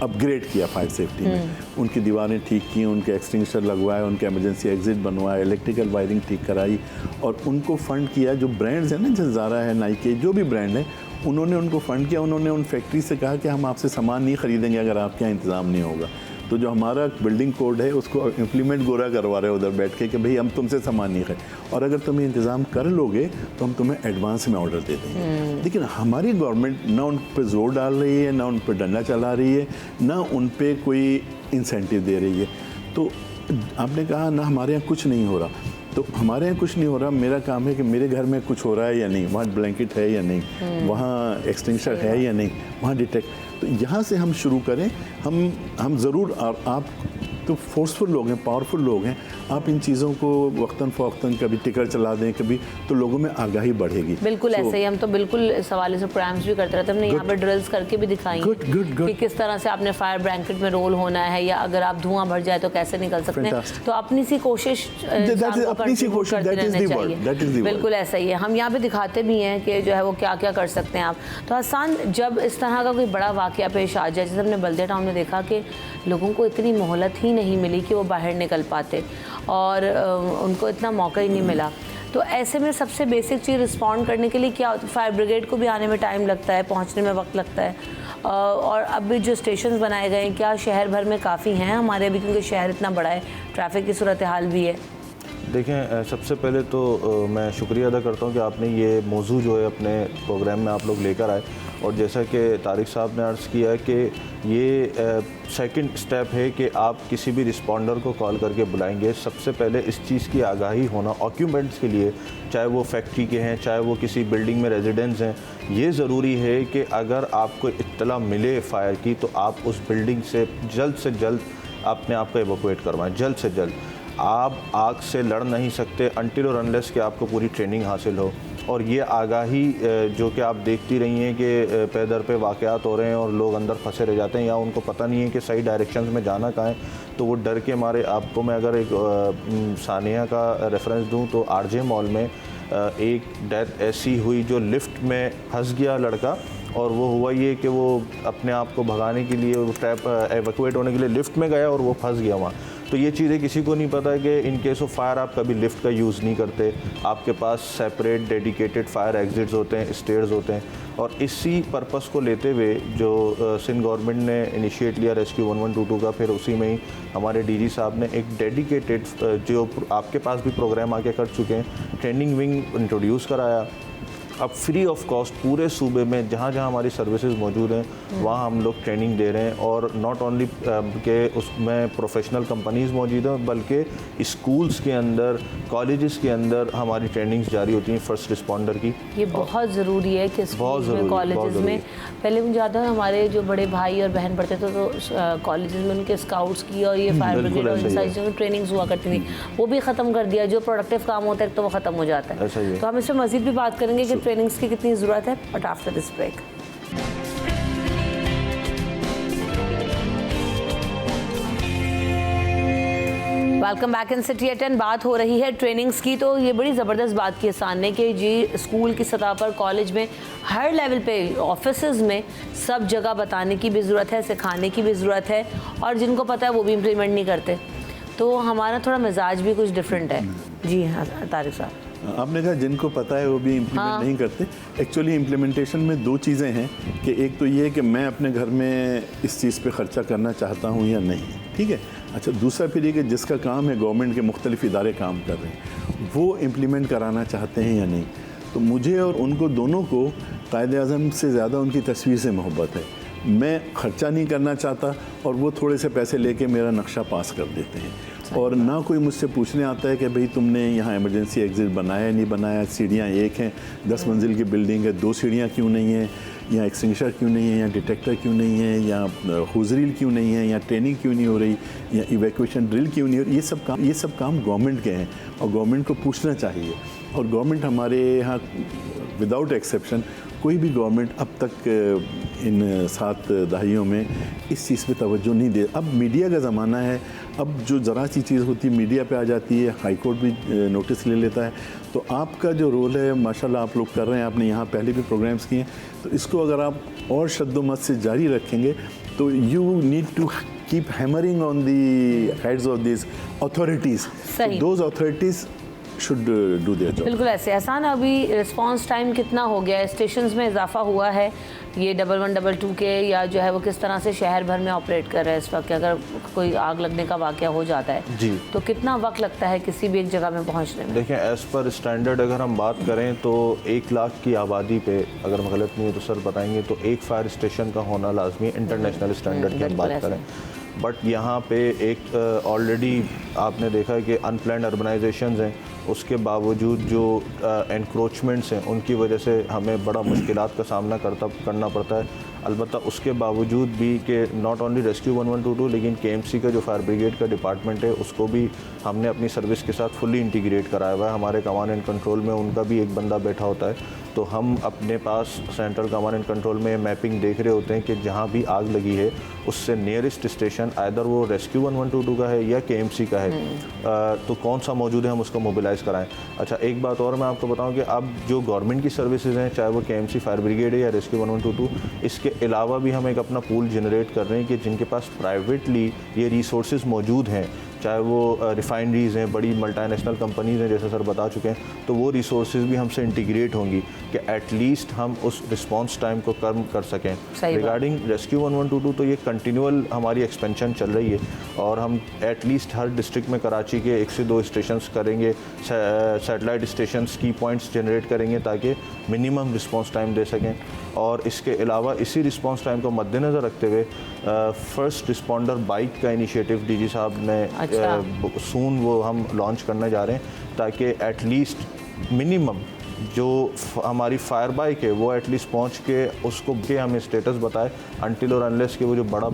S8: अपग्रेड किया फायर सेफ्टी में। उनकी दीवारें ठीक की, उनके एक्सटिंग्विशर लगवाए, उनके इमरजेंसी एग्जिट बनवाए, इलेक्ट्रिकल वायरिंग ठीक कराई, और उनको फंड किया। जो ब्रांड्स हैं ना, जैसे ज़ारा है, नाइके, जो भी ब्रांड है, उन्होंने उनको फ़ंड किया। उन्होंने उन फैक्ट्री से कहा कि हम आपसे सामान नहीं ख़रीदेंगे अगर आपके यहाँ इंतज़ाम नहीं होगा। तो जो हमारा बिल्डिंग कोड है उसको इम्प्लीमेंट गोरा करवा रहे हैं उधर बैठ के कि भाई हम तुमसे सामान नहीं खरीद, और अगर तुम इंतज़ाम कर लोगे तो हम तुम्हें एडवांस में ऑर्डर दे देंगे। लेकिन हमारी गवर्नमेंट ना उन पर जोर डाल रही है, ना उन पर डंडा चला रही है, ना उन पर कोई इंसेंटिव दे रही है। तो आपने कहा ना हमारे यहाँ कुछ नहीं हो रहा, तो हमारे यहाँ कुछ नहीं हो रहा, मेरा काम है कि मेरे घर में कुछ हो रहा है या नहीं, वहाँ ब्लैंकेट है या नहीं, वहाँ एक्सटिंग्विशर है या नहीं, वहाँ डिटेक्ट। तो यहाँ से हम शुरू करें। हम ज़रूर, और आप तो फोर्सफुल लोग हैं, पावरफुल लोग हैं, आप इन चीज़ों को वक्तन फ़वक्तन कभी टिकर चला दें कभी, तो लोगों में आगाही बढ़ेगी।
S1: बिल्कुल ऐसे ही हम तो बिल्कुल इस हवाले से प्रोग्राम्स भी करते रहते हैं। हमने यहाँ पर ड्रिल्स करके भी दिखाई कि किस तरह से आपने फायर ब्लैंकेट में रोल होना है, या अगर आप धुआं भर जाए तो कैसे निकल सकते हैं। तो अपनी सी कोशिश बिल्कुल ऐसा ही है। हम यहाँ पे दिखाते भी हैं कि जो है वो क्या क्या कर सकते हैं आप। तो हसन, जब इस तरह का कोई बड़ा वाक़या पेश आ जाए, जैसे हमने बल्दिया टाउन में देखा कि लोगों को इतनी मोहलत ही नहीं मिली कि वो बाहर निकल पाते, और उनको इतना मौका ही नहीं मिला, तो ऐसे में सबसे बेसिक चीज़ रिस्पॉन्ड करने के लिए क्या होता है? फायर ब्रिगेड को भी आने में टाइम लगता है, पहुंचने में वक्त लगता है, और अब भी जो स्टेशन बनाए गए हैं, क्या शहर भर में काफ़ी हैं हमारे अभी, क्योंकि शहर इतना बड़ा है, ट्रैफिक की सूरत हाल भी है?
S9: देखें, सबसे पहले तो मैं शुक्रिया अदा करता हूँ कि आपने ये मौजू जो है अपने प्रोग्राम में आप लोग लेकर आए, और जैसा कि तारिक साहब ने अर्ज़ किया है कि ये सेकंड स्टेप है कि आप किसी भी रिस्पॉन्डर को कॉल करके बुलाएंगे। सबसे पहले इस चीज़ की आगाही होना ऑक्यूपेंट्स के लिए, चाहे वो फैक्ट्री के हैं, चाहे वो किसी बिल्डिंग में रेजिडेंट्स हैं, ये ज़रूरी है कि अगर आपको इत्तला मिले फ़ायर की तो आप उस बिल्डिंग से जल्द अपने आप को एवोकुएट करवाएं, जल्द से जल्द। आप आग से लड़ नहीं सकते अनटिल और अनलेस कि आपको पूरी ट्रेनिंग हासिल हो। और ये आगाही जो कि आप देखती रही हैं कि पे दर पे वाक़यात हो रहे हैं और लोग अंदर फंसे रह जाते हैं या उनको पता नहीं है कि सही डायरेक्शंस में जाना कहाँ है, तो वो डर के मारे। आपको मैं अगर एक सानिया का रेफरेंस दूं तो आरजे मॉल में एक डेथ ऐसी हुई जो लिफ्ट में फंस गया लड़का, और वो हुआ ये कि वो अपने आप को भगाने के लिए, वो ट्रैप एवैक्यूएट होने के लिए लिफ्ट में गया और वो फंस गया वहाँ। तो ये चीज़ें किसी को नहीं पता है कि इन केस ऑफ फायर आप कभी लिफ्ट का यूज़ नहीं करते, आपके पास सेपरेट डेडिकेटेड फायर एग्जिट्स होते हैं, स्टेयर्स होते हैं। और इसी पर्पस को लेते हुए जो सिंध गवर्नमेंट ने इनिशिएट लिया रेस्क्यू 1122 का, फिर उसी में ही हमारे डीजी साहब ने एक डेडिकेटेड, जो आपके पास भी प्रोग्राम आके कर चुके हैं, ट्रेनिंग विंग इंट्रोड्यूस कराया। अब फ्री ऑफ कॉस्ट पूरे सूबे में जहाँ जहाँ हमारी सर्विसेज मौजूद हैं वहाँ हम लोग ट्रेनिंग दे रहे हैं। और नॉट ओनली के उसमें प्रोफेशनल कंपनीज़ मौजूद हैं, बल्कि स्कूल्स के अंदर, कॉलेजेस के अंदर हमारी ट्रेनिंग्स जारी होती हैं फर्स्ट रिस्पॉन्डर की।
S1: ये बहुत ज़रूरी है कि स्कूल्स में, कॉलेजेस में, पहले मुझे याद है हमारे जो बड़े भाई और बहन पढ़ते थे तो कॉलेजेस में उनके स्काउट्स की और ये फायर ब्रिगेड और इन सारी चीज़ों की ट्रेनिंग्स हुआ करती थी, वो भी ख़त्म कर दिया। जो प्रोडक्टिव काम होता है तो वो ख़त्म हो जाता है। तो हम इस पर मज़ीद भी बात करेंगे कि ट्रेनिंग्स की कितनी ज़रूरत है, but after this break. Welcome back in city at 10। बात हो रही है ट्रेनिंग्स की, तो ये बड़ी ज़बरदस्त बात की हसान ने कि जी स्कूल की सतह पर, कॉलेज में, हर लेवल पे, ऑफिसेज में, सब जगह बताने की भी ज़रूरत है, सिखाने की भी ज़रूरत है, और जिनको पता है वो भी इम्प्लीमेंट नहीं करते। तो हमारा थोड़ा मिजाज भी कुछ डिफरेंट है। जी हाँ तारिक साहब,
S8: आपने कहा जिनको पता है वो भी इम्प्लीमेंट नहीं करते। एक्चुअली इम्प्लीमेंटेशन में दो चीज़ें हैं कि एक तो ये कि मैं अपने घर में इस चीज़ पे ख़र्चा करना चाहता हूँ या नहीं, ठीक है। अच्छा, दूसरा फिर ये कि जिसका काम है, गवर्नमेंट के मुख्तलिफ इदारे काम कर रहे हैं, वो इम्प्लीमेंट कराना चाहते हैं या नहीं। तो मुझे और उनको दोनों को कायद-ए-आज़म से ज़्यादा उनकी तस्वीर से मोहब्बत है। मैं ख़र्चा नहीं करना चाहता और वो थोड़े से पैसे लेके मेरा नक्शा पास कर देते हैं, और ना कोई मुझसे पूछने आता है कि भाई तुमने यहाँ इमरजेंसी एग्जिट बनाया नहीं बनाया, सीढ़ियाँ एक हैं, 10 मंजिल की बिल्डिंग है, 2 सीढ़ियाँ क्यों नहीं हैं, या एक्सटिंग्विशर क्यों नहीं है, या डिटेक्टर क्यों नहीं है, या हुजरील क्यों नहीं है, या ट्रेनिंग क्यों नहीं हो रही, या इवैक्यूएशन ड्रिल क्यों नहीं हो रही। ये सब काम गवर्नमेंट के हैं और गवर्नमेंट को पूछना चाहिए। और गवर्नमेंट हमारे यहाँ विदाउट एक्सेप्शन कोई भी गवर्नमेंट अब तक इन 7 दहाइयों में इस चीज़ पे तवज्जो नहीं दे। अब मीडिया का ज़माना है, अब जो ज़रा सी चीज़ होती है मीडिया पे आ जाती है, हाई कोर्ट भी नोटिस ले लेता है। तो आपका जो रोल है माशाल्लाह आप लोग कर रहे हैं, आपने यहाँ पहले भी प्रोग्राम्स किए हैं, तो इसको अगर आप और शद्दोमत से जारी रखेंगे तो you need to keep hammering on the heads of this authorities, those authorities should do their job.
S1: बिल्कुल ऐसे। आसान, अभी रिस्पांस टाइम कितना हो गया है, स्टेशंस में इजाफा हुआ है ये 1112 के, या जो है वो किस तरह से शहर भर में ऑपरेट कर रहे हैं इस वक्त? अगर कोई आग लगने का वाक़या हो जाता है
S9: जी,
S1: तो कितना वक्त लगता है किसी भी एक जगह में पहुंचने में?
S9: देखें, एज़ पर स्टैंडर्ड अगर हम बात करें तो 1 लाख की आबादी पे, अगर मैं गलत नहीं हूँ तो सर बताएंगे, तो एक फायर स्टेशन का होना लाजमी है इंटरनेशनल स्टैंडर्ड की हम बात करें। बट यहाँ पे एक ऑलरेडी आपने देखा है कि अनप्लान्ड अर्बनाइजेशंस हैं, उसके बावजूद जो एनक्रोचमेंट्स हैं उनकी वजह से हमें बड़ा मुश्किलात का सामना करना पड़ता है। अलबत्ता उसके बावजूद भी कि नॉट ओनली रेस्क्यू 1122 लेकिन KMC का जो फायर ब्रिगेड का डिपार्टमेंट है उसको भी हमने अपनी सर्विस के साथ फुली इंटीग्रेट कराया हुआ है। हमारे कमांड एंड कंट्रोल में उनका भी एक बंदा बैठा होता है, तो हम अपने पास सेंट्रल कमांड एंड कंट्रोल में मैपिंग देख रहे होते हैं कि जहाँ भी आग लगी है उससे नियरेस्ट स्टेशन आइदर वो रेस्क्यू 1122 का है या KMC का है, तो कौन सा मौजूद है हम उसको मोबिलाइज़ कराएं। अच्छा, एक बात और मैं आपको बताऊं कि अब जो गवर्नमेंट की सर्विसेज हैं, चाहे वो KMC फायर ब्रिगेड है या रेस्क्यू 1122, इसके अलावा भी हम एक अपना पूल जनरेट कर रहे हैं कि जिनके पास प्राइवेटली ये रिसोर्सेज मौजूद हैं, चाहे वो रिफाइनरीज़ हैं, बड़ी मल्टीनेशनल कंपनीज़ हैं जैसे सर बता चुके हैं, तो वो रिसोर्सेज भी हमसे इंटीग्रेट होंगी कि एटलीस्ट हम उस रिस्पांस टाइम को कम कर सकें। रिगार्डिंग रेस्क्यू 1122 तो ये कंटिन्यूअल हमारी एक्सपेंशन चल रही है और हम एटलीस्ट हर डिस्ट्रिक्ट में कराची के 1 से 2 स्टेशंस करेंगे, सैटेलाइट स्टेशंस की पॉइंट्स जनरेट करेंगे ताकि मिनिमम रिस्पांस टाइम दे सकें। और इसके अलावा इसी रिस्पांस टाइम को मद्देनज़र रखते हुए फर्स्ट रिस्पॉन्डर बाइक का इनिशिएटिव डीजी साहब ने सून वो हम लॉन्च करने जा रहे हैं ताकि एटलीस्ट मिनिमम जो हमारी फायर बाइक है वो एटलीस्ट पहुंच के उसको के हमें स्टेटस बताए अनटिल और अनलेस के वो जो बड़ा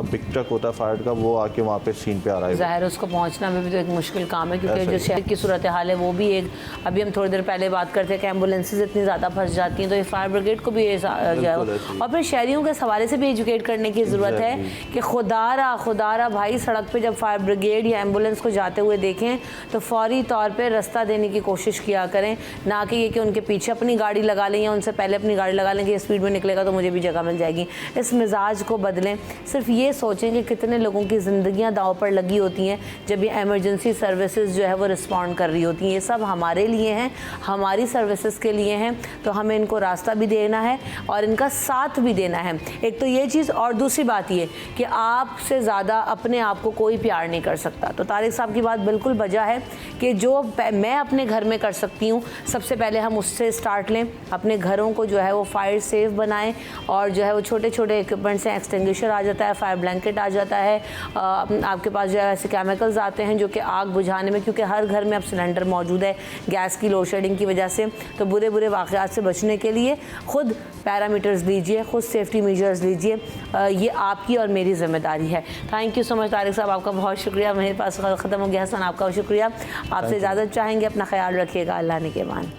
S9: बिग ट्रक होता है फायर का वो आके वहाँ पे सीन पे आ रहा है।
S1: ज़ाहिर उसको पहुंचना में भी तो एक मुश्किल काम है क्योंकि जो शहर की सूरत हाल है वो भी एक, अभी हम थोड़ी देर पहले बात करते हैं कि एम्बुलेंसेज इतनी ज़्यादा फंस जाती हैं तो ये फायर ब्रिगेड को भी ये और फिर शहरियों के हवाले से भी एजुकेट करने की ज़रूरत है कि खुदारा भाई सड़क पर जब फायर ब्रिगेड या एम्बुलेंस को जाते हुए देखें तो फौरी तौर पर रास्ता देने की कोशिश किया करें, ना कि कि उनके पीछे अपनी गाड़ी लगा लें या उनसे पहले अपनी गाड़ी लगा लें कि स्पीड में निकलेगा तो मुझे भी जगह मिल जाएगी। इस मिजाज को बदलें। सिर्फ ये सोचें कि कितने लोगों की ज़िंदगियां दांव पर लगी होती हैं जब ये एमरजेंसी सर्विसेज जो है वो रिस्पॉन्ड कर रही होती हैं। ये सब हमारे लिए हैं, हमारी सर्विसेज के लिए हैं, तो हमें इनको रास्ता भी देना है और इनका साथ भी देना है। एक तो ये चीज़, और दूसरी बात ये कि आपसे ज़्यादा अपने आप को कोई प्यार नहीं कर सकता। तो तारिक साहब की बात बिल्कुल बजा है कि जो मैं अपने घर में कर सकती हूँ सबसे पहले हम उससे स्टार्ट लें। अपने घरों को जो है वो फायर सेफ बनाएं और जो है वो छोटे छोटे इक्विपमेंट्स हैं, एक्सटिंग्विशर आ जाता है, फायर ब्लैंकेट आ जाता है, आपके पास जो है ऐसे केमिकल्स आते हैं जो कि आग बुझाने में, क्योंकि हर घर में अब सिलेंडर मौजूद है गैस की लोड शेडिंग की वजह से, तो बुरे वाक़यात से बचने के लिए खुद पैरामीटर्स लीजिए, खुद सेफ्टी मेजर्स लीजिए। ये आपकी और मेरी ज़िम्मेदारी है। Thank you so much Tariq साहब, आपका बहुत शुक्रिया। मेरे पास ख़त्म हो गया। हसन, आपका शुक्रिया। आपसे इजाज़त चाहेंगे। अपना ख्याल रखिएगा। अल्लाह ने के मान।